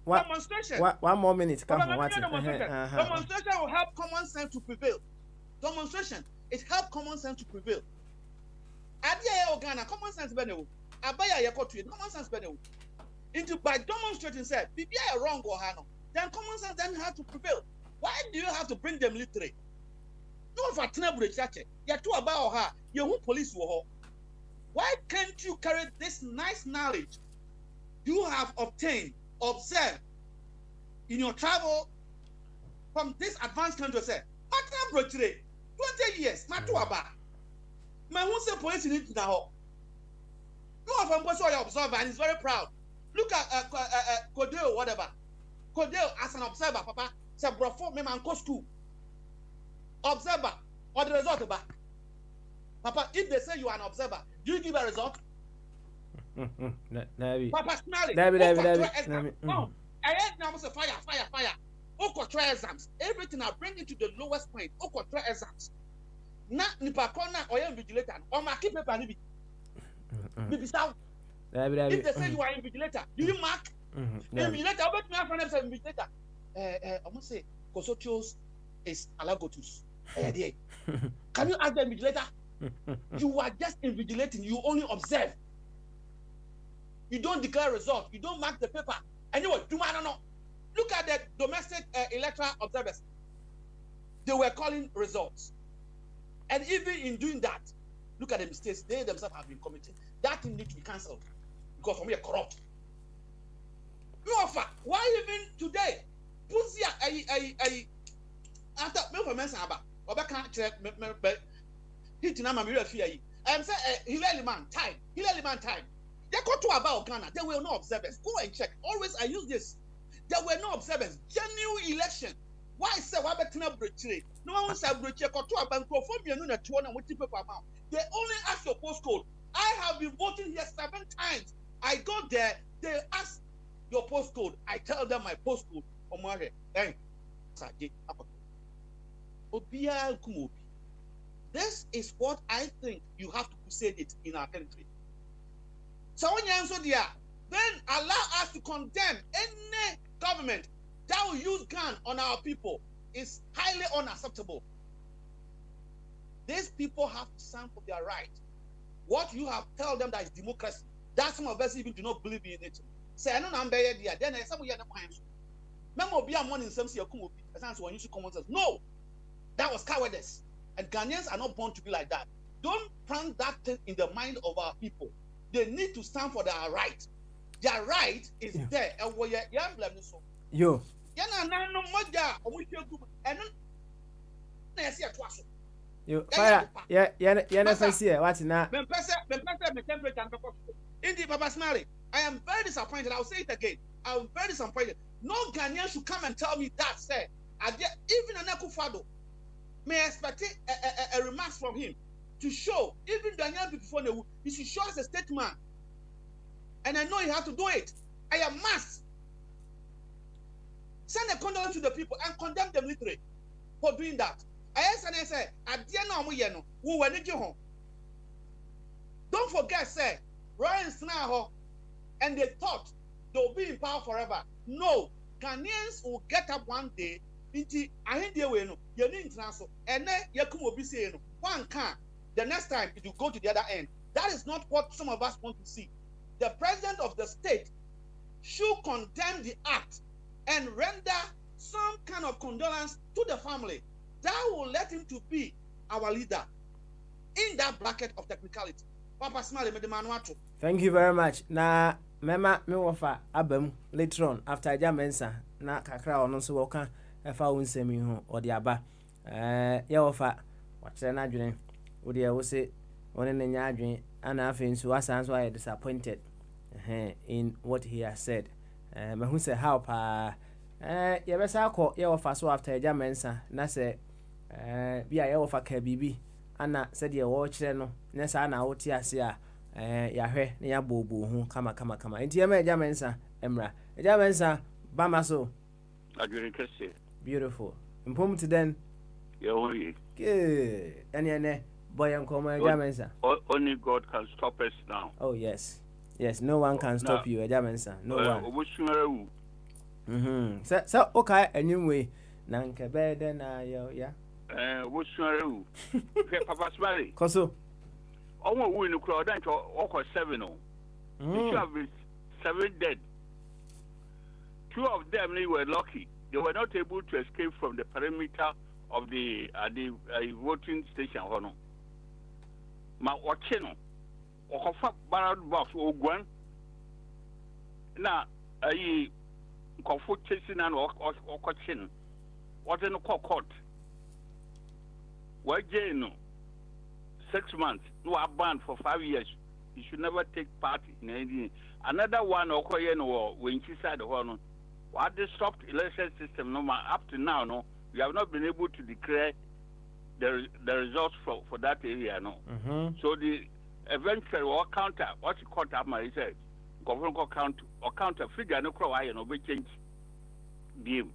demonstration. One more minute. Come on, Demonstration will help common sense to prevail. Demonstration, it helps common sense to prevail. Adia Ghana, common sense benefit. Abaya Yakotu, common sense benefit. Into by demonstrating said, BBI wrong or Hano, then common sense then have to prevail. Why do you have to bring them literate? No for Tinabri Church. You're too about her. You're who police were. Why can't you carry this nice knowledge you have obtained, observed in your travel from this advanced country? Say, 20 years, Matuaba. My who say police in it now. No of them was your observer and he's very proud. Look at Codell, whatever. Codell as an observer, Papa, said, Brofo, me man, school. Observer, or the result of that. Papa, if they say you are an observer, do you give a result? Papa, smile it. No, I had now say fire. Try exams. Everything I bring it to the lowest point. Try exams. Na nipa corner or invigilator or my keep paper nibi. Bibi sao. If they say you are invigilator, do you mark? Invigilator, I bet me friend them say invigilator. I must say Kosotios is alagotus. Can you ask the invigilator? You are just invigilating. You only observe. You don't declare result. You don't mark the paper. Anyway, I don't know. Look at the domestic electoral observers. They were calling results. And even in doing that, look at the mistakes they themselves have been committing. That thing needs to be cancelled because we are corrupt. No offer. Why even today? Pussy, after me for mention about can't check hit na mama fear yi. Say Hillary man time. They go to about Ghana. There were no observers. Go and check. Always I use this. There were no observers. Genuine election. Why say why betina breche? No one say breche go to about from you know that one and what people amount. They only ask your postcode. I have been voting here 7 times. I go there, they ask your postcode. I tell them my postcode. This is what I think you have to say it in our country. So when you answer there, then allow us to condemn any government that will use gun on our people. Is highly unacceptable. These people have to stand for their right. What you have tell them that is democracy, that some of us even do not believe in it. Say I know I'm there. Then some of you are not quiet. Remember, be a money in some say when you common sense. No, that was cowardice. And Ghanaians are not born to be like that. Don't plant that thing in the mind of our people. They need to stand for their right. Their right is there. And we are Yo. Yo, fire. Yeah, never see it. What's now? Indeed, Papa Smiley, I am very disappointed. I'll say it again. I'm very disappointed. No Ghanaian should come and tell me that, sir. Even an Akufado may expect a remarks from him to show, even Ghanaian before he should show us a statement. And I know he has to do it. I am must send a condolence to the people and condemn the military for doing that. I say, don't forget, sir, Ryan Snaho, and they thought they'll be in power forever. No, Ghanaians will get up one day. And then will be saying, one can. The next time it will go to the other end. That is not what some of us want to see. The president of the state should condemn the act and render some kind of condolence to the family. That will let him to be our leader in that bracket of technicality. Papa Smiley, thank you very much. Na mema me wofa abam later on after Jamensa na kakra ono so woka efa wonsemi ho ode aba ya wofa wachire na adwene ode e wo se one ne nya adwene ana afi nso asan so I disappointed in what he has said. Me hu se how pa ye besa akọ ya wofa so after Jamensa na se bia ya wofa ka bibi ana said ye wo kire no na sa na wo ti ase a yahwe na ya bobo hu kama enti ema Jamensa emra Jamensa bama so adwene kese beautiful impom to then yeah only good ene boy nkoma Jamensa only God can stop us now. Oh yes no one can stop you Jamensa no one so okay anyway na nke bede na yo ya wosuarewu Papa Smiley koso omo wu ni kura odan cho oko 7 no you have 7 dead. 2 of them they were lucky. They were not able to escape from the perimeter of the voting station hono ma oche no okofa ballot box ogwan na ayi nkofo chesi na okoche no what in court why no 6 months no are banned for 5 years. You should never take part in anything. Another one okoye no when she said no what they stopped election system no up to now no we have not been able to declare the results for that area no so the eventually what counter what you call up my said government count or counter figure no crow no be change game.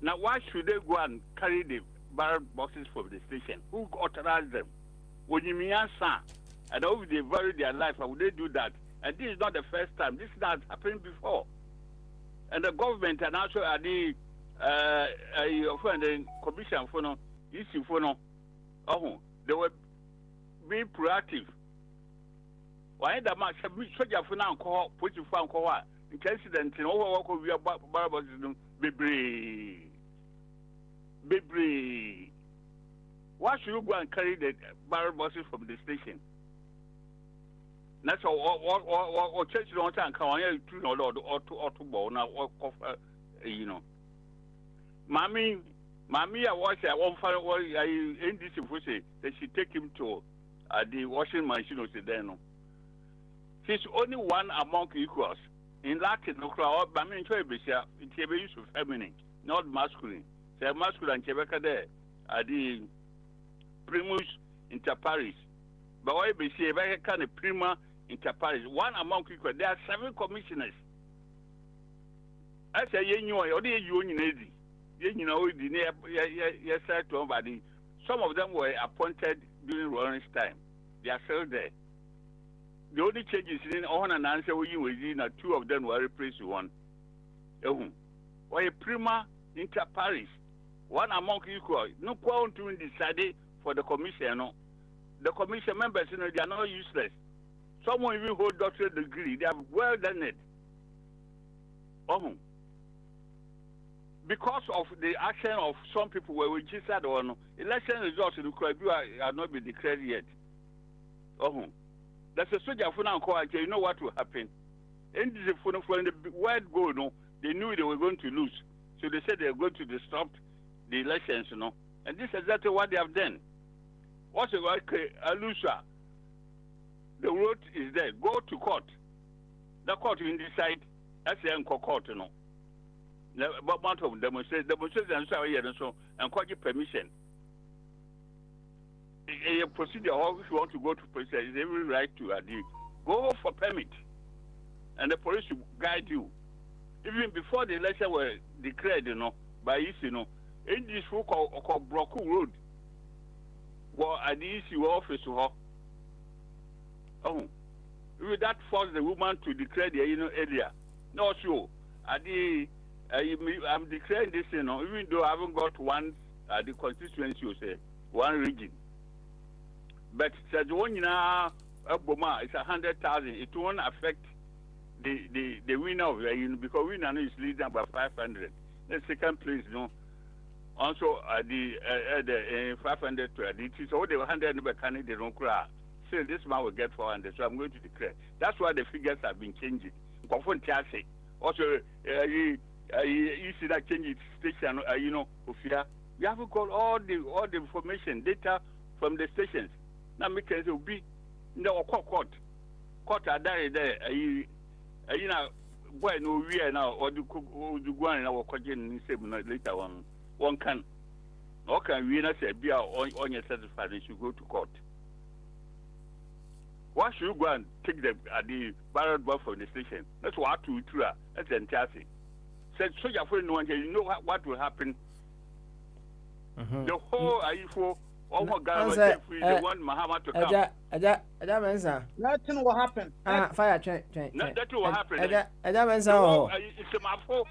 Now why should they go and carry the ballot boxes from the station? Who authorized them? When you mean answer, and how they value their life, how would they do that? And this is not the first time. This has happened before. And the government and also the commission for no issue for no. Oh, they were being proactive. Why the match have been soldier for now? Call put you for what? In case incident in over what we are ballot boxes be why Why should you go and carry the barrel buses from the station? That's all. Or church don't time come on here to know or to bow now or you know. Mommy, I watch. I won't find what I in this if we say that she take him to the washing machine or then. She's only one among equals. In Latin, no crowd, but I mean, it's a use of feminine, not masculine. Say masculine, Quebec there, the primus inter pares. But why be say very kind of prima inter pares? One among equals. There are 7 commissioners. I say, you know, you know, yes, somebody. Some of them were appointed during Lawrence time. They are still there. The only changes in on an answer we use in 2 of them were replaced with 1. Why a prima inter pares? One among equal. No point to decide for the commission. No. The commission members, you know, they are not useless. Some will even hold doctorate degree. They have well done it. Because of the action of some people were registered or no, election results in the are not been declared yet. That's a soldier for now. You know what will happen. And this is for the word go. No, they knew they were going to lose, so they said they are going to disrupt the elections. You know, and this is exactly what they have done. What's a loser? The road is there. Go to court. The court will decide. That's the anchor court. You know. The amount of demonstration and so and court permission. A procedure, or if you want to go to police, is every right to go for permit, and the police will guide you. Even before the election were declared, you know, by EC, in this book called Broku Road, well, at the EC office, that forced the woman to declare the area. No, sure, I'm declaring this, you know, even though I haven't got one the constituency, you say one region. But the one now, Obama, it's 100,000. It won't affect the winner of because winner is leading by 500. The second place, you know, also the 500 to it is all the 100 mechanic they don't cry. So this man will get 400. So I'm going to declare. That's why the figures have been changing. Also, you see that change station, you know, we haven't got all the information data from the stations. Now make it be no court are there you know boy no we are now or the go and our question later on one can we not say be on your certified you should go to court. Why should you go and take the ballot box from the station? That's what to that's fantastic. Said soldier for no one you know what will happen. The whole IFO the one Mahama to come. Nothing will happen. Fire train. That will happen. It's my phone.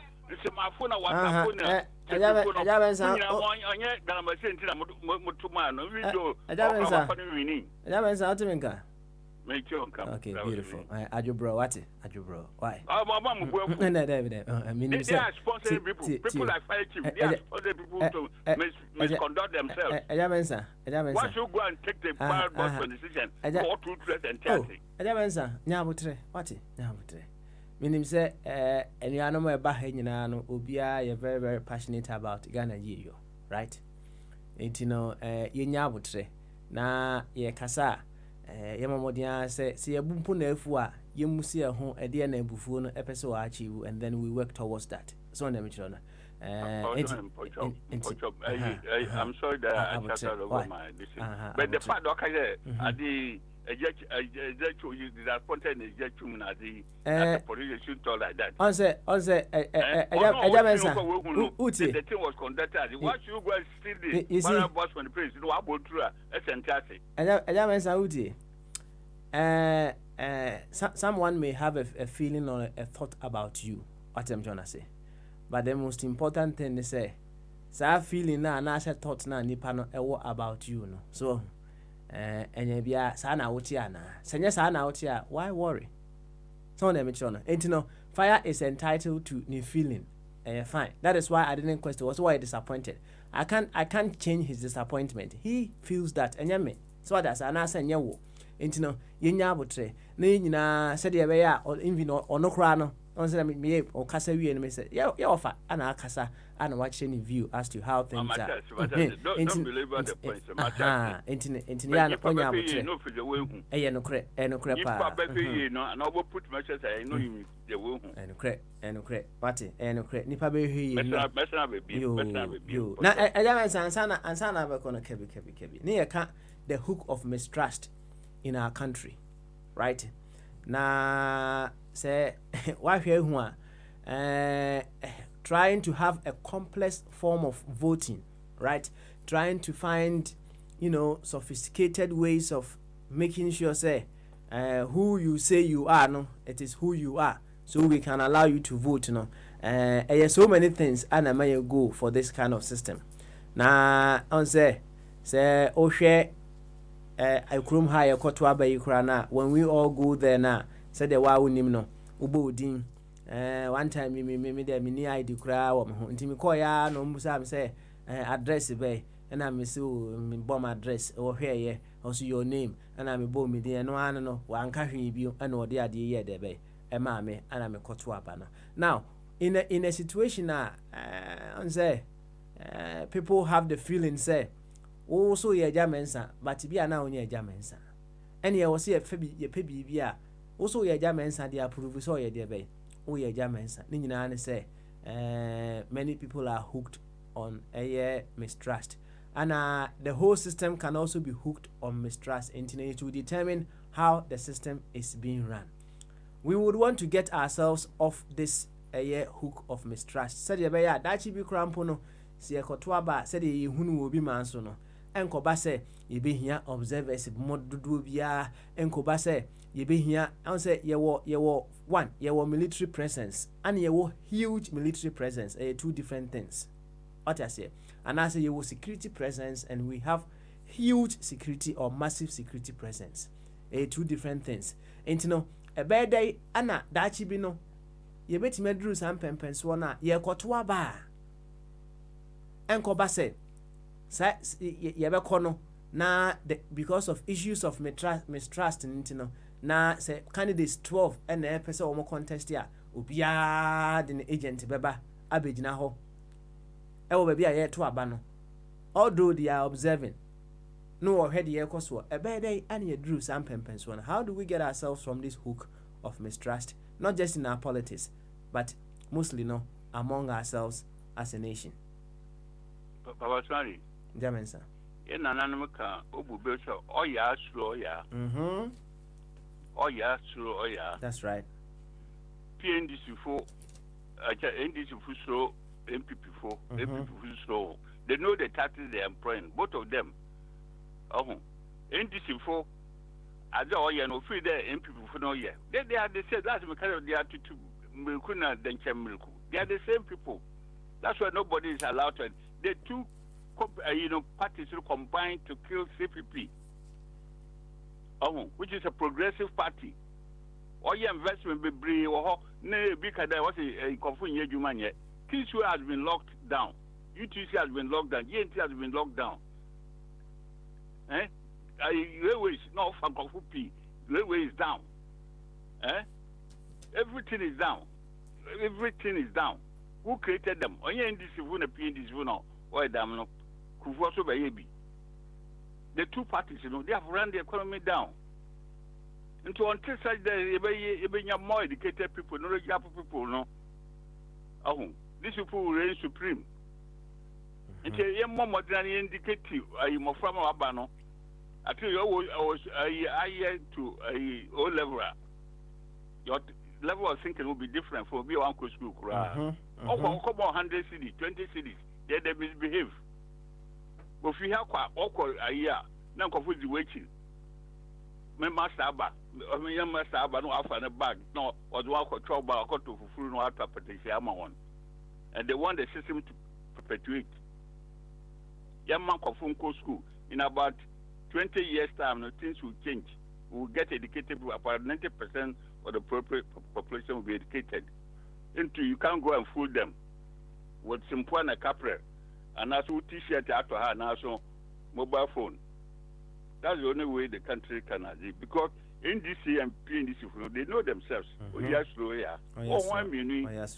Okay, beautiful. Ajo bro, what? Ajo bro, why? I mean, they are sponsoring people. People like fire chief. They are sponsoring people to misconduct themselves. Why should you go and take the ballot box for decision? Go to dress and charity. Nyabutre, what? Nyabutre. Meaning say, and you are no more back in an Ubia, you're very, very passionate about Ghana Yiyo, right? Ain't you know, you nyabutre. Na ye kasa. Yama modia say a bumpo na efua yemusi ho ede na ebufuo no epese wa achieve and then we work towards that. So na me chiro I'm sorry that I chatted over my decision. But the fact that the appointed the police should talk like that. On say the thing was conducted. What you go and steal the boss from the place? You know about true. That's fantastic. Someone may have a feeling or a thought about you. What I'm trying to say. But the most important thing they say, so feeling now and I thought now nipa no about you no. So and you be a sana utiana. Senya sana utia, why worry? So let me tell you. Fire is entitled to new feeling. fine. That is why I didn't question. Was why disappointed. I can't change his disappointment. He feels that me. So that's an answer nyawo. Enti no yenya abotre. Na nyina said ye be ya even ono kra no. On say me o kasa wie no me say yeah offer ana akasa ana watch any view as to how things are. Don't believe the point. Enti ya no onya abotre. No for the way hu. Eye no kre pa. If be no and obo put measures I know you the way hu. Eno kre. Pati eno kre. Nipa be hwi no. Mesna be. Na ejaman ansana be kono kebi. Ne ye ka the hook of mistrust in our country, right? Na say wahwe hu a trying to have a complex form of voting, right? Trying to find, sophisticated ways of making sure say who you say you are, no, it is who you are, so we can allow you to vote, there's so many things and I may go for this kind of system. Na on say ohwe akrum ha ye kwoto abayi kura na when we all go there na say the wa wonim no ubo odin one time me there me ni ID kura wo me ho nti me call ya no mbusa me say address be na me say me bomb address wo hwe ye also your name na me bomb me there no an no wa nka hwe bi na ode ade ye de be e ma me na me kwoto aba na. Now in a situation on say people have the feeling say also ye jamensa but bia na onye jamensa ene ye wo se ye pe bibia also ye jamensa dey approve so ye dey be o ye jamensa ni nyina ne say many people are hooked on a mistrust and the whole system can also be hooked on mistrust internet to determine how the system is being run. We would want to get ourselves off this hook of mistrust. Said ye be ya dachi bi krampo no se ekoto aba said ye hunu obi manso no enkoba se yebehia observers mododo bia enkoba se yebehia an se yewo one yewo military presence and yewo huge military presence, two different things. What I say, and I say yewo security presence and we have huge security or massive security presence, two different things. And a bad day ana dachi bi no yebetime duru sam pempenso na ye koto aba enkoba se yebekɔ na because of issues of mistrust na say candidates 12 and na pese o mo contest ya obia de ne agent beba abegina ho e wo ba bia ye to aba no although they are observing no or head ye koso e be dey and ye drew some pempens one. How do we get ourselves from this hook of mistrust, not just in our politics but mostly among ourselves as a nation? Baba sorry Jamensa. Ye nananum ka obube so oya suro oya. Oya suro oya. That's right. PNDC for NDC for suro MPP for MPP for suro. They know the tactics they are employing, both of them. NDC for as oya no free there MPP for no year. They are the same. That's because they are to milkuna then milku. They are the same people. That's why nobody is allowed to. The two parties combined to kill CPP, which is a progressive party. All your investment be brave or because there was a confusing yet. TSU has been locked down. UTC has been locked down. ENT has been locked down. Railways not from Kofupi. Railway is down. Everything is down. Everything is down. Who created them? Only in this one, a PNDC one, or damn no. The two parties, they have run the economy down. And to until such that more educated people, no young people, no. These people will reign supreme. And you more modern indicative, I'm a farmer Abano. I tell you, I was a to a O level. Your level of thinking will be different from your uncle's school. Come on, 100 cities, 20 cities, they misbehave. But if you have a year, now confuse the waiting. My master Abba, young master Abba, no offer a bag, no, or the walk of trouble, or got to fulfill no other petition. And they want the system to perpetuate. Young man of Funko school, in about 20 years' time, no things will change. We will get educated, about 90% of the population will be educated. Into you can't go and fool them. with simple and a capre, and also T-shirt out to her, and also mobile phone. That's the only way the country can achieve, because NDC and PNDC, they know themselves. Oh, yes,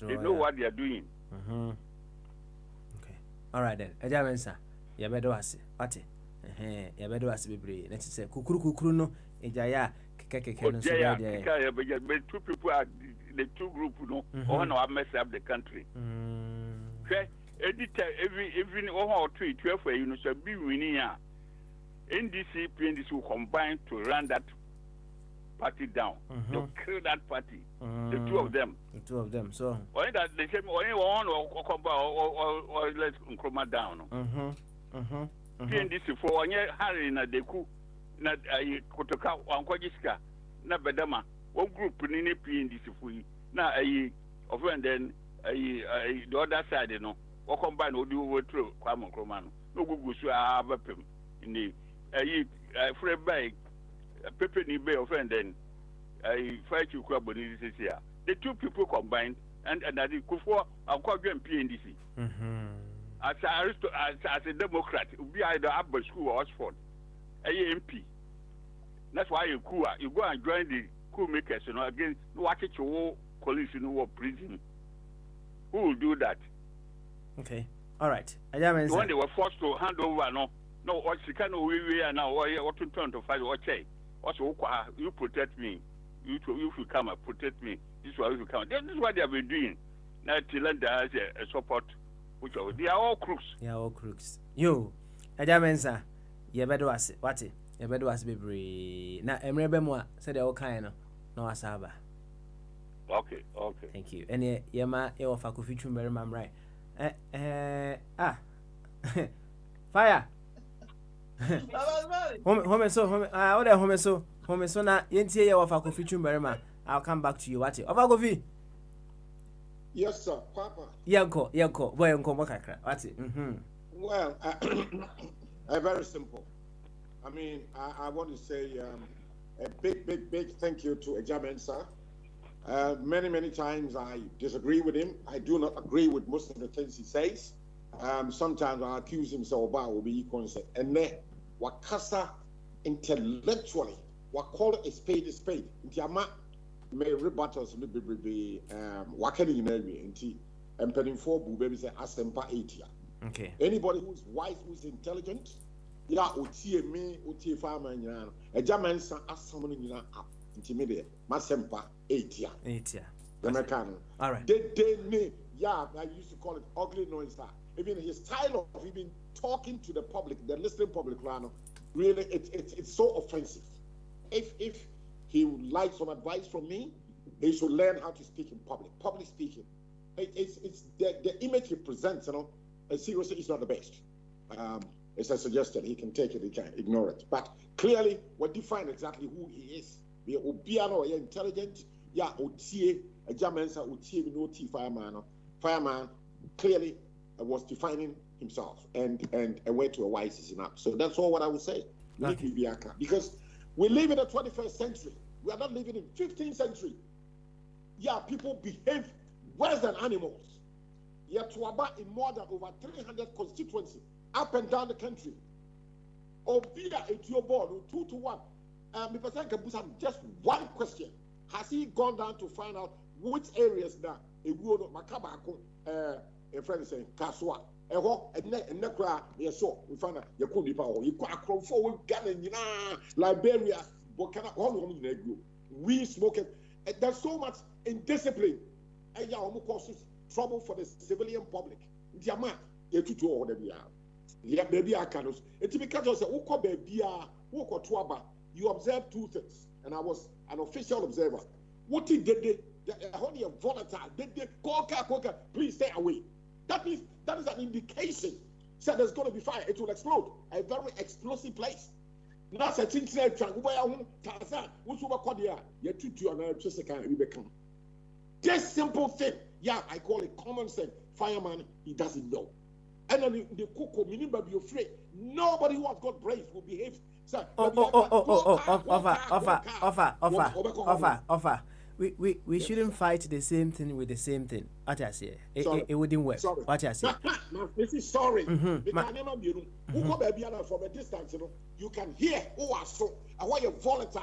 they know what they are doing. Okay. All right then. Ejamensa, ya bedo ase. Ate. Ya bedo ase bebre. Let's say kukuru no ejaya keke no so there. But two people are the two group no. One will mess up the country. Okay. Even or 12 for you know so be winning. NDC, PNDC will combine to run that party down. To kill that party. The two of them. The two of them. So only that they say only one or let's come down. PNDC for one year Harry na deku na kutoka wankojiska na bedama one group ni PNDC for you. Na and then the other side you know. What combine will do over through Kwame Nkrumah no go so abapem in the Fred Bay Pepe ni Bay of and then fight you crab this year. The two people combined and that Kufuor and Kwame PNDC. As a Democrat, be either Abba School or Oxford, MP. That's why you go and join the coup makers, you know, against watch it your police in war prison. Who will do that? Okay. All right. When they were forced to hand over, no, what she can we are now, what to turn to fight, what say? Also, you protect me. You should come and protect me. This is what you come. This is what they have been doing. Now, Tilanda has a support. Which are, they are all crooks. They are all crooks. You, Ajamensa, you better was it. What it? You better was be now. Emre Bemwa said they all kind no asaba. Okay. Thank you. And yema you offer coffee chum very mam right. Fire. Home so na yentie you offer coffee chum very man. I'll come back to you. What it? Offer coffee. Yes, sir, Papa. Yanko. Boy, Uncle Makakra. What's it? Well, very simple. I mean, I want to say a big thank you to Ejamensa. Many times I disagree with him. I do not agree with most of the things he says. Sometimes I accuse him so bad will be equal. And then, wakasa intellectually, what call it a spade. May rebuttals be working in area and penning for baby say asempa 80. Okay. Anybody who's wise, who's intelligent, utie farmer a German son ask someone in up intimidate masempa 80. The American. All right. They I used to call it ugly noise. Even his style of even talking to the public, the listening public, really it's so offensive. If he would like some advice from me, he should learn how to speak in public. Public speaking. It's the image he presents, seriously, it's not the best. As I suggested, he can take it, he can ignore it. But clearly, we define exactly who he is. We are intelligent, a German, fireman clearly was defining himself and went to a wise is enough. So that's all what I would say. Okay. Because we live in the 21st century. We are not living in 15th century. People behave worse than animals. Tuaba in more than over 300 constituencies up and down the country. Obia Ethiopia 2-1. Just one question. Has he gone down to find out which areas that a wood of Makabako, a friend saying, Kaswa, a walk, and Nekra, yes, so we found out Yakuni Power, you quack forward, Ghana, Liberia. We smoke it. There's so much indiscipline. And causes trouble for the civilian public. Baby, I can. It's because you observe two things, and I was an official observer. What he did, only a volatile. Did coca, please stay away. That is an indication. So there's going to be fire. It will explode. A very explosive place. That's a thing said, Tarzan, which will call the you tutu and I become. This simple thing, I call it common sense. Fireman, he doesn't know. And then the cocoa, meaning by be afraid. Nobody who has got brains will behave. Offer. we shouldn't fight the same thing with the same thing. What I say, it wouldn't work. Sorry. What I say. This is sorry. Ma- Who come baby from a distance, you can hear who are so. I want you volatile.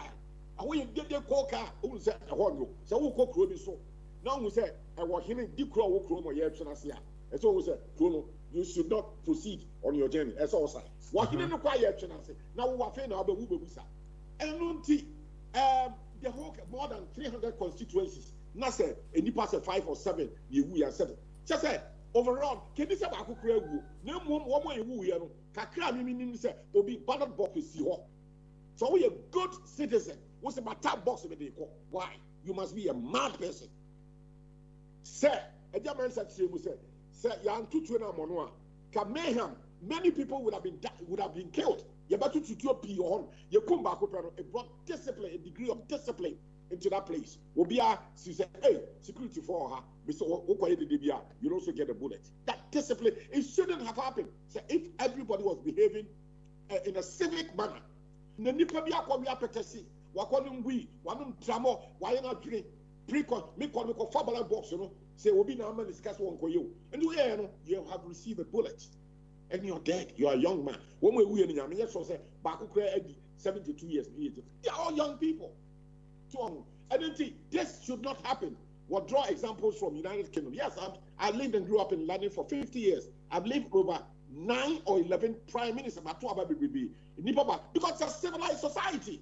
I want you get the coca. Who say I want you. So who cook Ruby so? Now we say I want him deep crow who chrome or yet. As always, you should not proceed on your journey. As also, what he didn't quiet. Now we are fair now, but we will be sad. And the whole more than 300 constituencies. Not say any pass 5 or 7. We are 7. Just say overall, can you say about who create who? No more one who we are. Kakra meaning say obi ballot box is here. So we a good citizen. What's about tap box with the why? You must be a mad person. Sir, a German said to you, sir, you are too tuna monua. Mayhem, many people would have been killed. You better to do a on. You come back up and brought discipline, a degree of discipline into that place. Obia, she said, hey, security for her. You also get a bullet. That discipline, it shouldn't have happened. So if everybody was behaving in a civic manner, the Nipabia Kwabia Petesi, Wakonum we, Wanum Tramo, Wayana Drink, Precon, Mikon, Fabala box, say, Obi Naman discuss one for you. And you have received a bullet. And you're dead. You're a young man. When we in Yami, yes, say, Baku 72 years. They are all young people. So, I don't think this should not happen. We'll draw examples from United Kingdom. Yes, I lived and grew up in London for 50 years. I've lived over 9 or 11 prime ministers. Because it's a civilized society.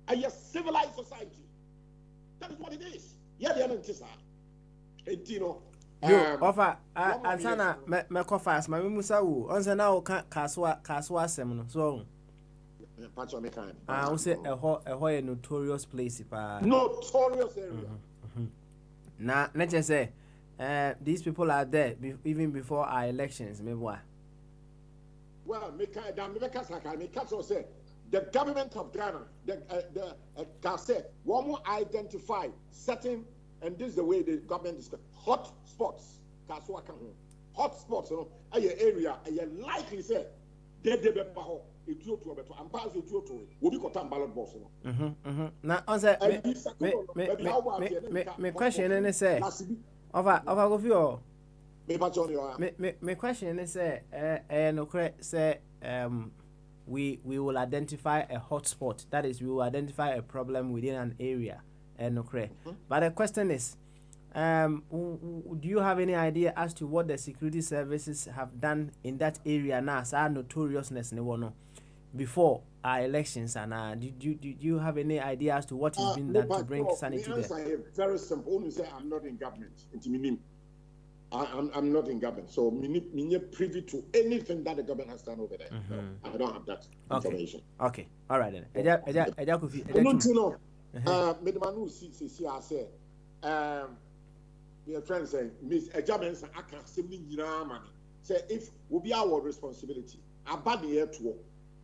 A civilized society. That is what it is. Yeah, they are not just Yo, offer Ansana me fast. My musa wu. Onse na o kaswa asem no. So I say a notorious place pa. Notorious area. Na just say these people are there even before our elections, maybe why? Well, say the government of Ghana, the one will identify certain, and this is the way the government is hot spots. Hot spots, you know, a area, a likely say, they baho, a two to a better, and pass a two to will be caught on ballot box. Now, answer me question and say, over of you. Me question is no correct say we will identify a hotspot. That is, we will identify a problem within an area. No correct. But the question is, do you have any idea as to what the security services have done in that area now? As our notoriousness before our elections, and do you have any idea as to what is being done to bring sanity there? The answer is very simple. Only say I'm not in government. I'm not in government, so I'm not privy to anything that the government has done over there. No, I don't have that information. Okay, all right then. I don't know. Medmanu see I say, your friend say, Miss Ejamens, I can't simply say if will be our responsibility. About the air tour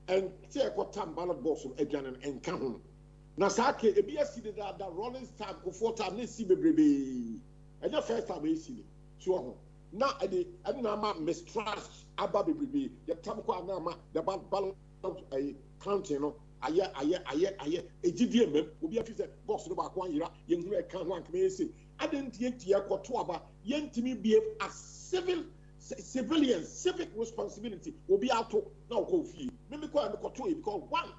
and say a time ballot box from Ejan and Canon. Nasake, a BSC that rolling time go 4 times, see baby. And your first time we see it. Sure. Now, I didn't know mistrust about baby. The Tamqua Nama, the ballot a county, you know. A GDM will be a boss about 1 year. You can't want me say. I didn't yet hear Kotuaba, yen to me behave as civilians, civic responsibility will be out to now go fee. Maybe call the Kotu because one,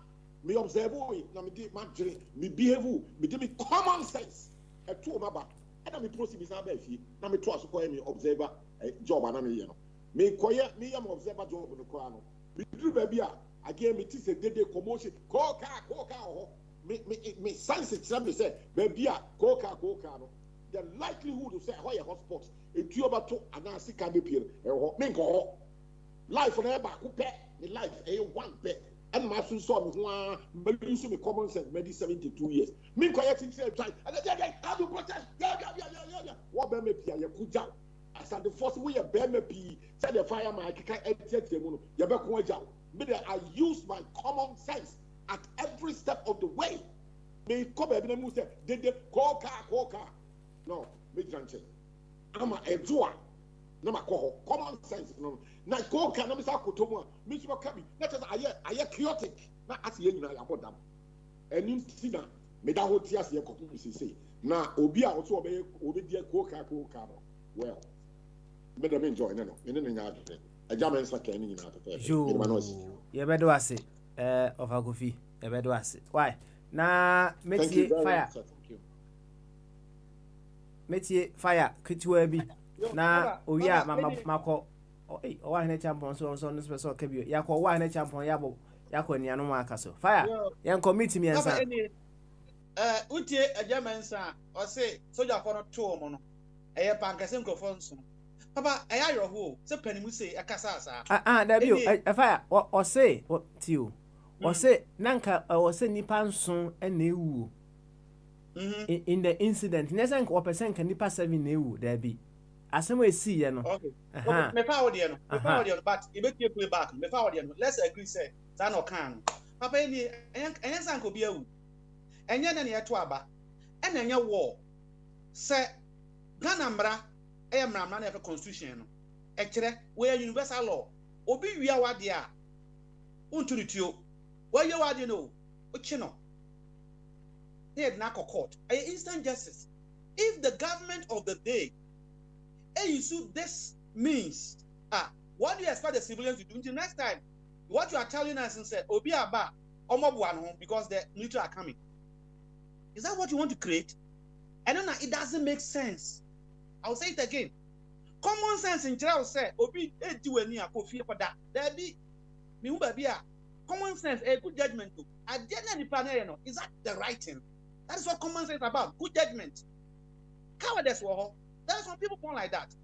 me observe, me behave, me common sense. A 2 number. And me proceed with our fee. Now me trust to me observer job and I'm here. Me quiet me am observer job in the crown. Me do baby. Again, me tis a day commotion. Coca. Me sense it. Some say baby. Coca. The likelihood of say why a hotspot. If you about to announce can be peer. Me go life on air back. Me life one pet. And my son saw me one. Me use me common sense. Maybe 72 years. Me quiet in same time. And then how to protest. Yeah. What be me peer? You could jump. As the first way you be me peer. Say the fireman I can't etiquette you. You be cool jump. I use my common sense at every step of the way. Me come baby me say they coca. No, me drink. I'm a doer. No ma call common sense no. Na coca na me say akotomu. Me so ka bi. That is I chaotic. Na as ye nyina ya bodam. Enim tina me da ho ti as ye kopu me say. na obi a also obi die koka no well me dem enjoy no me ne nya adwe agya me nsa kan ni na pepe ye bedo ase of agofi ye bedo ase why na metie fire metie fire kitwa bi na owi a mako o wa hene champion so no special ka bi yakọ wa hene champion yakọ nianu ma aka so fire yan committee mi ensa utie agya me nsa o say soldier for no to mo no eye pankase nkofo nso papa aya your ho se panimu say akasa asa da bi fire o say tio o say nanka o say nipa nso na ewu in the incident nesa nka o person ka nipa 7 na ewu da bi asem we see ye no okay me fa audio no but e be play back me fa audio no let's agree say that no can papa ni enya sanka obi ewu enya na ye to aba ena enya war say Ghana mra mra na constitution no e kire we universal law obi wia wade a untuni tio we ye wade no o chi no they na court instant justice if the government of the day use this means what do you expect the civilians to do until next time? What you are telling us and say obi aba omobuano because the military are coming. Is that what you want to create? I don't know, it doesn't make sense. I'll say it again. Common sense in Chile say obi do any akofie for that. There be me hu baby common sense a good judgment to. At the end of the no, is that the right thing? That is what common sense is about. Good judgment. Cowardice war. There are some people born like that.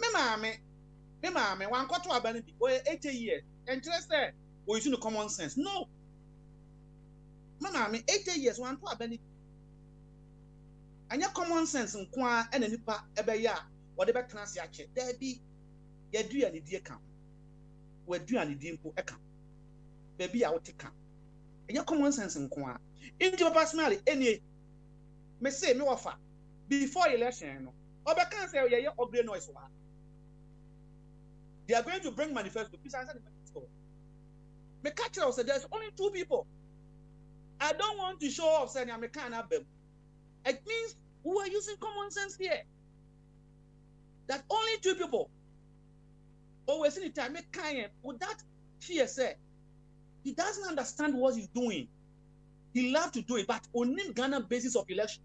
Me mama, one quarter of a 80 years. And just say, we use common sense. No. Me mama, 80 years, one quarter of a and your common sense in Kwa and any part ebeya, whatever class ya check. There be ye do any dear camp. We do any dear account. Baby, I will take camp. And your common sense in Kwa. Into your personality, any me say me offer before election. Obakan say yeah upgrade noise wa. They are going to bring manifesto. Please answer the manifesto. Me catch us say there's only 2 people. I don't want to show off saying I'm a can have them. It means we are using common sense here. That only 2 people. Always in the time make kind with that fear say he doesn't understand what he's doing. He loves to do it, but on Ghana basis of election.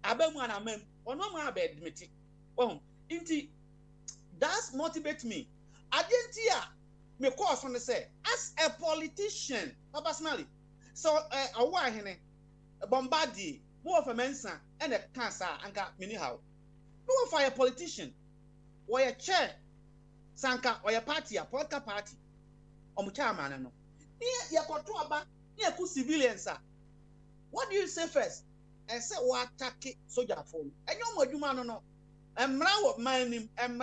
Abemu and amem. That motivates me. I didn't hear me cause from the say as a politician, personally. So a why Bombardier, more of a mensa and a cancer and got many how. No for a politician or a chair, Sanka or a party, a political party, or Muchaman. Near Yakotuaba, near civilians. What do you say first? And say what attack soldier phone. And you know what you no. And mraw mining, and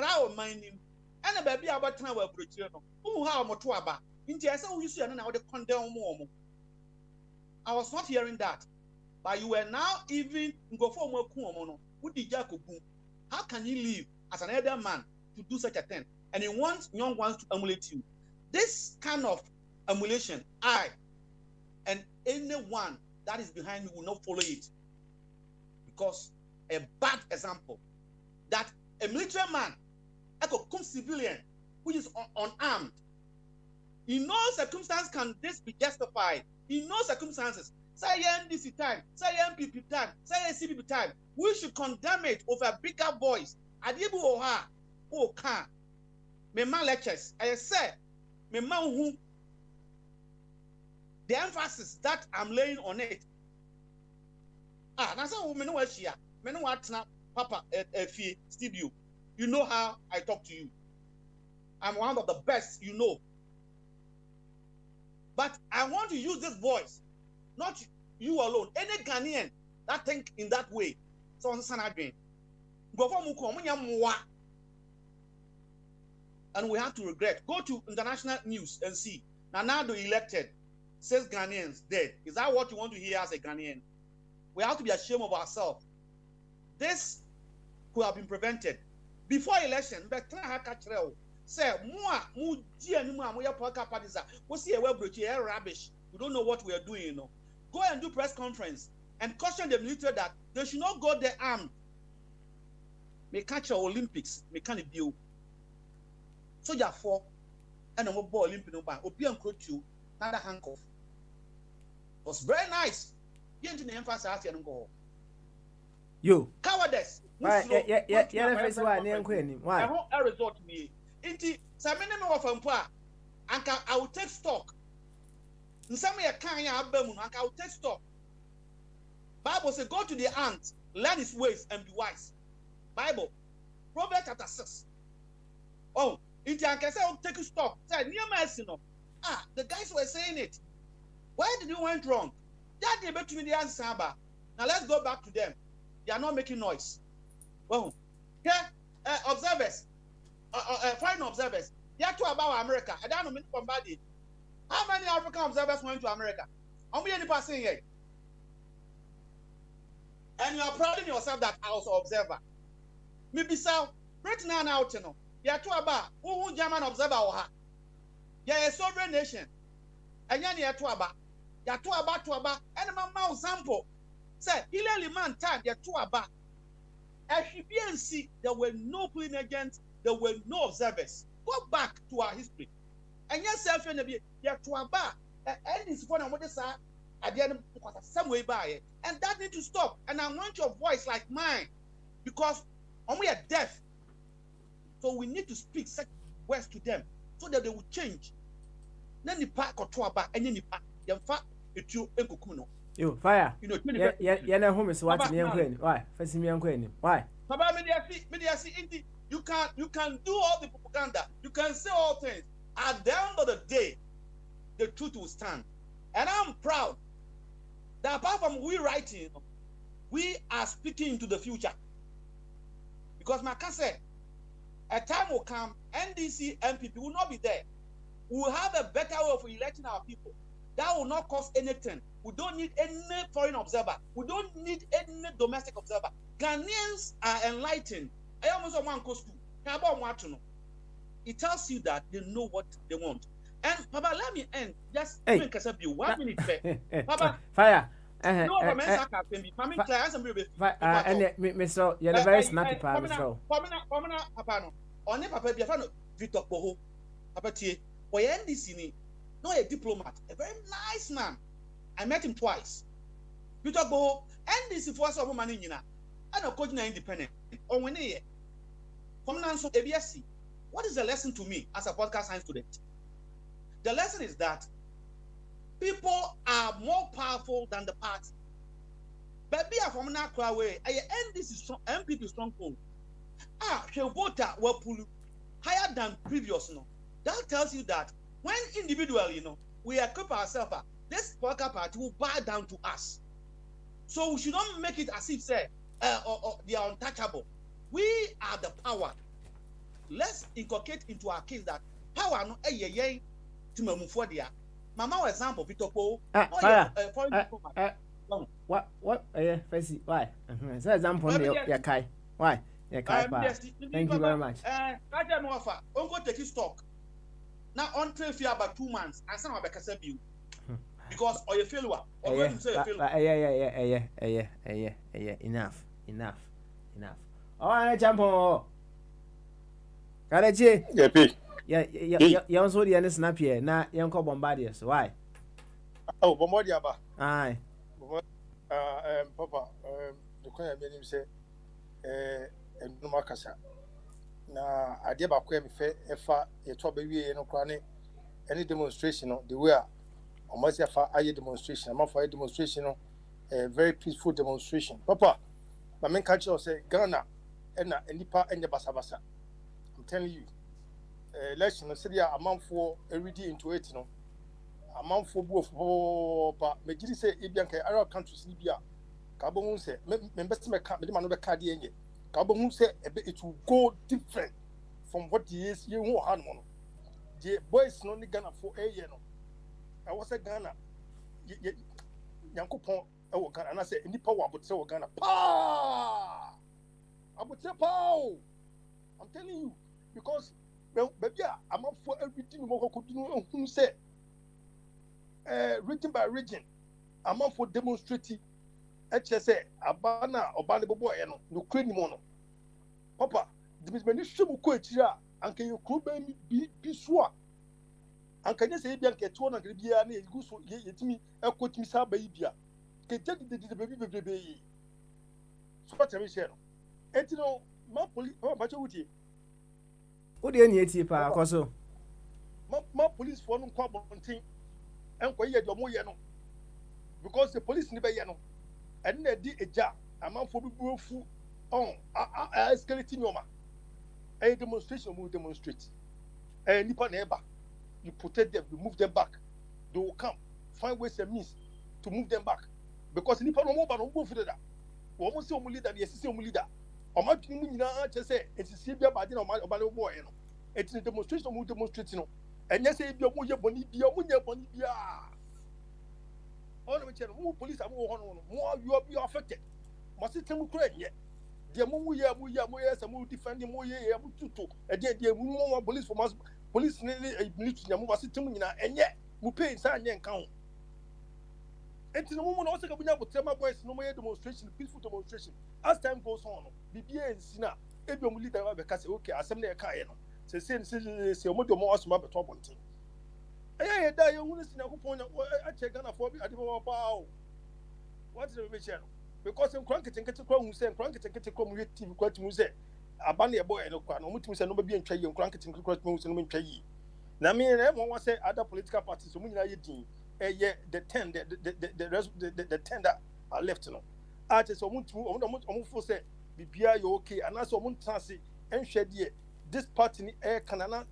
a baby about time will preach you. Who how motuaba? Into I saw you see and now the condemn more. I was not hearing that. But you were now even go for more kumono. Who did Jacob? How can he live as an elder man to do such a thing? And he wants young ones to emulate you. This kind of emulation, I and anyone that is behind me will not follow it. Because a bad example that a military man, a civilian who is unarmed, in no circumstance can this be justified. In no circumstances, say NDC time, say MPP time, say CPP time, we should condemn it with a bigger voice. Adibu oha, oh can, me man lectures. I say, me man who the emphasis that I'm laying on it. That's how we know what she are. Me know what now, Papa, studio. You know how I talk to you. I'm one of the best, you know. But I want to use this voice, not you alone. Any Ghanaian that think in that way. So on Sanadrin. And we have to regret. Go to international news and see. Nanado elected, 6 Ghanaians dead. Is that what you want to hear as a Ghanaian? We have to be ashamed of ourselves. This could have been prevented. Before election, say, rubbish. We don't know what we are doing, you know. Go and do press conference. and caution the military that they should not go there armed. May catch your Olympics, may can't deal. So therefore, and I'm about Olympic no by Opium coach you, another handcuff. Was very nice. You didn't emphasize and go. You. Cowardice. Why? Yeah, face why? Why? I hope a result me. Inti, Samina no of and I will take stock. In some way, I will take stock. Bible says, go to the ant, learn his ways, and be wise. Bible, Proverbs chapter 6. Oh, if you can say, take stock. Say, near mercy, no. The guys were saying it. Where did you went wrong? That they bet me the answer. Now let's go back to them. They are not making noise. Well, yeah, observers, foreign observers. They are talking about America. I don't know somebody. How many African observers went to America? How many person here? And you are prouding yourself that I was an observer. Maybe so. Britain and out, you know. They are talking about who German observer or her. They are a sovereign nation. And you are talking about. They are talking about. And my mouth sample. Say, Hillary man time. They are talking about. As you can see, there were no clean agents. There were no observers. Go back to our history. And yourself, you are talking about. And this one, I want to say, at the end, some way by it. And that need to stop. And I want your voice like mine. Because we are deaf. So we need to speak such words to them so that they will change. Then the park or Tuaba and then the park. The fact it you Enkukuno. You fire. You know, yeah, home is watching me and why? Facing me and Queen. Why? Papa, you can do all the propaganda. You can say all things. At the end of the day, the truth will stand. And I'm proud that apart from we writing, we are speaking into the future. Because my cousin said, a time will come, NDC MPP will not be there. We will have a better way of electing our people. That will not cost anything. We don't need any foreign observer. We don't need any domestic observer. Ghanaians are enlightened. I almost want to school. It tells you that they know what they want. And Papa, let me end. Just make us up you 1 minute. Papa, fire. No, and Mr. You're very snappy, Papa. Papa, on a Papa, Victor Boho, Papa T. For NDC, no, a diplomat, a very nice man. I met him twice. Victor Boho, NDC for us of money, and a coach independent. On when a from Nanso ABSC. What is the lesson to me as a podcast science student? The lesson is that people are more powerful than the party. But be a from now away. I end this MPP stronghold. She voter will pull higher than previous. That tells you that when individually, we equip ourselves, this political party will bow down to us. So we should not make it as if say they are untouchable. We are the power. Let's inculcate into our case that power no to move for there. Mama example Peter Paul. What fancy why? So example yeah kai. Why? Yeah kai. Thank you very much. Kaja no offer. Ongo take stock. Now until fear about 2 months and some abekasa biu. Because or you failure or when you say failure. Yeah. Enough. Oh, I jump on. Karachi. Yeah, also the end snap here. Now, young call bombardiers. Why? Oh, Bombardier. Aye. Papa, the choir made him say, and no Macassa. Now, I did about Quem if a trouble no cranny, any demonstration, the way or must have a demonstration. I'm for a demonstration, a very peaceful demonstration. Papa, my main culture say Ghana and Nipa and the Basabasa. I'm telling you. Election city a month for every day into it, a month for both. But Majidi say, Ibianca, Arab countries, Libya, Cabon say, members may come, but the card in it. Cabon say, it will go different from what he is, you won't have one. The boys no Ghana for a year. I was a Ghana. Yankopon, oh, Ghana, and I said, any power would say, Ghana, pa! I would say, pow! I'm telling you, because. Well, baby, I'm up for everything more could do. Who said, region by region, I'm up for demonstrating ɛkyɛ sɛ aba na ɔba ne bɔbɔ yɛ no kura ni mo no papa dimitri hwɛ mu kɔ akyiri a anka yɛ kuro bɛn bi so a anka nyɛ sɛ ebi anka ɛtoɔ na anka biara na yɛgu so yɛtumi ɛkɔ tumi saa ba yi bia kɛgya dididi baabi bebrebe so ɔtɛm hyɛ no eti no ma police mpakyɛ wutie wodeɛ ne ɛtie paa kɔ so ma police foɔ no nkɔ abɔnten ɛnkɔ yɛ deɛ ɔmo yɛ no because the police ni bɛyɛ no ɛno na ɛdi egya amanfoɔ bi bu efu escalating nneɛma ɛyɛ demonstration ɔmo demonstrate ɛyɛ nipa na ɛba you protect them you move them back they will come find ways and means to move them back because nipa na ɔmo ba na ɔmo bu efu dada wɔn sɛ ɔmo leader na yɛsisi ɔmo leader ɔmo atwene mu nyinaa kyɛ sɛ esisi bi aba adi na ɔba ne bɔ ɔyɛ no eti demonstration ɔmo demonstrate no ɛnyɛ sɛ ebi ɔmo yɛ bɔnni bia ɔmo nyɛ bɔnni bia ɔno mi kyɛn no mo police a mo wɔ hɔ no mo you are affected mo system kura nyɛ deɛ mo yɛ sɛ mo defend mo yɛ mo tutu ɛdeɛ mo police for mas police ne military nyɛ mo system nyinaa ɛnyɛ mo pay nsa nyɛ nka ho enti no mo na ɔsɛ ka bunya botrema boys no mo yɛ demonstration peaceful demonstration as time goes on no bibia nsi na ebi ɔmo leader ba bɛka sɛ okay asɛm na yɛka yɛ no sɛ ɔmo de ɔmo asoma bɛtɔ abɔnten ɛyɛ yɛ da yɛ hu ne sina kopɔn akyɛ Ghana fo bi ade bɔ paa o what the be share no because nkran ketenkete kra hu sɛ nkran ketenkete kra mu yɛ TV kra timu sɛ aba na yɛbɔ yɛ no kwa no ɔmo timu sɛ no ba bi ntwa yɛ nkran ketenkete kra timu sɛ no ntwa yɛ na me na mo wa sɛ other political parties ɔmo nyina yɛ din ɛyɛ the 10 the 10 that are left no a kyɛ sɛ ɔmo timu ɔmo fo sɛ bibia yɛ okay anaasɛ ɔmo ntase ɛnhwɛ deɛ this party ni kanana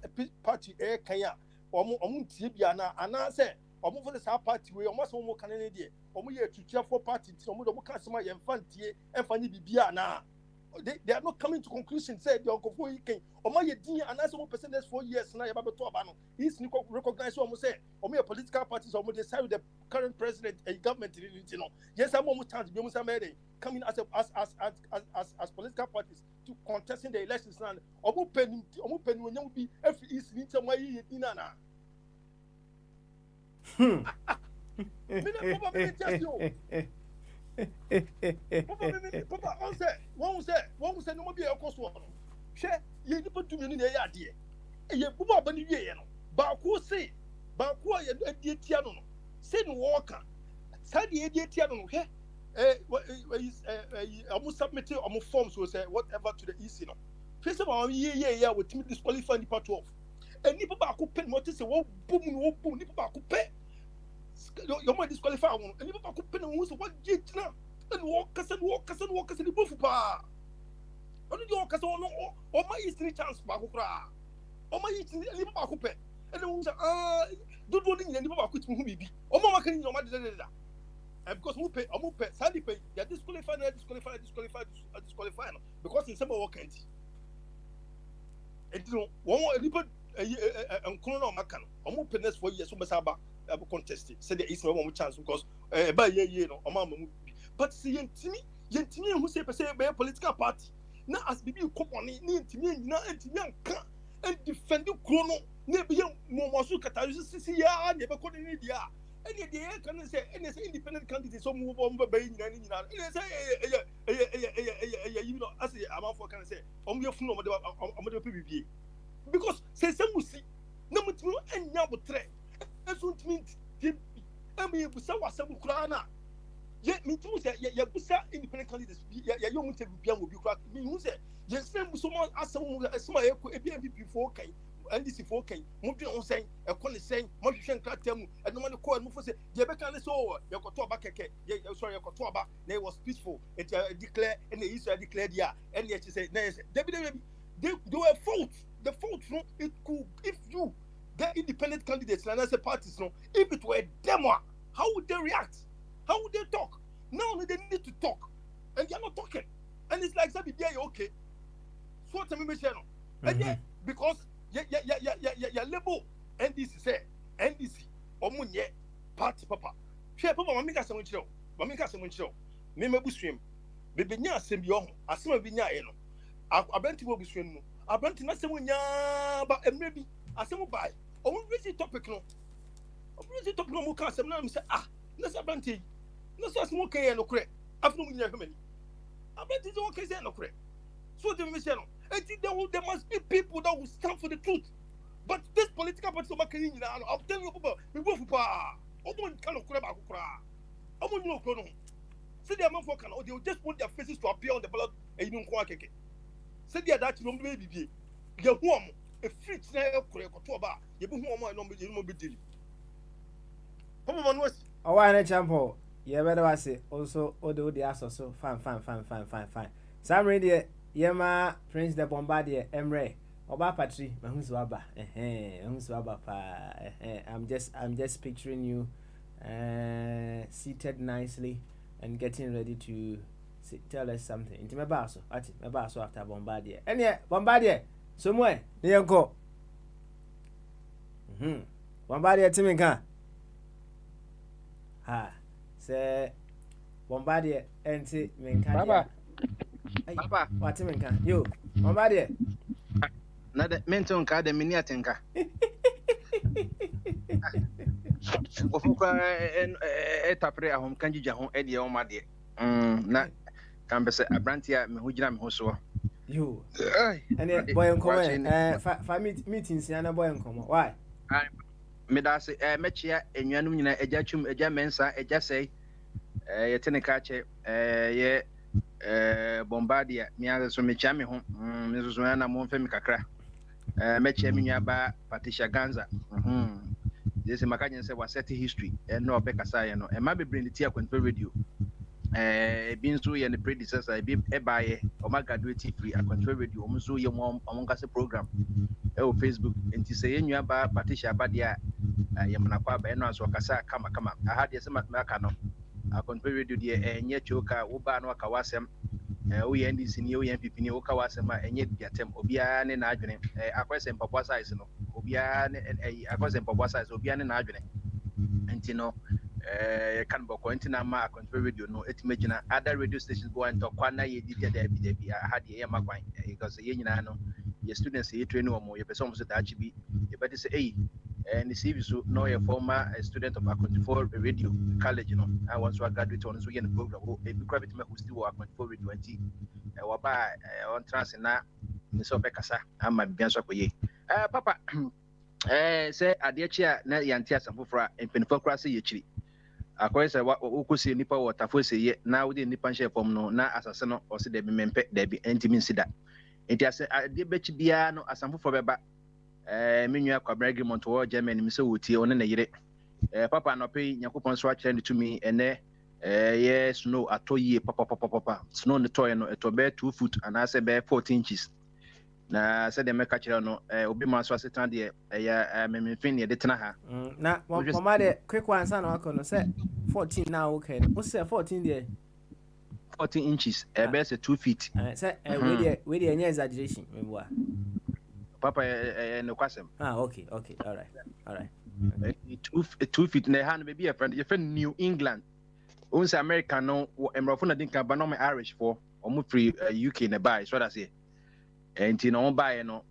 party kan ya omo ntie bia na anaasɛ omo fo saa party we omo so omo kanane de omo ye tutuafo party ti omo do mo ka sema ye mfa ntie emfa ni bibia na they are not coming to conclusion say the onkofo yi kan omo ye din anaasɛ omo person next 4 years na ye ba beto aba no is ni recognize omo say omo ye political parties omo dey side with the current president and government you know yes omo chance bi omo say made coming as political parties to contesting the elections and omo penny onyam bi every is ni nsɛm ayi yɛ din na me na papa me tell you papa on say no mo bi e koso no hwɛ ye nipa tumi ni na yɛ ade ye bubu aba ni wie ye no ba ko se ba ko ye ade tia no se no wo ka sa de ade tia no hwɛ omo submit omo forms so say whatever to the EC no hwɛ se ba ye with me disqualify nipa 12 and nipa ba ko pen mo te se wo bum nipa ba ko pe your man disqualify one and nipa ba ko pen wo so what get na and wo kasa ni bofu pa onu di wo kasa ono o ma yi three chance ba ko kra o ma yi nipa ba ko pe and wo say do ni nipa ba ko timu hu bibi o ma kan ni o ma de because who pay sandy pay they are disqualified because in some work can't and you know one nipa nkono na maka no omo pay next 4 years so besaba contest say there is no chance because ba ye no omo amamu but see yentimi hu say person be political party na as bibi komoni ni yentimi nyina yentimi anka and defend kro no na be mo so kata sisi ya na be ko ni dia any day can say any independent candidate so move on by nyina any say you know as am for can say omo yefunu omo de bibie because say musi na mutimi anya botre eso ntimi emi busa wasam kura na ye mintimi say ye busa independent candidates ye yo mutu bibia mo bi kura mi hu say ye say muso mo asam asma ye ko ebi MVP for kan NDC for kan mo bi on say e ko ne say mo hwehwe nkrata mu enoma ne ko mo fo say ye be kan so ye ko to oba keke ye sorry ye ko to oba na it was peaceful it declare and the Israel declared ya and ye say they were fault the fault no it could if you the independent candidates and as a parties no if it were them how would they react how would they talk now they need to talk and they are not talking and it's like say be okay so tell me no and yeah because yeah label NDC say NDC omunye party papa hwe papa mami ka se mo chiro me mabusuem bebe nya asem bi ho asem bi nya e no abenti wo busuem no abenti na se mo nya ba emre bi asem bai omo really topic no mo ka asem na me say na se abenti na so asem okay no kure afno munya kamani abeti zo okay say no kure so the mission there must be people that will stand for the truth but this political party so makani nyina I'll tell you people me go fu pa omo nka no kure ba kokora omo nyu okro no see the man for can they will just want their faces to appear on the ballot and you nko akeke see the that no be bibie ye hu omo e fit na kure ko to ba ye be hu omo no be dili omo man was Owa na champo ye better was also odo the aso so fine. Sam radio yema Prince the Bombardier Emre Oba Patri mahunsu aba mahunsu aba pa I'm just picturing you seated nicely and getting ready to tell us something. Inti meba so after Bombardier. Enya Bombardier somewhere ne yanko. Bombardier timinka. Ha say Bombardier enti minka. Baba. Ay, Papa. What minka? Yo, Bombardier. Na de menton ka de mini atenka. Ofuka tapre ahom kanjija ho e de o ma de. Na kan be se abrantia me ho gina me ho so. Yo. And boy enkomo fa meetings ya na boy enkomo. Why? Me da se mechia enwanum nyina eja twum eja mensa eja sei yetene ka che ye Bombardier me aso mechia me ho me so na mo mfa mi kakra mechia me nyaba Patricia Ganza this makanya say was set history no obekasa ye no e ma be bring the tia Akwantuo radio bi nso ye ne predecessor bi ebaye o ma graduate free Akwantuo radio o nso ye mo nkase program e o Facebook enti say yenwa ba Patricia Abadia ye mna kwa ba no aso kasa kama aha de se maka no Akwantuo radio de enye choka wo ba no aka wasem wo ye NDC ni wo ye MPP ni wo ka wasem a enye diatem obia ne na adwene akwese mpapwa size no obia ne akwese mpapwa size obia ne na adwene enti no kan boko enti na ma Akwantuo radio no etimagina other radio stations go and talk na ye di there bi aha de ye makwan because ye nyina no ye students ye train omo ye person so da chibi ye better say and the CV so no a former student of Akwantuo radio college you know I was a graduate on so in the program e bi private me who still work Akwantuo radio anti wa ba on trans na ni so be kasa ama bia so koye papa say ade chia na yanti asamfofra empenfo kra se ye chiri akoy say wokosi nipa waterfo se ye na wo de nipa nhye fom no na asase no o se de bi mempe de bi entimi nsida enti ase ade bechi bia no asamfofo beba menua Kwabra agreement wo Germany mi se wotie one na yire papa no pe Yakopon so akere to me ene ye snow atoyie papa snow ne toy no eto be 2 foot and ase be 14 inches na se de meka kire no obi ma so asetan de ya memfin ye de tena ha na mama de quick one san wako no say 14 now okay no say 14 there 14 inches be say 2 feet say we dey any exaggeration memwa papa no kwasem okay all right 2 feet na hand be a friend New England once American no emrofo na dinka ba no me Irish for omo free UK na buy so that say enti no buy no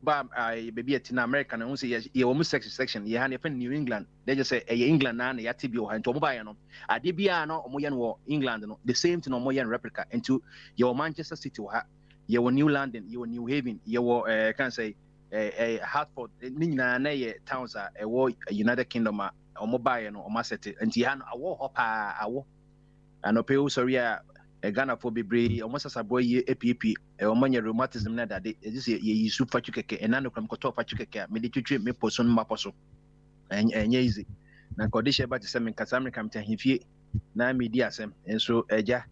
ba baby at na American no say ye omo section ye hand friend New England they just say England na ya tibi o han to omo buy no ade bia no omo ye no England no the same thing omo ye replica into your Manchester City ha your New London, your New Haven, your can say Hartford, Nina na towns are United Kingdom or mobile or massete, and Tian a war hopper awo and a pale sorry a Ghana for be almost as a boy APP or money rheumatism that this ye super chuke and nanocram koto pachuke, medicare me poson maposo and easy. Na Kodisha but some Kasami come to him na media sem and so eja.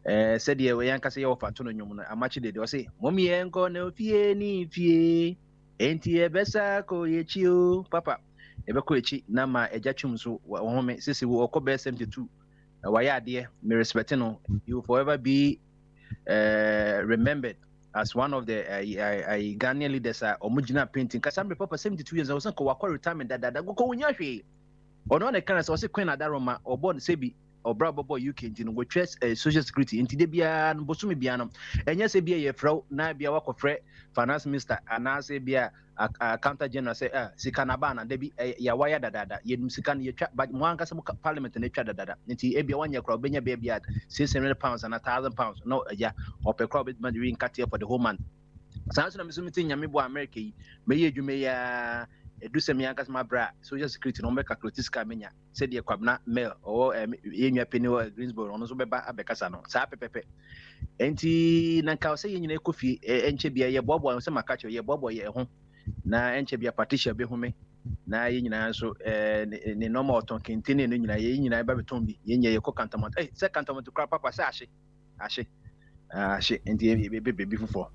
Said ye we yanka say ofa to no nwum na amachi de o say mommy enko na ofie ni fie enti e besa ko yechi o papa e be ko echi na ma eja twum so wo me sisi wo okobe 72 wa ya de me respect no you forever be remembered as one of the Ghanaian leaders omugina painting kasambe papa 72 years was ko wakọ retirement dada go ko wonya hwe ono na kan say o say Queen Adaroma obo sebi obra bobo UK nti no go trust social security nti de bia no bosumi bia no enya se bia ye frɛ na bia wakɔfrɛ finance minister anase bia accountant general say sika na ba na da bi ya waya dadada ye dum sika na ye twa but mo anka se parliament na twa dadada nti e bia wanya kra obenya bia 600 pounds and 1,000 pounds no ya opɛ kra obet man wi nkate for the whole month sanso na mesumi tin nyame bo America yi me ye dwuma ya edu se me anka ma bra social security no me calculate sika menya se de kwabna mail or ye nwa peni o Greensboro no so beba abekasa no sa pepepe enti na nka se ye nyina ekofi enche bia ye bobo se makacho ye bobo ye ho na enche bia Patricia be home na ye nyina so ne normal oton kentene no nyina ye nyina ba beton bi ye nya ye ko kantamont se kantamont kra papa se ashe enti be fufo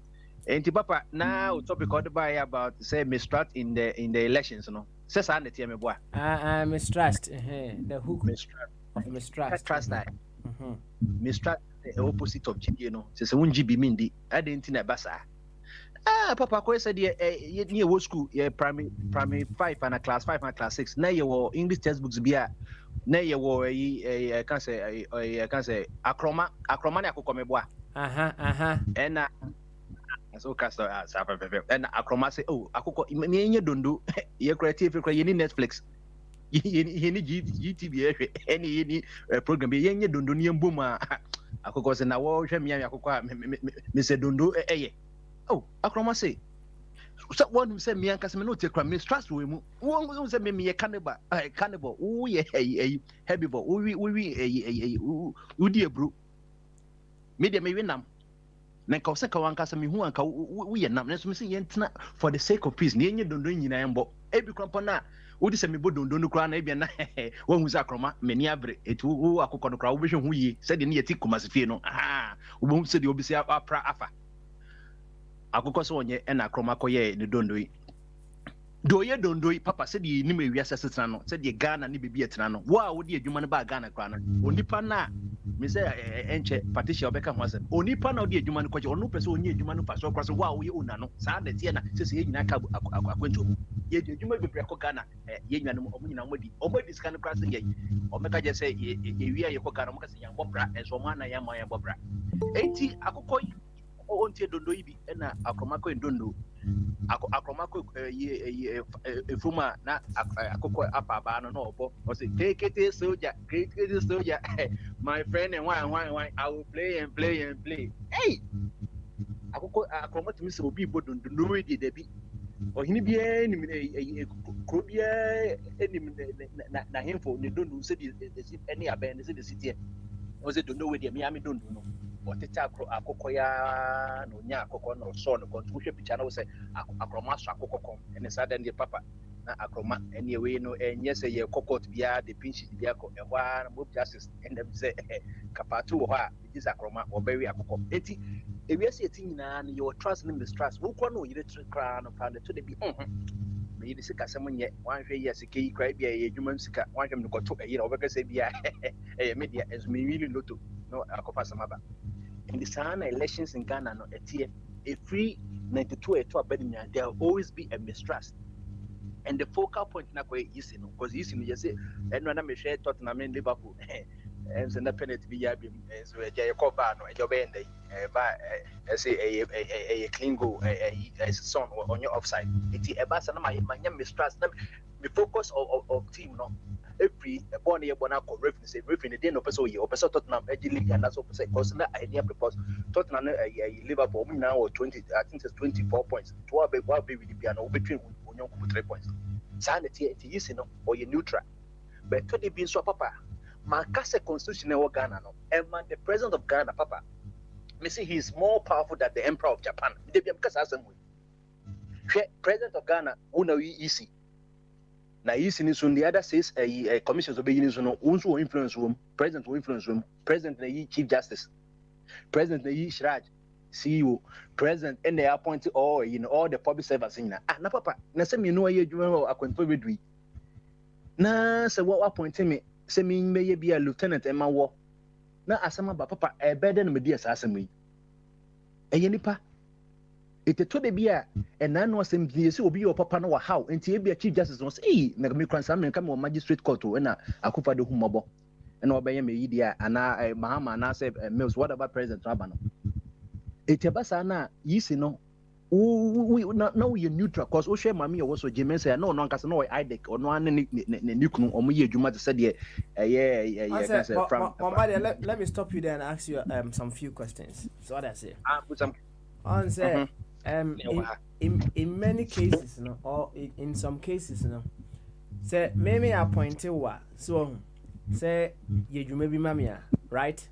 enti papa na o topic all about say mistrust in the elections no say sa na tie me boa mistrust the hook of mistrust mistrust the opposite of GBA no say won GB mindi adenti na basa papa ko say de ni wo school ye primary 5 and class 5 and class 6 na ye wo English textbooks bia na ye wo I can say akroma na akokɔ me boa and so cast and akroma say akokɔ me nye dondo ye creative ye ni Netflix ye ni GTV any ye ni program ye nye dondo ni mbom akokɔ say na wo hwɛ me akokɔ me say dondo akroma say so one say me anka say me no take crime mistrust we mu one say me cannibal wo ye heavy ball we di ebru me de me winam na nka se ka wanka say me hu anka wo ye nam na so me say ye ntena for the sake of peace na ye dondo nyina yembo ebi krampo na wo di say me bo dondo no kra na ebia na wo hu say akroma me ni abre etu wo akokɔ no kra wo behwe hu yi say de ne yeti komasifie no wo bo say de obi say apra afa akokɔ so onye na akroma kɔyɛ ne dondo yi do ye dondo yi papa sɛ de nim ewia sɛ setena no sɛ de Ghana ne bibi etena no wo a wo de adwuma no ba Ghana kra no onipa na me sɛ enche Patricia obeka ho asɛm onipa na wo de adwuma no kɔgye ɔno pɛ sɛ onye adwuma no fa so kra so wo a wo ye ona no saa na tie na sɛ sɛ ye nyina ka akwanto mu ye de adwuma bebre kɔ Ghana ye nyina no ɔmo nyina ɔmo di sika no kra sɛ ye ɔmeka gye sɛ ye wia ye kɔ Ghana ɔmo ka sɛ yambɔ bra enso ɔmo ana yamma yambɔ bra enti akokɔ yi ontie dondo yi bi na akromako dondo akromako efuma na akoko apaba no obo o say kekete soldier my friend and why I will play hey akoko akromako mi se obi bo dondo no we dey bi ohini bia ni kro bia enim na hemfo ne dondo se di any aben se di city o say dondo we dey mi ami dondo no oteta akokɔ ya no nya akokɔ no so no kontu hwe picha na wo sɛ akroma so akokɔ kom ene sa dan de papa na akroma ene we no enye sɛ ye kokot bia de pinchi bia ko ehwa na mob justice ende sɛ kapatu wo ha is akroma obawi akokɔ eti ewiase eti nyina no your trust no mistrust wo kɔ no yire kra no pa to de bi me yire sika sɛm nyɛ wan hwɛ ye sika yi kra bia ye adwuma sika wan hwɛ me kɔto ɛyira obɛka sɛ bia media enso me really loto no akopa samaba in the Sana elections in Ghana, no, a free 92 to a bedding, there will always be a mistrust. And the focal point na is because you say, and when I'm a share Tottenham in Liverpool, and the penalty be so a Jacoba, no, a job end, a clean goal, a son on your offside. It's a bass and my mistrust. The focus of team, no. Every born here bonako reference the day no person ye person Tottenham league and that's opposite because na idea because Tottenham Liverpool now 20 I think it's 24 points to be with the piano between onyon 3 points sanity it is no or you neutral but to the be so papa makase constitution e Ghana no and man the president of Ghana papa me say he is more powerful than the emperor of Japan they be because asem we president of Ghana una we easy na yisi ni so the other says commissions obey ni so no unso influence room president na yi chief justice president na yi Shraj CEO president and they appoint all all the public servants na na papa na say me no aye adwuma akwanto bedui na say what appoint me say me meye bia lieutenant emma wo na asema ba papa better na me dia sa asema yi eye nipa to the beer and none was in the obi or papa no how and be a chief justice was na me kran sam come magistrate court and akufa de humabo and obey me idea and I Mahama and I say Mills whatever President Rabano. Etebasana yisi no we no we neutral cause o share mami o so Jimmy say no no nkasa no IDEC or no an ne nukunu o mo ye adwuma te said can say from let me stop you there and ask you some few questions. So what I say. Put some On say in many cases no or in some cases no say maybe appointed wa so say ye adwuma bi mamia right.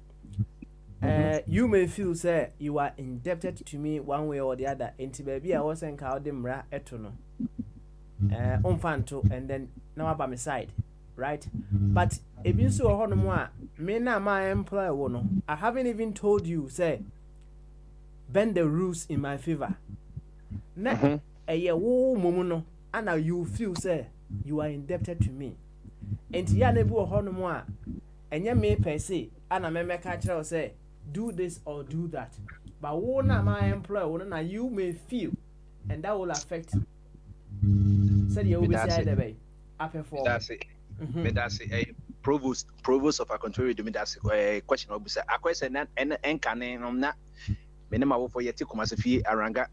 You may feel say you are indebted to me one way or the other. Into baby, I was saying how them ra etono. Umfanto and then now by my side, right? But if you saw a more, me na my employer wono. I haven't even told you say bend the rules in my favor. Na a year wo momuno, and now you feel say you are indebted to me. And ya nebu a hono more, and ya may per se, and I may catch say. Do this or do that, but one my employer, one you may feel, and that will affect. Said you will be said away. That's it. That's it. Provost of a country. That's a question. Obviously, a question and can not minimum for your Tikumasafi Aranga.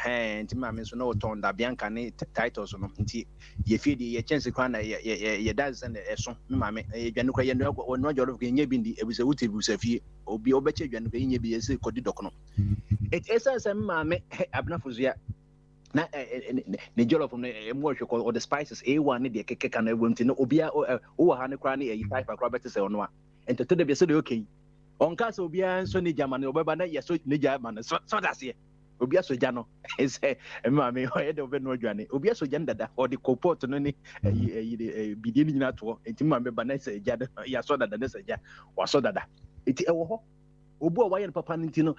And Timmy so no ton that Bianca titles on ye feed ye chance crown ye does and a song, mammy, a Januka or no job of Ganya Bindi, it was a wooty Busafi, or be obeche and Ganya be a codidocono. It is as a mammy abnafuzia. Na the job from the emotion or the spices A1 the cake and a woman to Obia or Hana Cranny a type of Roberts on one. And to the be okay. On Castle Bian, Sonny German, or Babana, yes, so Nijaman, so that's it. Obia so jano say mama head over no dwane obia so janda da or the coport no ni bidini nyina to enti mama be na say jada ya so dada na say ja wa so dada enti e wo ho obu o waye papa nti no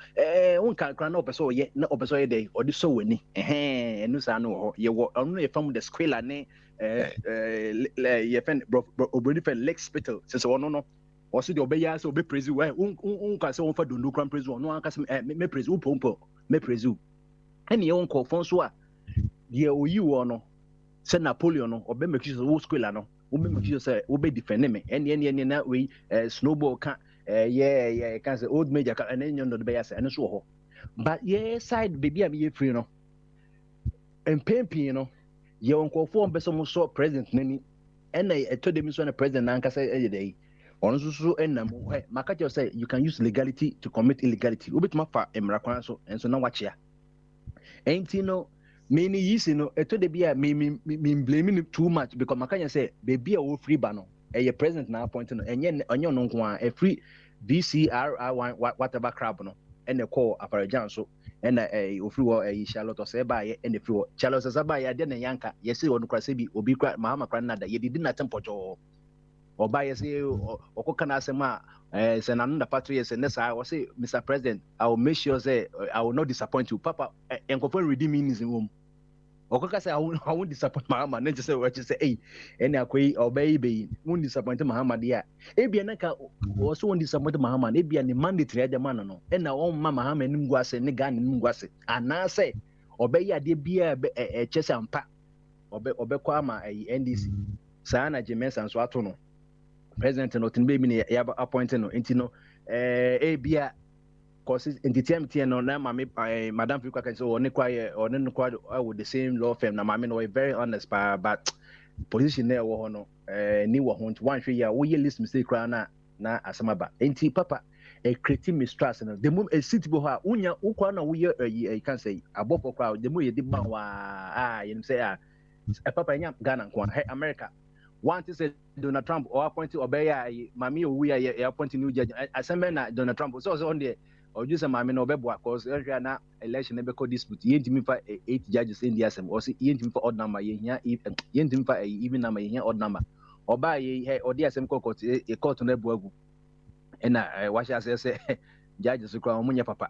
won kan kran na opeso ye na opeso ye dey odi so wani enu sa no ho ye wo onu ye fam the squilla ne ye fen obrodi fen lex hospital se wono no also the obeya so be praise we ka se won fa dundu kran praise no an ka se me praise wo pompo me presume any yon call so a ye oyi wo no se Napoleon no obe make sure wo school no wo be make sure say wo be defend me any na we snowball can can say old major can any no be say no so ho but ye side baby am ye free no and pemping no ye on call for be some so president nani and I told them so na president na say e dey on so enam maka just say you can use legality to commit illegality obetuma fa emrakwan so enso na wachia enti no me ni yisi no eto de bia me blaming too much because maka say baby a wo free ba no e president na appoint no enye onye no nko a free VCRI whatever crab no and the call aparajan so and ofri wo Charlotte say ba ye and free wo Charlotte say ba ye de na yanka yesi onu kwase bi obi kwa mahama kran na da ye didi na tempojo or by say or can say another party yes and I will say Mr. President I will make sure say I will not disappoint you Papa and confirm redeeming is in room or say I won't disappoint Mahama and just say what you say hey and or baby won't disappoint Mahama dear Ebianaka also won't disappoint Mahama maybe an mandatory the man no and now Mama Mahama and Ngwase Nigan and Ngwase and now say obey a dear beer a chess and pack obe kwama NDC Sana James and Swatono President no tin baby ya appointed no enti no bia causes entity no na mama madam Fikwa can say one with the same law firm na mama no very honest but position there wo no ni wo ho one hwe ya wo ye list mistake kra na asamaba enti papa create mistrust no the moment a city bo ha unya ukwa na wo ye can say abofo kra the mo ye di ban wa you say papa nya Ghana kwa America one to say Donald Trump or appointed Obeya, Mammy, we are appointing new judge. I send Donald Trump was also on there or just a mammy no beboa cause now election never could dispute. You ain't me for 8 judges in the assembly or see you for odd number, you ain't for even number, you odd number or by or the assembly court a court on the bogu. And I watch as I say, judges crown munya papa.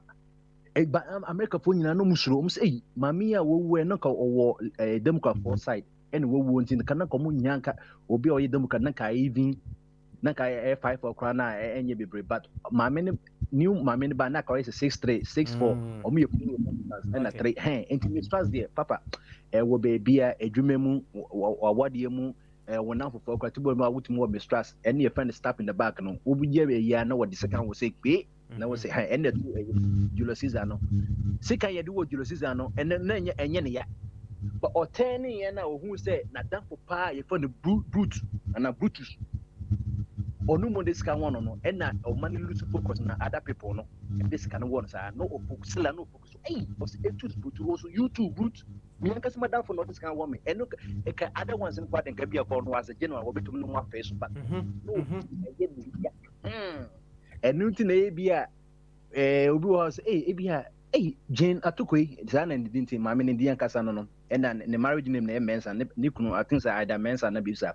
But America for no mushrooms, say, Mamia, we were not or a Democrat for side. And we won't in the Kanaka Yanka will be all the Mukanaka even Naka 5 for Krana and you be brave. But my many new Mammy Banaka is a 6'3", 6'4", or me and a 3 hand. And to mistrust there, Papa, will be beer a dream or what you when now for kwatibo ma wuti mo mistrust and your friend stop in the back no obi je ya na what the second was say pe na we say ha and the Julius Caesar no sika ye do Julius Caesar no and na enye ne ya but otani ye na ohun say na dan for pa ye for the brute and a brutus onu mo this can one no and na o man lose focus na other people no this can one say no focus la no focus hey was it too brute also you too brute me an kasema down for not this can one me and no e can other ones in part and can be a born was a general obi to no one face but no and no tin e bia obi was e bia Jane atukoi sana ndinti mama ne ndian kasa no and ne marriage name na mensa ne kunu I think say either mensa na bisa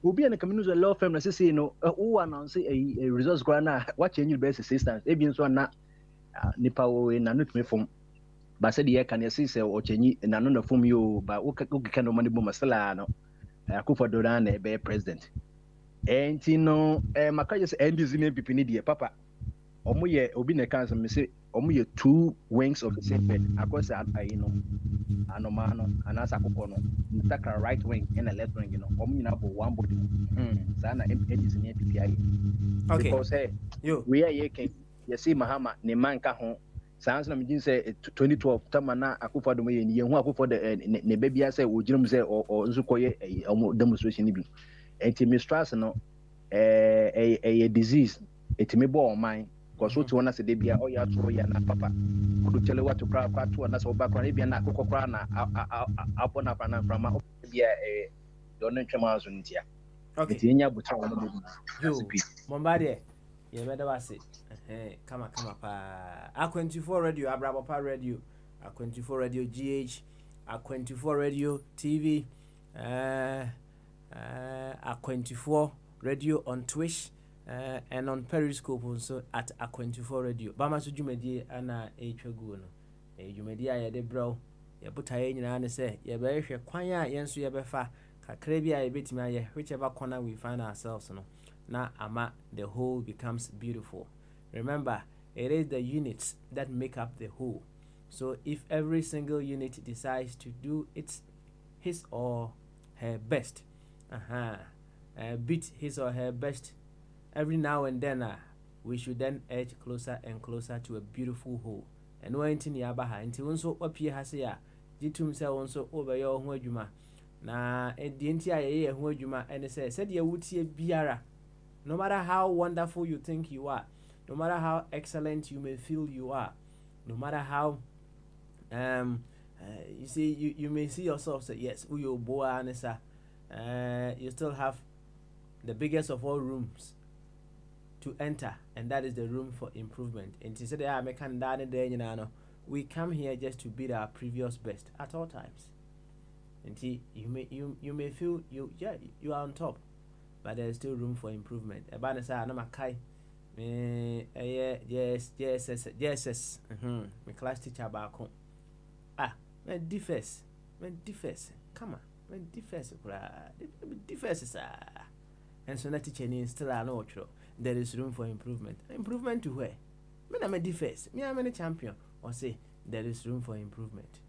obi an kaminu so law firm na say no who announce a results grant na what change the best assistance e bi nso na nipa wo na no tumi fom ba say the can say o change na no na fom yo ba o ka no mani bo masala no akufo do na be president enti no maka just NDC ne pipi ni die papa omo ye obi na kan me say omo ye two wings of the same bird across anoma no anasa akoko no ntaka right wing and a left wing omo nyina for one body sana NDC ne pipi ayi because we are ye can you see mahama ne man ka ho sans na mjin say 2012 tamana akufo do ye ni hu akufo de ne babia say ogirim say o nso koye demonstration ni bi enti mistrust no a disease etimi bo man because what you want to say bia o ya to ya na papa kudu chele watu kra to na so ba kra bia na akoko kra na abona pana frama bia don ntwema azu ntia enti nya bucha wo no bi Mombade ye beda wase kama pa A24 radio Abrabapa radio A24 radio GH A24 radio TV A24 radio on Twitch and on Periscope also at A24 radio bama so dwumadi ana etwagu no dwumadi a ye de bro ye botaye nyina ne se ye be hwe kwan a ye nso ye befa kakra bi a ye betimi aye whichever corner we find ourselves no na ama the whole becomes beautiful. Remember, it is the units that make up the whole. So if every single unit decides to do his or her best, beat his or her best every now and then, we should then edge closer and closer to a beautiful whole. And when tin ya baha until unso opie hase ya jitum se unso obeyo ho adwuma na edienti aye ho adwuma ene se said ye wutie biara. No matter how wonderful you think you are, no matter how excellent you may feel you are, no matter how you see you may see yourself say yes uyo boa anesa, you still have the biggest of all rooms to enter, and that is the room for improvement. And said we come here just to beat our previous best at all times. And you may feel you are on top, but there is still room for improvement. Ebana say na makai yes my class teacher back home me defense come on me defense and so na teacher ni still I know there is room for improvement to where me na me defense me am a champion or say there is room for improvement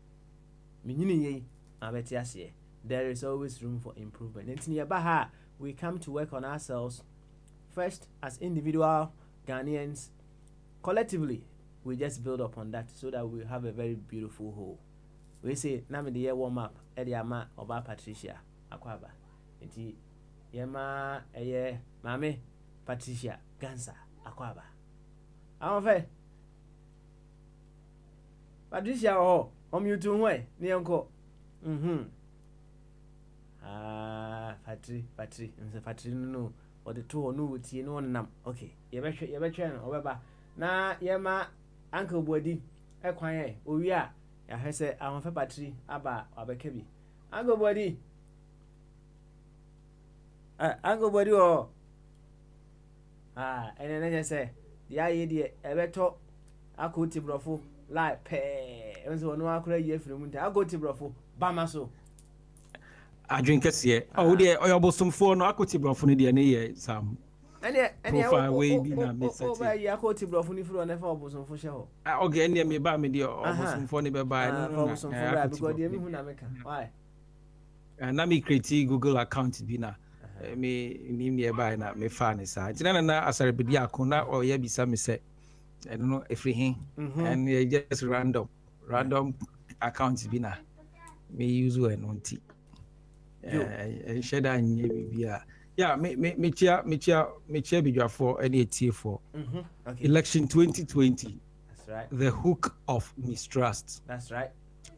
me nyini ye abeti ase there is always room for improvement. Enti yabaha we come to work on ourselves first as individual Ghanaians. Collectively we just build upon that so that we have a very beautiful whole. We say na me the year warm up edi ama oba Patricia akwaba enti yema mame Patricia Gansa akwaba amofe Patricia omutu hwe ni enko Patri nse Patri no o de to no wutie no nam okay ye betwe no obeba na yema uncle Bodi ekwan owi a ya hese amofe Patri aba abeka bi uncle Bodi o ene na say dia ye de ebeto akoti brofo lai pe enso no akora ye firi mu nta akoti brofo bama so adwen kese o de oyobosomfo no akoti brofo no de ne ye sam profile we bi na me set o ya akoti brofo ni firi o na fa obosomfo hye ho okay ene me ba me de obosomfo ne be ba no obosomfo ba because de me hu na meka why na me create Google account bi na me nearby na me fa ne sa nti na asarbedi akona o ya bisa me say I don't know if he and just random accounts bi na me use one on ti share that nye bibia yeah me chia bidwafo any tie for election 2020. That's right. The hook of mistrust. That's right.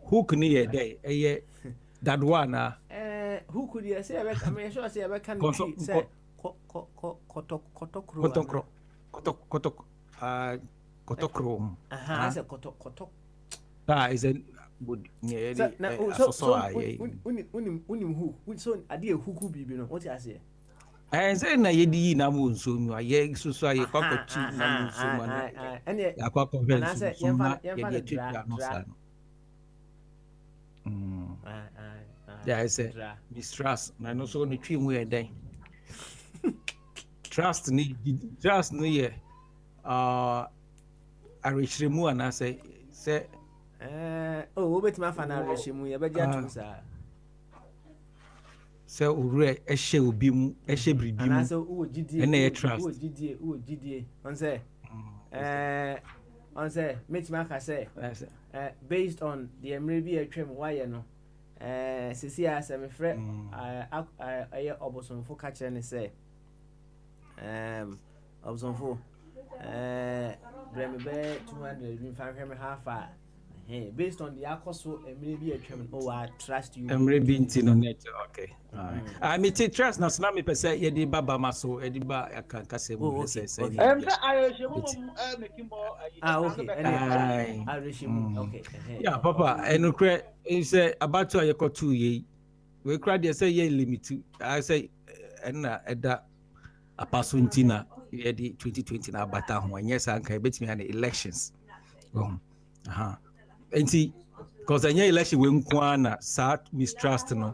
Hook near day that one who could you say I mean sure say I can say kotokro I said kotok that is a good so unim who so ade who could be no what you say and say na yedi na mu nso mu aye so aye kwakochi na mu nso mu and akwa convince and I said yedi treat no sa no there is a mistrust na no so no twi mu e den trust ni ye arishiremu ana say obetima fa na arishiremu ye beja tum sa say ore ehye obi mu ehye bribi mu ana say wo gidie na ye trust wo gidie on say metima ka say based on the emre bi atwam waye no sisi asa me frɛ aye obosonfo ka kyerɛ ne sɛ obosonfo brem be 200 bin fa hwɛ me half a based on the akoso emre bi atwam I trust you emre bi nti no net okay I me trust na so na me pese ye di baba maso e di ba aka kase mu say okay yeah papa enukre say about to ayekotu ye we kra dey say ye limit I say na eda apaso ntina ye di 2020 na abata ho anya sa nka betimi na elections enti because anya election we nko na sa mistrust no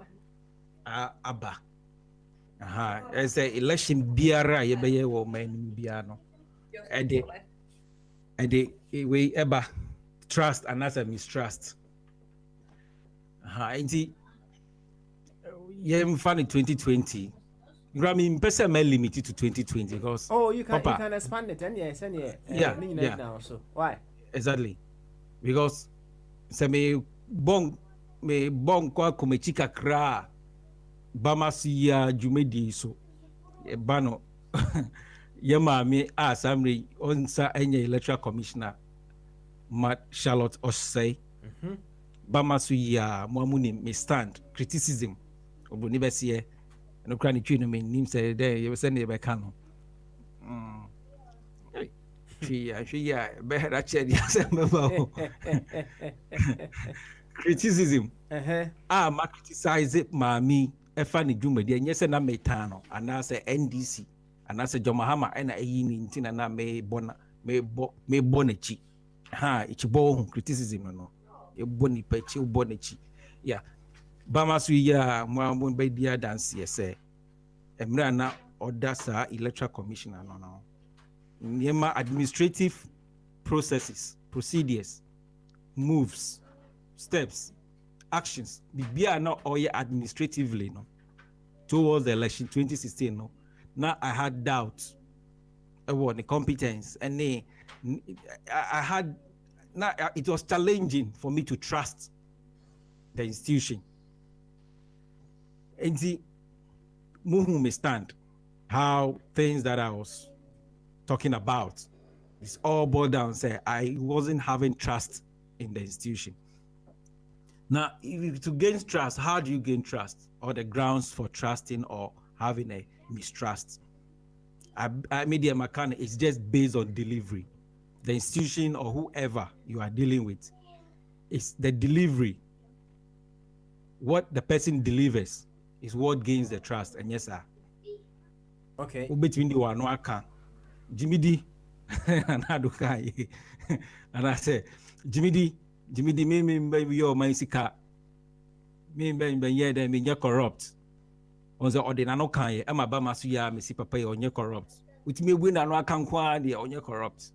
aba as a election biara ye be ye wo man bia no ede we eba trust and as a mistrust enti ye mfa 2020 Grammy pesa me limited to 2020 because you can expand it and yes now so why exactly because say me bon kwa komechika kra bamasi ya jumedi so bano ye maami asamre onsa enye electoral commissioner Charlotte Osei bamasu ya mwamuni me stand criticism obuni besiye no kra ni twi no me nim say there ye say ne be ka no ya be hera che dia say me ba criticism ma criticize maami efa ni dwumadi enye se na metano ana se NDC ana se Jomahama ena eyi ni ntina na me bo na chi ichibo criticism no e bo ni pa chi bo na chi yeah bamasu ya mo be dia dance se emra na order sa electoral commissioner no nyema administrative processes procedures moves steps actions bibia na oye administratively no towards the election 2016 no now I had doubts about the competence and I had now it was challenging for me to trust the institution and the movement may stand how things that I was talking about it's all boiled down say I wasn't having trust in the institution. Now, to gain trust, how do you gain trust? Or the grounds for trusting or having a mistrust? Media mechanic is just based on delivery. The institution or whoever you are dealing with, it's the delivery. What the person delivers is what gains the trust. And yes, sir. Okay. Between the one who Jimmy D and Adukai. And I say, Jimmy D, me baby your my sika. Me yeah them me corrupt. On the ordinary kan ye am aba masu ya me si papa ye onye corrupt. With me win anu aka nkwa de onye corrupt.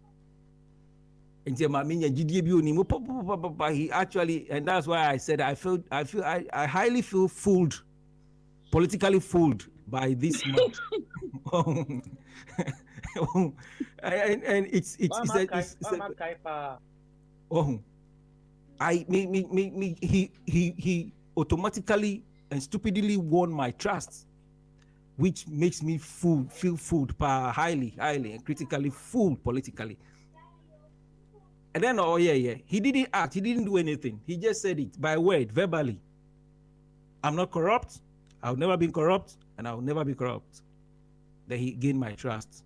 Enti ma me nya gidie bi oni mo he actually, and that's why I said I highly feel fooled politically fooled by this man. And it's he automatically and stupidly won my trust, which makes me feel fooled highly and critically fooled politically. And then he didn't act, he didn't do anything, he just said it by word, verbally. I'm not corrupt, I've never been corrupt, and I'll never be corrupt. Then he gained my trust.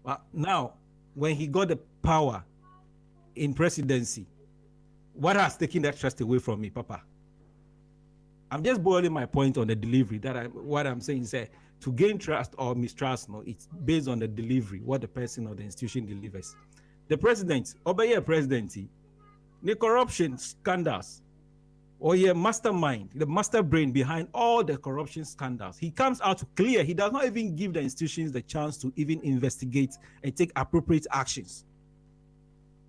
But now, when he got the power in presidency, what has taken that trust away from me, Papa? I'm just boiling my point on the delivery. What I'm saying is that to gain trust or mistrust, no, it's based on the delivery, what the person or the institution delivers. The president, obey presidency, the corruption scandals, or mastermind, the master brain behind all the corruption scandals. He comes out to clear. He does not even give the institutions the chance to even investigate and take appropriate actions.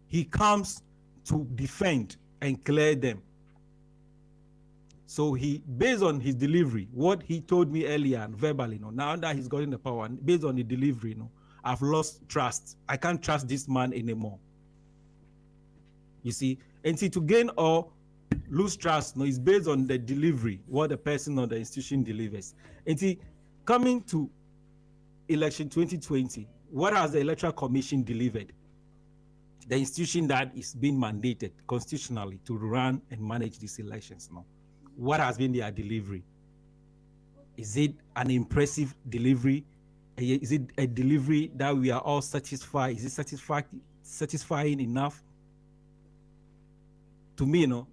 He comes to defend and clear them. So he, based on his delivery, what he told me earlier and verbally, now that he's gotten the power, based on the delivery, I've lost trust. I can't trust this man anymore. You see, and see, to gain or lose trust is based on the delivery, what the person or the institution delivers. And see, coming to election 2020, what has the Electoral Commission delivered? The institution that is being mandated constitutionally to run and manage these elections now. What has been their delivery? Is it an impressive delivery? Is it a delivery that we are all satisfied? Is it satisfying enough? To me, no.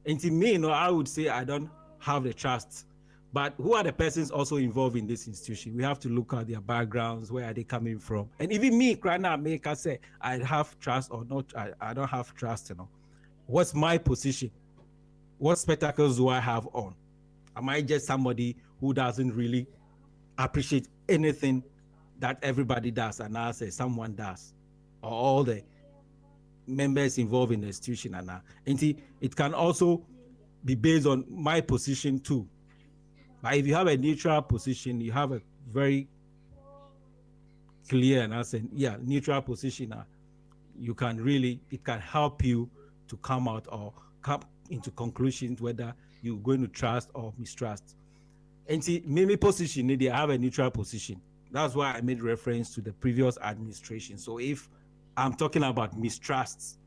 And to me, I would say I don't have the trust. But who are the persons also involved in this institution? We have to look at their backgrounds, where are they coming from? And even me, right now, make us say I have trust or not, I don't have trust, What's my position? What spectacles do I have on? Am I just somebody who doesn't really appreciate anything that everybody does and I say someone does? Or all the members involved in the institution and it can also be based on my position too. But if you have a neutral position, you have a very clear and I say, neutral position, you can really, it can help you to come out or come into conclusions whether you're going to trust or mistrust. And see, maybe position, they have a neutral position. That's why I made reference to the previous administration. So if I'm talking about mistrust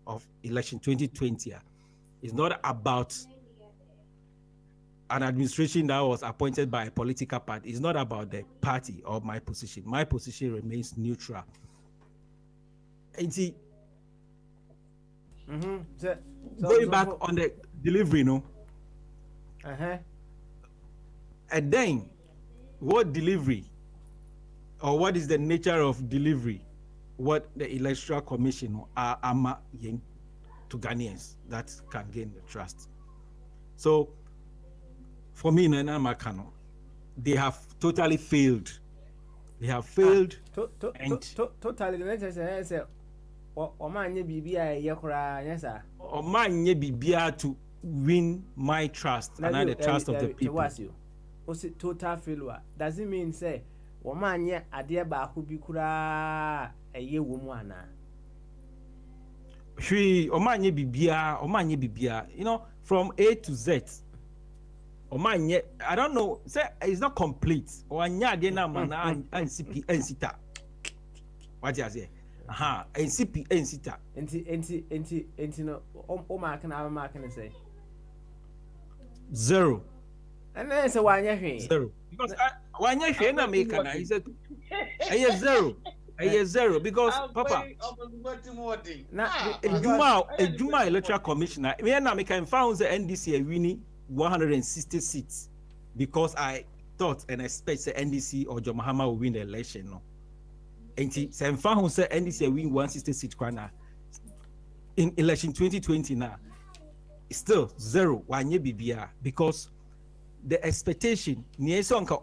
of election 2020, it's not about an administration that was appointed by a political party. It's not about the party or my position. My position remains neutral. And see, going back on the delivery, and then what delivery or what is the nature of delivery? What the Electoral Commission are to Ghanaians that can gain the trust. So for me, Nana Makano, they have totally failed. They have failed. Totally. Let's say, Omanye Bibia Yakura, yes, sir. Omanye Bibia to win my trust and the trust of the people. What's it total failure? Does it mean say, Omanye Adiaba who be kura a year woman? Omanye Bibia, from A to Z. Omanye, I don't know, say it's not complete. Omanya Dena Mana and CP and Sita. What you say? And CP and Sita. No, Omar can have a mark and say 0. And then say 1 year 0. Because 1 year na make an I said a year 0. A year 0 because Papa a Juma Electoral Commissioner, we are now making found the NDC winning 160 seats because I thought and expect the NDC or John Mahama will win the election. No, and some who say NDC win 160 seats in election 2020 now, still 0 1 year BBR because the expectation near sonka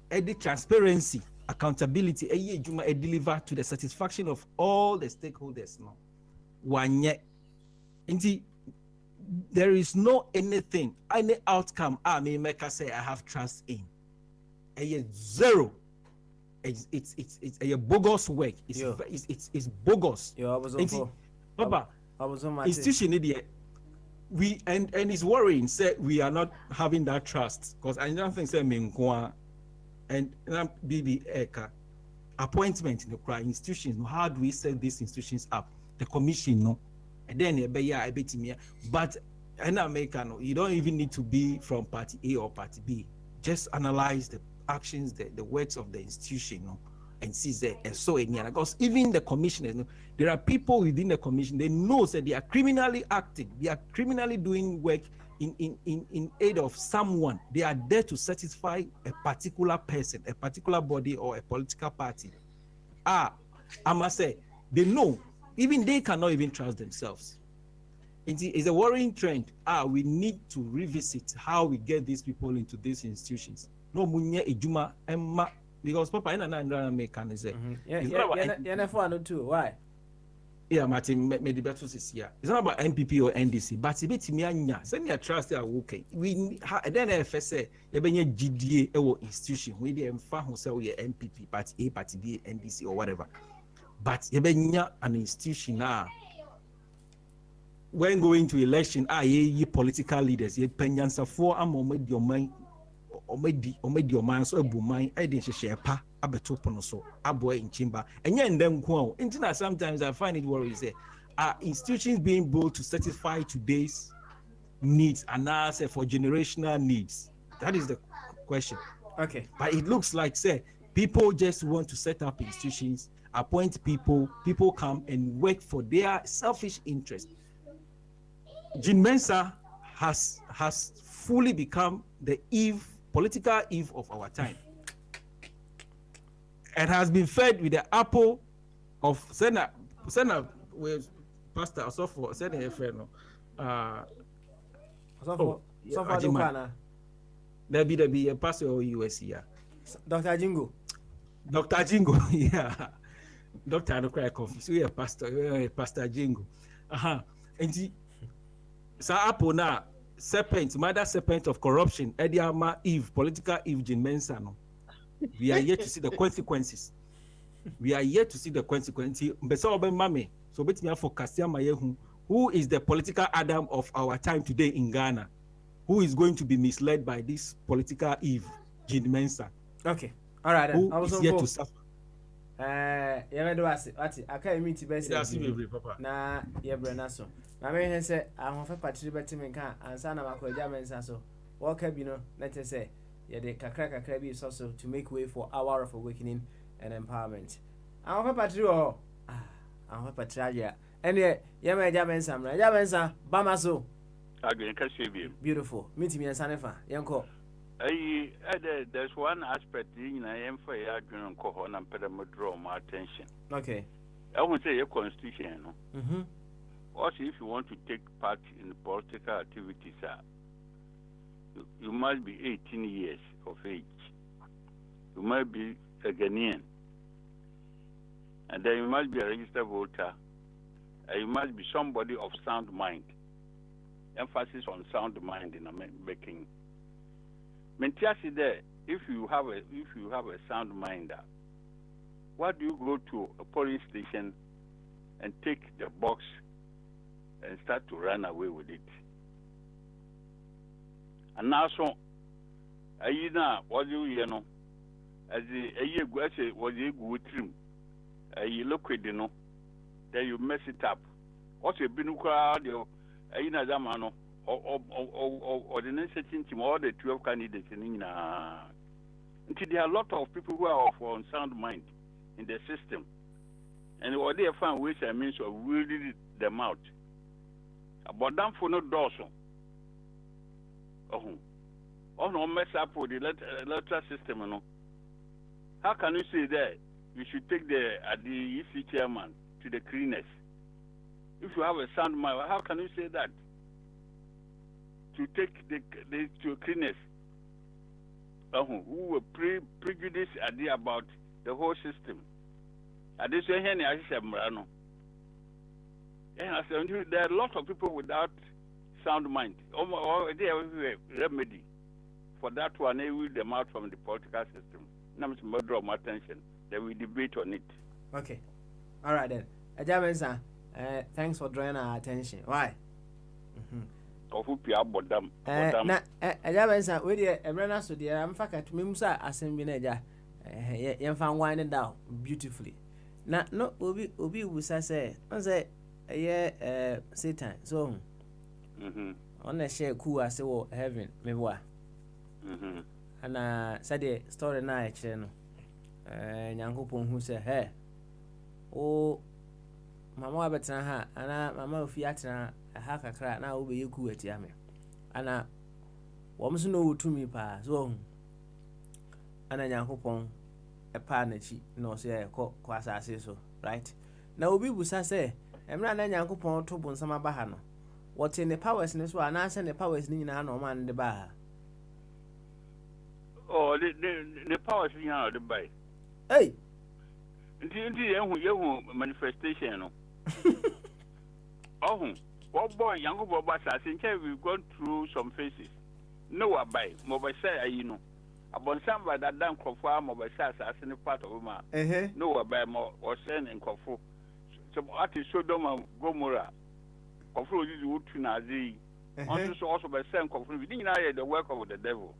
the transparency, accountability, a deliver to the satisfaction of all the stakeholders. No, 1 year. there is no anything, any outcome I may make us say I have trust in. Zero. It's a bogus work. It's bogus. I was on for. Papa, I was on my institution idiot. We and it's worrying. Say we are not having that trust because I don't think say Mingwa and BB Eka appointment in the cry institutions. How do we set these institutions up? The commission, no, and then I bet me. But in America, no, you don't even need to be from party A or party B. Just analyze the actions, the works of the institution, no, and see that and so in because even the commissioners, no, there are people within the commission, they know that they are criminally acting, they are criminally doing work in aid of someone. They are there to satisfy a particular person, a particular body, or a political party. I must say, they know, even they cannot even trust themselves. It's a worrying trend. We need to revisit how we get these people into these institutions. No munye ejuma emma because papa ina na American is too. Why? Yeah, Martin, maybe better is here. It's not about MPP or NDC, but it's bit me anya. Send your trust are okay. We then FSA, you be GDA or institution. We dey fa who say we MPP, party A, party B, NDC or whatever. But you be an institution now. When going to election, ye political leaders, ye penyansa for among your mind. Or made your mind so a mind, I didn't share pa, abetopono so, a boy in chimba, and yen them quo. Internet sometimes I find it worries there. Are institutions being built to satisfy today's needs and now say for generational needs? That is the question. Okay. But it looks like say people just want to set up institutions, appoint people come and work for their selfish interest. Jean Mensa has fully become the political Eve of our time, and has been fed with the apple of Senna with Pastor also for Senna friend. There be a pastor or US here. Dr. Jingo, yeah. Doctor, I don't cry confused. We are Pastor Jingo. And so apple now. Serpent, mother serpent of corruption, Ediama Eve, political Eve, Jean Mensano. We are yet to see the consequences. So bet me for Kasia Mayehu, who is the political Adam of our time today in Ghana, who is going to be misled by this political Eve, Jean Mensa. Okay, all right. Who is yet to suffer. I can't meet you best. Nah, Brenaso. My man said, I want a patri betting and son of a German so. What cabino, let us say, the Kakraka Krabi is also to make way for hour of awakening and empowerment. I want a patri or I want a patragia. And yet, Yama German Samra, Yamansa, Bamaso. Beautiful. Meet me and Sanefa, Yanko. There's one aspect in I am for a argument and pedal draw my attention. Okay. I won't say a constitution. Also, if you want to take part in political activities, you must be 18 years of age. You must be a Ghanaian. And then you must be a registered voter. And you must be somebody of sound mind. Emphasis on sound mind in making. Mentiasi there, if you have a sound mind, why do you go to a polling station and take the box and start to run away with it? And now so what do you know? As a year was a good trim, you look with then you mess it up. What's a binuka zamano or the next team, all the 12 candidates in until there are a lot of people who are of sound mind in the system, and what they find ways and means of wielding them out. But them for no dorsal. Oh no, mess up with the electoral system, you know. How can you say that you should take the EC chairman to the cleaners? If you have a sound mind, how can you say that? To take the to cleaners who were prejudiced idea about the whole system. I did say here, I said, Mrano. There are a lot of people without sound mind. They have a remedy for that one. They will them out from the political system. Now, I'm draw my attention. Then we debate on it. Okay. All right then. Ajamensa, thanks for drawing our attention. Why? Of who Pia Bodam. Na Ajamensa, we the Ebrana so dear, I'm fact me musa assembly naja. Yemfa winding down beautifully. Na no obi wusa say, on say Satan. So on the share cool as wo heaven me wa. And said the story na e kire no. Nyankopon hu say hey. O mama wa betena ha ana mama ofi atena ha kakra na wo be yeku atia me ana wo mso no wotumi pa so ana Nyankopon e pa na chi no so ye ko asase so right na obi busa say emra na Nyankopon to bonsam aba ha no what in the powers ne so ana se ne powers ni nyina na o man de ba ha oh the powers ni na de ba hey Inti yehu manifestation no. What boy young boy since we've gone through some phases. No abai, mobile say you know. About somebody that done conform mobile say as any part of ma. No abai more or send in conform. So what is Sodom and Gomorrah? Conform you would to Nazi. Also by saying conform we didn't know the work of the devil.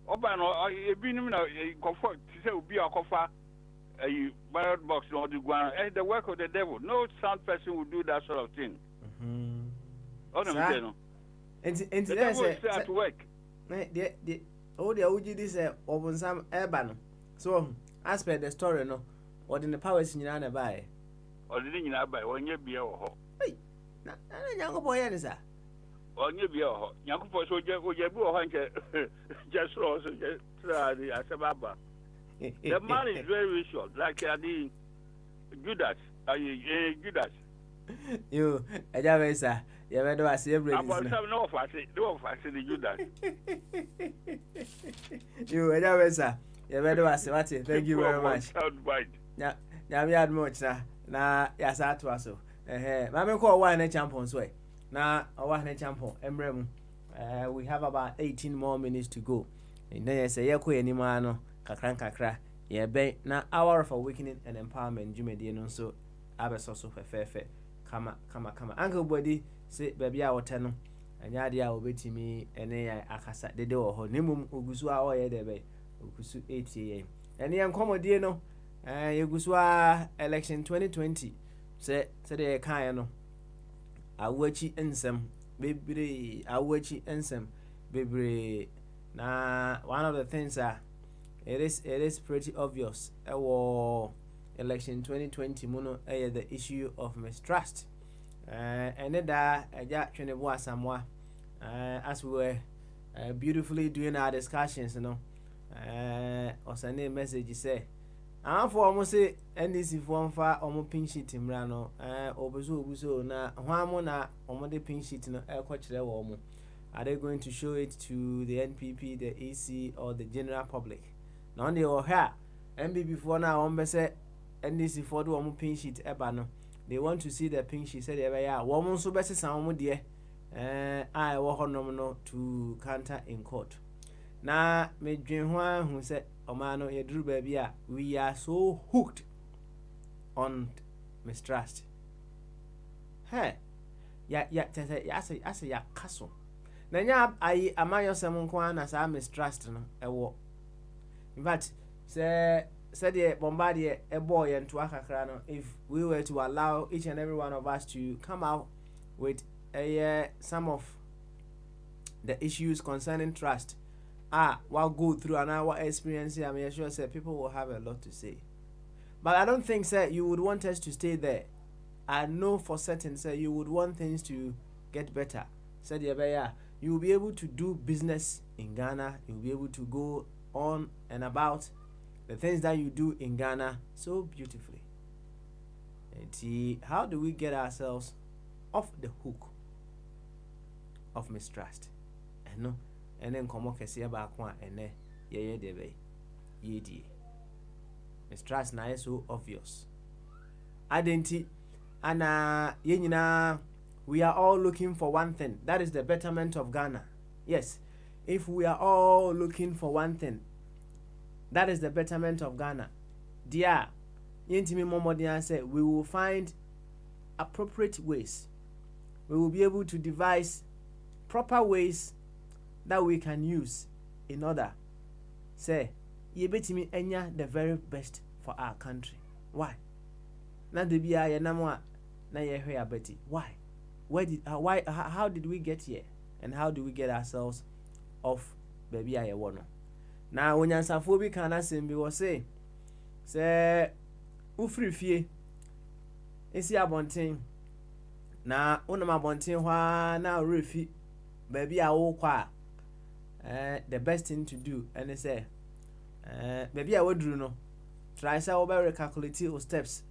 Oba no ebinim na comfort to say obi akofa a ballot box no the ground the work of the devil. No sound person will do that sort of thing. Oh no no. And the devil is at work. The uji this obonsam eba no. So as per the story no, what in the powers nyina na buy. Or the nyina buy onye bia wo ho. Hey. Na nyango boy ya nisa. Onye bia ho Nyankopon so je bi ho nche just so just try the asababa. The man is very short like the Judas Judas you Ajabesa you better was every about some no the Judas you Ajabesa you better was what thank you very much yeah we had much na ya sa to aso mama ko one na champions way na our champion emrem we have about 18 more minutes to go and then say ye ko anima no kakra ye ben na hour of awakening and empowerment jumedie no so abeso so fefefe kama uncle body say baby a wote no anya dia obetimi ene ya akasa dede wo ho nemum ogusu a oye de be ogusu 8 ye ene yan komodie no yegusu a election 2020 say de kan no awachi ensem bebre na one of the things it is pretty obvious election 2020 mono the issue of mistrust and that ja twenebo asamwa as we were beautifully doing our discussions or send a message say for almost say NDC form fa omo pin sheet mra no obuso na hwamo na omo de pin sheet no kwakire wo mo are they going to show it to the NPP, the EC or the general public? Now they were here NPP for now on say NDC for do omo pin sheet eba no they want to see the pin sheet said eba ya wo mo so bese san omo de I wo honom no to counter in court. Na me dwen ho ahu say omano yeduru ba bia we are so hooked on mistrust. Hey, ya say ya kaso. Na nya ayi amayosem nko na sa mistrust no ewo. In fact, say the bombardier a boy and to akakra no if we were to allow each and every one of us to come out with some of the issues concerning trust what go through and our experience, I'm sure say people will have a lot to say. But I don't think say you would want us to stay there. I know for certain say you would want things to get better. Said you will be able to do business in Ghana, you'll be able to go on and about the things that you do in Ghana so beautifully. And see, how do we get ourselves off the hook of mistrust? And no. And then come on, see about one and then mistrust na so obvious. Identity and we are all looking for one thing. That is the betterment of Ghana. Yes, if we are all looking for one thing, that is the betterment of Ghana. Dear, Yentimi Momodian said, we will find appropriate ways. We will be able to devise proper ways that we can use in order. Say, yebetimi enya the very best for our country. Why? Na debi ya namwa na yehwe abeti. Why? How did we get here? And how do we get ourselves off baby ya wono? Na onyansafo bi kan asem bi wo say ufiri fie esi abonten na onam abonten hwa na refi baby a wo kwa the best thing to do and say baby a woduru no try say over recalculate your steps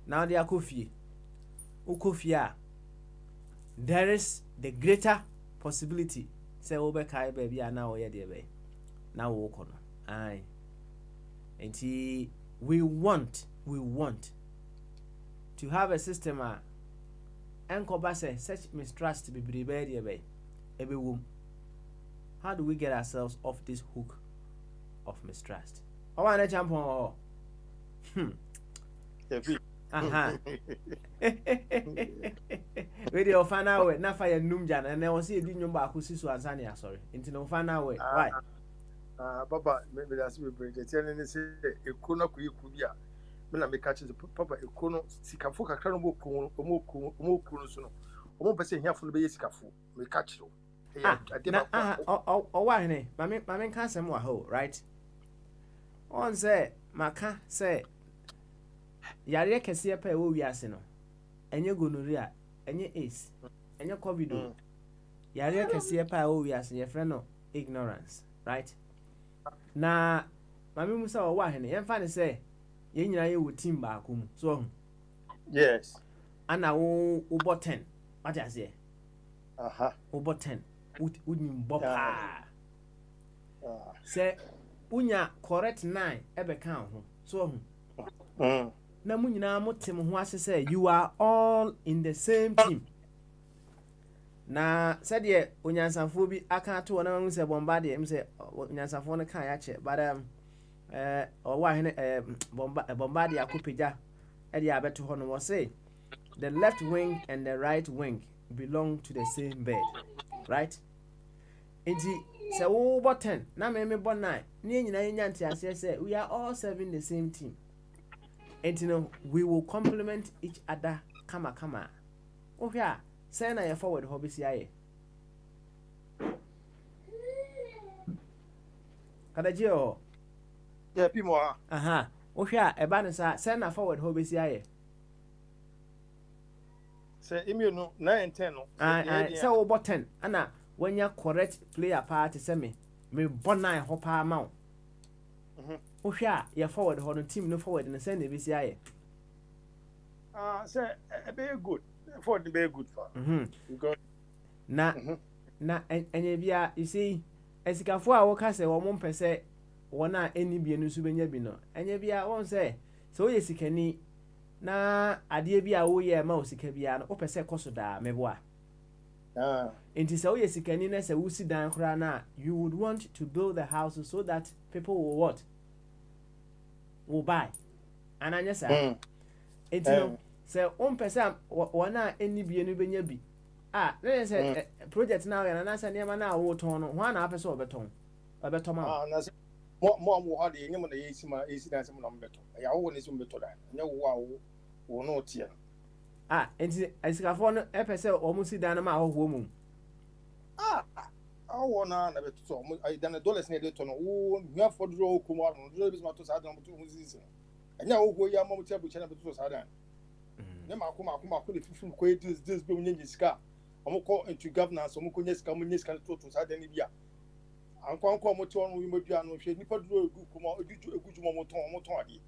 now they are ukofie there is the greater possibility say over kai baby a now ye dey now wo kono ai enti we want to have a system enkoba say such mistrust be there be ebewum. How do we get ourselves off this hook of mistrust? I want to jump on. We dey find out na fire numja na na won say di nyum ba ko siso ansa ne asori. Nti no find out why. Papa me that's we bring it and say ekono ko yiku bia. Me na me catch papa ekono sikafo kakra no boku no so no. Omo pese hiafo no be yesikafo. Me catch no. Why ne? Mame can sem wa ho, right? On say maka say yare kese pa e wo wiase no. Enye gonorrhea, enye AIDS, enye COVID. Yare kese pa e wo wiase ye friend no ignorance, right? Na mame musa wo wa hene, yemfa ne say ye nyina ye wo team ba akom. So yes. Ana wo bo 10. What you say? Wo 10. Unim bopa. Say unya correct 9 ebe kan ho. So na mu nyina motem ho ase say you are all in the same team. Na said ye onyansafo bi aka to na mu say bombard em say onyansafo no kan ya che but or wa hene bombard akopija e dey abeto ho no say the left wing and the right wing belong to the same bed, right? Enti say wo bo 10 na me bo 9 na nyina nya ntiase say we are all serving the same team. Enti no we will complement each other kama ohia say na ye forward ho besi aye kada je o yeah pimo ohia e ba ne say na forward ho besi aye say imunu 9 and 10 no say wo bo 10 ana when you correct player party say me bona ho pa ma wo ohwa ya forward ho no team no forward na say na be si aye say be good forward be good for because na enye bia you see esikafo a wo ka say wo mo pese wona eni bie no su benya bi no enye bia won say so ye sikani na ade bia wo ye ma osika bia no wo pese koso da meboa Inti say we sikani na say we sit down kra na you would want to build the houses so that people will what? Will buy. And anya say inti no say person wana eni bie no benya bi. Na say project now na say niam na wo ton no ho na apese obeton. Obeton ma. Na say mo ha de nyem na yesi na say mo na mbeton. Ya wo ne so mbeton da. Nya wo no tie. Enti esikafo no epese omusi dan ma ahoho mum. Na beto so dan dollars ne de to no wo hua for do ko mo no do bi to sa dan mo to musi. Anya wo ya mo tia bu chana beto sa dan. Ne ma ko de fifu ko this be munye sika. Omo ko into governance omo ko nyesika mo nyesika to sa dan ni bia. Anko mo to no wi mo bia no hwe nipa do egu ko mo eguju mo ton ade.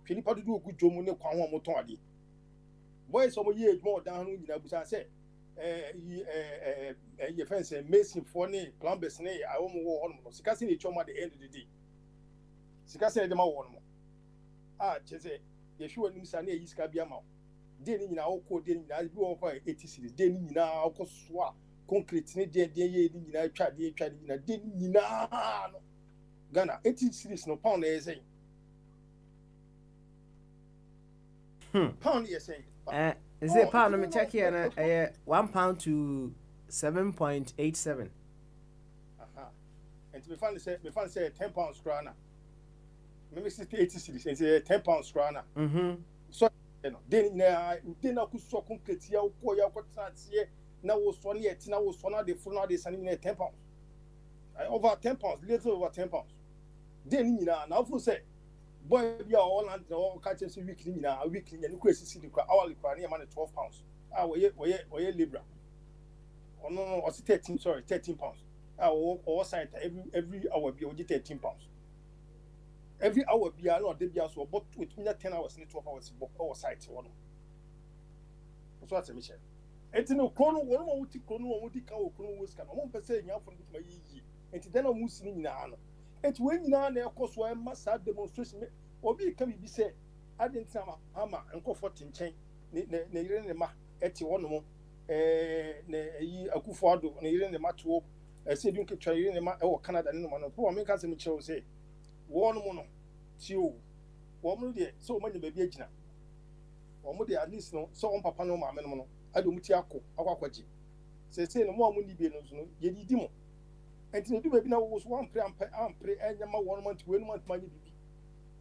Hwe nipa do eguju mo ne kwa ho mo ton ade. Boy so mo ye mo dan no nyina busa say your friends say mason for ne plumbers ne I won wo on no sika se ne choma the end of the day sika se de ma wo no chese ye hwe anim sa na yi sika bia ma de ni nyina wo de ni nyina bi wo ko 80 cities de ni nyina wo so a concrete ne de ye ni nyina twa ni nyina de ni nyina no Ghana 80 cities no pound is saying pound is saying is it pound me check here na £1 to 7.87. And me find say £10 krana maybe 80 cities and say £10 krana so you know then na ku so concrete ya ko transie na wo so na na wo so na de full na de sani na £10 over £10 little over £10 then na fu say boy bi all land all catch us weekly weekly na ku esisi de kwa hourly kwa na man £12 we libra no or £13 or site every hour be £13 every hour be no dey be so about with me 10 hours ni 12 hours or site one so what me share enti no krono won mo wuti krono won wuti kan wo krono wo sika no mo pese nya fo no yi enti den mo sini nyina no enti we nyina na ekoso e ma sa demonstration obi ka bi se adentina ma ama nkofo tinchen ne yire ne ma eti wono mo na yi akufo ado ne yire ne ma to se dun ke twa yire ne ma e wo Canada ne no ma no po me ka se me chew se wono mo no ti o wo mo de so ma nya ba bi agina wo mo de at least no so on papa no ma me no no ade mu ti akwaji se no mo ni bi no so no ye didi mo enti no du ba bi na wo so wan pre enya ma one month we no month ma nya bibi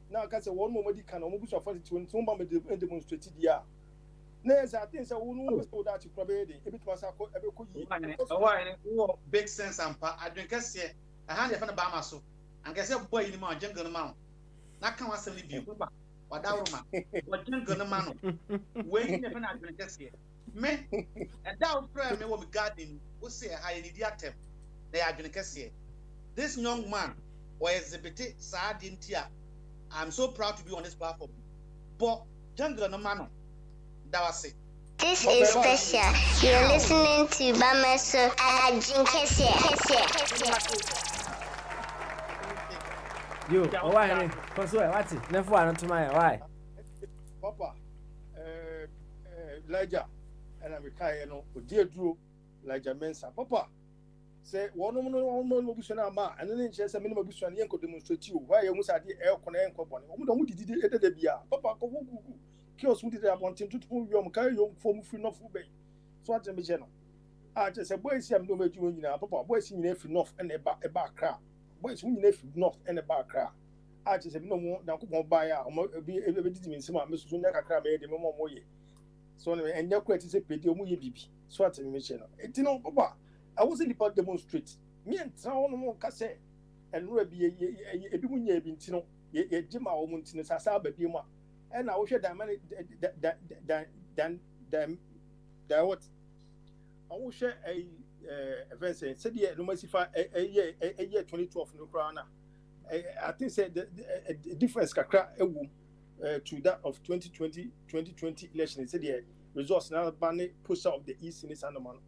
na ka se one mo di kan mo bu so fa ti so ba me demonstrate dia na yes I think so wo no so that probe dey e bit ma sa ko e be ko yi wo big sense ampa adwen kase aha ne fa na ba ma so anka se boy ni ma jenga no ma na kan wa sel bi ko ba wadawro ma wo jenga no ma no we ne fa na adwen kase me and down prayer me wo me garden wo say ha ni dia tem na ya adwen kase this young man or exhibit sad intia I'm so proud to be on this platform but jenga no ma no that was it. This is special. You're listening to Bamaso Ajinkese. Yo, why? Consuelo, what's it? Never want to my why? Papa, Elijah, and I'm retired. No, dear Drew, Elijah Mensa. Papa, say one no bushana ma, and then just a minimum bush and yanko demonstrate you. Why you must have the air connect company? Who did it? Papa, go. Kios wudi da wanting to yom carry yom form free no full bay. So at the channel. I just say boys am no meju nyina papa boys nyina free north and a back cra. Boys nyina free north and a back cra. I just say no more na ko buy a be did me some me so nyaka cra me de mo ye. So no and yakwa ti say pedi omu ye bibi. So at the channel. Enti no papa I wasn't the part demonstrate. Me and town no ka say and no be e bi mu nya bi ntino ye jima o mu ntino sa ba bi mu and I wish that money than what I wish a event said yeah no mercy for a year 2012 no crown. I think said the difference kakra to that of 2020 election said yeah results now banning push out of the east in this no man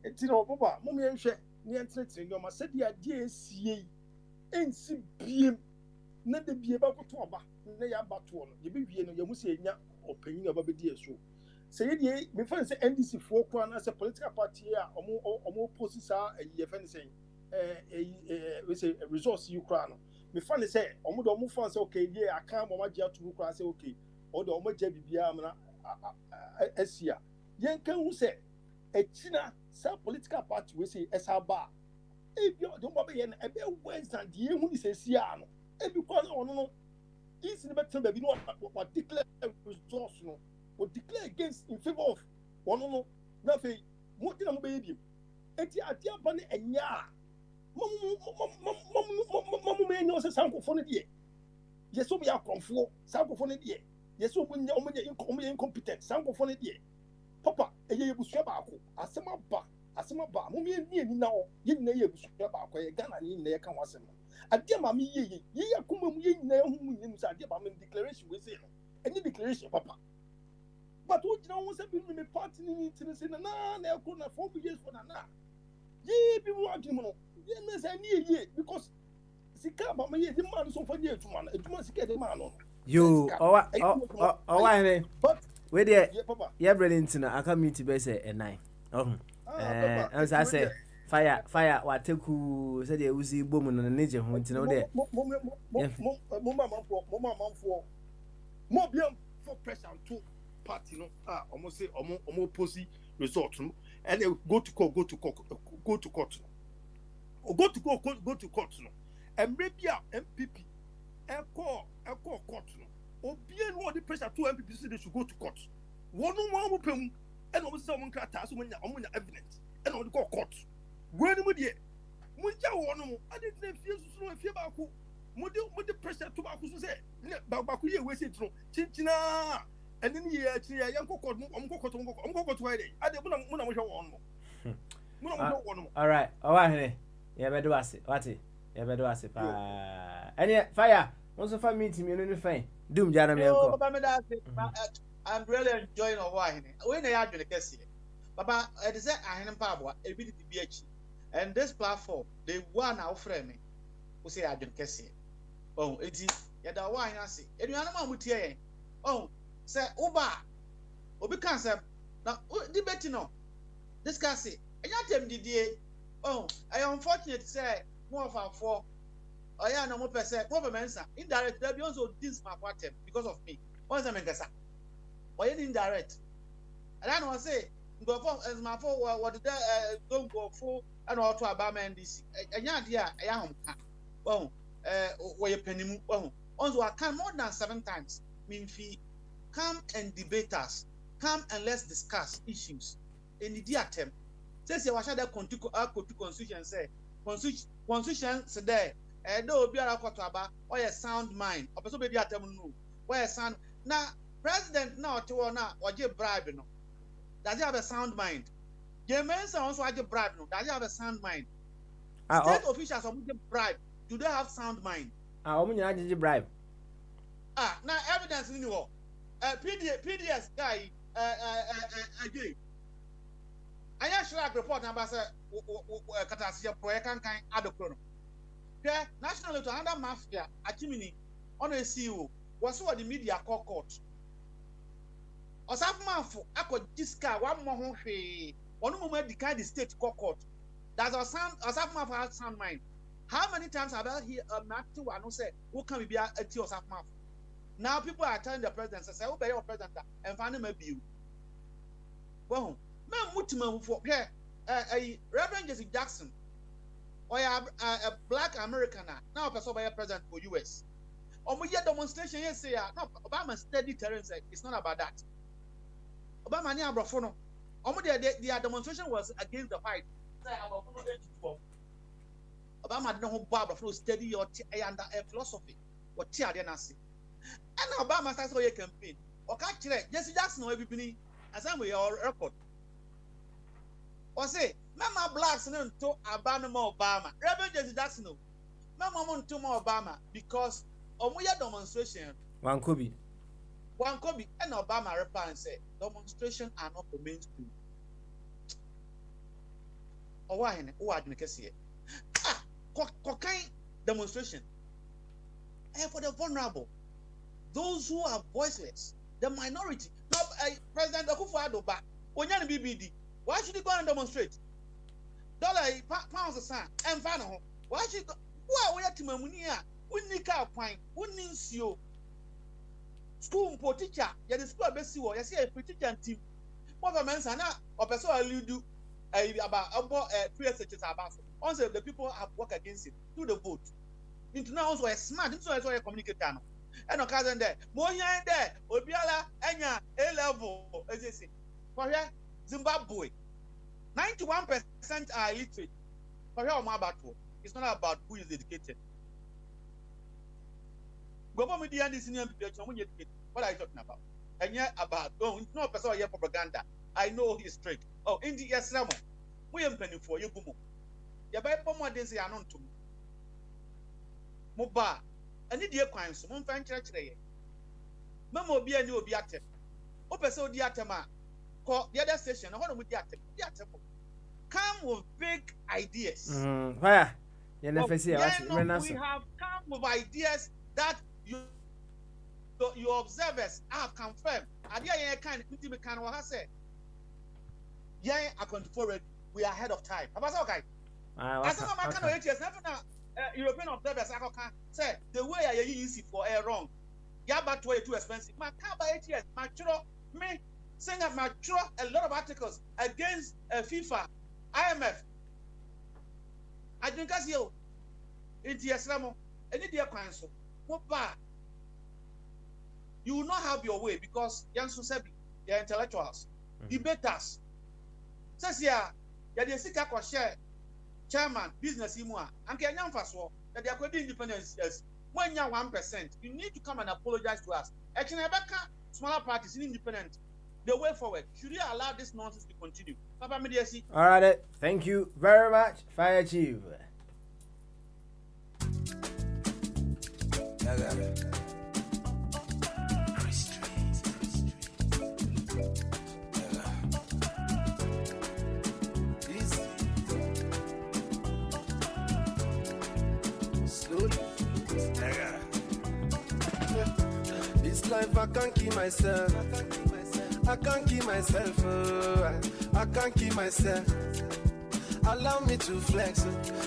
it's no papa mommy and share near no ma said yeah DSCA NCBM na de bie ba ko to oba na ya ba to no ye be wie no ye hu se nya opanyin oba be die so se ye die me fa se NDC fo kwa na se political party a omo post sa ye fa ne se we say resource you kwa no me fa ne se omo do omo fa se okay ye aka mo ma gya to kwa se okay o do omo gya bibia am na asia ye kan hu se echina sa political party we say esa ba e bi o do mo be ye na e be Wednesday ye hu ni se sia no because no is in the better baby no what declare resource no what declare against in favor of one no nothing more than a baby eti atia bane enya mom me no se sanko fo ne de yeso be akonfo sanko fo ne de yeso omunya incompetent sanko fo ne de papa eye ebusua ba ako asema ba mom ye ni na o ye nyina ye ebusua ba ako ye Ghana ni nyina ye ka ho asema adia ma me ye akoma mu ye nyina hu mu nyim sa adia ba me declaration we say no any declaration papa but wo jina wo se bi me party ni tin say na ekro na 4 years for na ye bi wo adwum no ye na say ni ye because sika ba me ye man so for ye etuma na etuma sika de man no you o wa he but Where there? Yeah, Papa. Yeah, Brenton, I come meet you by say a 9. Oh, Papa. as I say, fire, what take who said you see woman on a nature who to know there. More bien for pressure to party, no. Almost say, almost posy resort, no. And they go to court, or go to court, no. And maybe a MPP, a court, court, no. Or bien what the pressure to MPP say they should go to court. One more open, and almost someone can't ask when you're evidence, and on the court. When would you? Munja one, I didn't feel so if you back. What the pressure to back say, Bakuya was it through Chinchina, and then here, young court, to Friday. I don't want to one more. All right, yeah, but do I say, what it? Yeah, but do I say, and yet, fire, once a fan meeting, you know, fine. Doom, Janam, I'm really enjoying a wine. When they are doing the case, Papa, I say I am Pabwa, a bit BH, and this platform, they want our friend who say I don't case. Oh, it is yada wine. I see. And you are not with you. Oh, say, Oba, Obi cancer. Now, debate no. Discuss it. And you tell me, dear. Oh, I am unfortunate to say, more of our four. I am no more percent, more mensa. Indirect, there be also this my quarter because of me. What's the mengasa? Why indirect? And I don't say, go for as my four, what did don't go for and all to Abama and this. And yeah, dear, I am. Oh. Where you penny also I come more than 7 times. Mean fee, come and debate us, come and let's discuss issues. In the attempt, says you wash that constitution say constitution say there, though be a about or a sound mind, or person be attempt no, where a sound now president now to now or give bribe no. Does he have a sound mind? James also have a bribe no, does he have a sound mind? State officials are give bribe. Do they have sound mind? I bribe. Now evidence in the PDS guy, again. I am sure I report number Katasia Proyakan kind Adochrono. National to under mafia, Achimini, on a CEO, was what the media court. Osafman I could discard one more one moment the kind of state court. That's a sound, Osafman has sound mind. How many times have I heard Matthew and say, who can be a tear of mouth? Now people are telling the president, say, obey your president and find him a view. Well, man, Mutima for a Reverend Jesse Jackson, or a black American now, person by a president for US. Or we get demonstration, yes, say, no, Obama steady terrence, it's not about that. Obama near Brofono. Their demonstration was against the fight. Obama didn't know Barbara flow steady or under a philosophy or tear the Nasi. And Obama starts a campaign. Or catch it, Jesse Jackson or everybody, as I'm with your record. Or say, Mama blacks and to Obama. Reverend Jesse Jackson, Mama to more Obama because on we are demonstration. One could be and Obama reply and say, demonstration are not the mainstream. Or why? Who are you see? Cocaine demonstration. And for the vulnerable, those who are voiceless, the minority. Now, President Akufo-Addo back. Onyani BBD. Why should he go and demonstrate? $1 a son. And final. Why should who are we at Timamunia? We need car pine. We need you. School for teacher. Yeah, the school best you. You see a free teacher and team. What a man sana or person will do about 3 years about. Also, the people have worked against it through the vote. Into now also a smart, so I saw a communicator. And a cousin there, more here and there, Obiala, Enya, A level, as they say. For here, Zimbabwe, 91% are illiterate. For here, it's not about who is educated. Government media is in the what are you talking about? And yet about it's not person here propaganda. I know his trick. Oh, in the Yasramo, we am penny for you. Ya bai pomo de se anon to mo ba ani die kwan so mo mfa nkyerɛkyerɛ ye mama obi ani obi atem o pese odi atem a ko the other station na ho no mo di atem come with big ideas why you never see we have come with ideas that So your observers have confirmed. Adia kind of kind of say. Yeah, according forward, we are ahead of time. Okay. As of my kind of 8 years, never now European observers can say the way I use it for air wrong. Yeah, but way too expensive. My car by 8 years, my children, me saying that my children a lot of articles against FIFA, IMF. I think as you in the Islamo, any dear council, you will not have your way because young Susebi, they're intellectuals, debaters. Says yeah, they seek a share chairman, business imua, and can young fast war that they are going to independence. When you're 1%, you need to come and apologize to us. Actually, smaller parties in independent, the way forward. Should you allow this nonsense to continue? Papa Mediasi. All right, thank you very much, Fire Chief. This life I can't keep myself. I can't keep myself. I can't keep myself. Allow me to flex.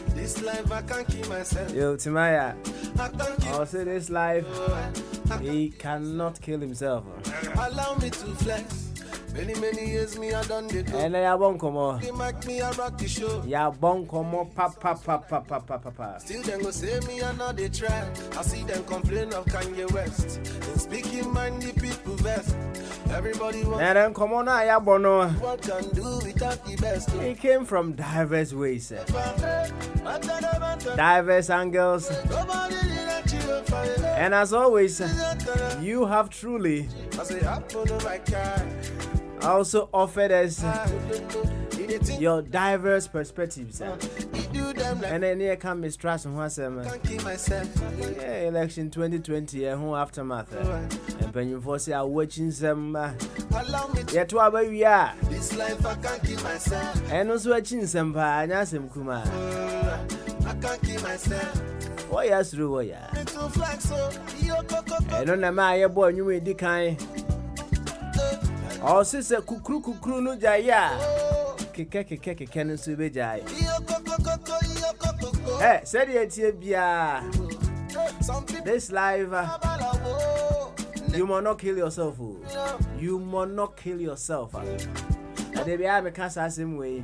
This life I can't keep myself. Yo, Timaya. I can't keep I'll say this life, he cannot kill himself. Allow me to flex. Many years me I done the do. And I won't come on. They make me a rock the show. Ya bon come on, pa. Still them go say me and now they try. I see them complain of Kanye West. And speaking mind the people best. Everybody wants. And then come on now, ya bono. What can do without the best? He came from diverse ways, diverse angles. And as always, you have truly also offered us your diverse perspectives. And then here come Mistrust and election 2020 and who aftermath. And when you foresee our watching some yet to our we are. This life I can't keep myself. And also watching some Panyasem Kuma. I can't keep myself. Oh, yes, through. And on my boy, you may decline. Oh, sister, kukru no jaya. Keke canon subejai. Hey, said it, bia. This life, you must not kill yourself. You must not kill yourself. And they be a casa same way.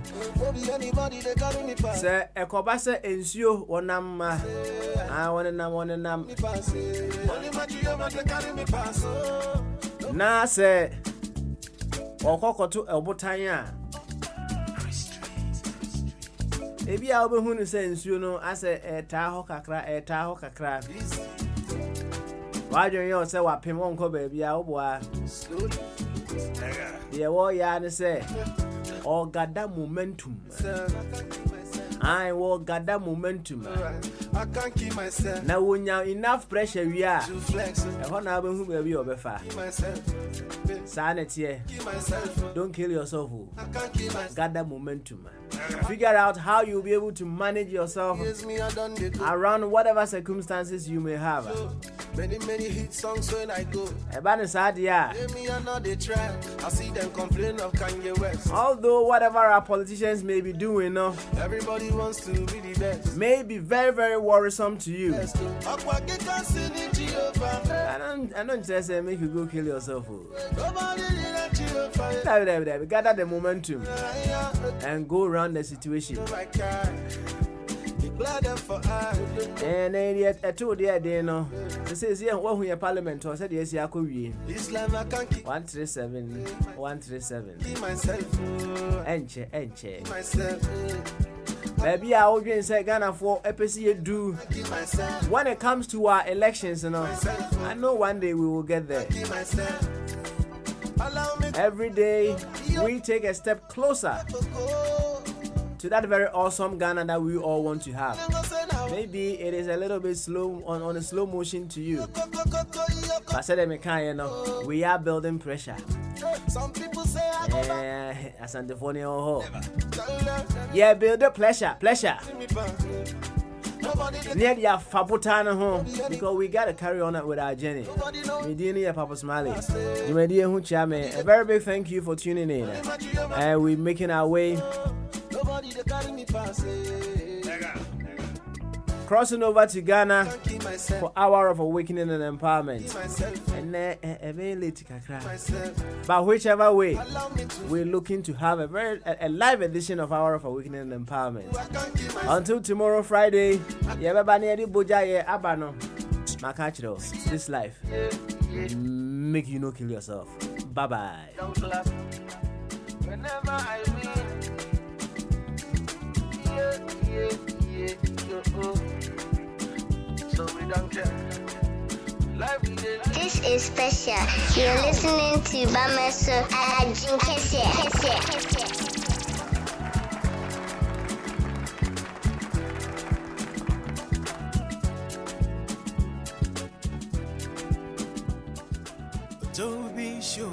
Sir, a cobasa ensure one number. I want to num. Now, say. Okoko to Elbotanya. Ebi a obe hunu se nsuo no ase eta ho kakra. Wajo yo se wapem wonko ba bia oboa. Ye wo ya ne se o gada momentum. I will gather momentum. I can't keep myself. Now when you enough pressure we are. To flex. I want to who will be over. Sanity. Don't kill yourself. I can't keep myself. Gather momentum. Figure out how you'll be able to manage yourself around whatever circumstances you may have. Many hit songs when I go. About sad, yeah. I see them complain of Kanye West. Although whatever our politicians may be doing, everybody wants to be the best. May be very, very worrisome to you. I don't just say make you go kill yourself. Gather the momentum and go around the situation. And yet, I told you, they know. This is here, what we parliament or said, yes, I could be 137. Enche. Maybe I would say Ghana for EPC do. When it comes to our elections, I know one day we will get there. Every day, we take a step closer to that very awesome Ghana that we all want to have. Maybe it is a little bit slow on a slow motion to you. But said we are building pressure. Some people say as Antiphone, yeah, build the pleasure. Near the Fabutana home because we gotta carry on with our journey. Medina Papa Smiley. You may dear Hunchame. A very big thank you for tuning in. And we're making our way. Crossing over to Ghana for Hour of Awakening and Empowerment. And but whichever way, we're looking to have a live edition of Hour of Awakening and Empowerment. Until tomorrow, Friday, this life, make you no kill yourself. Bye bye. Whenever I win, so we don't care. This is special. You're listening to Bameso Ajin Kese. Don't be sure.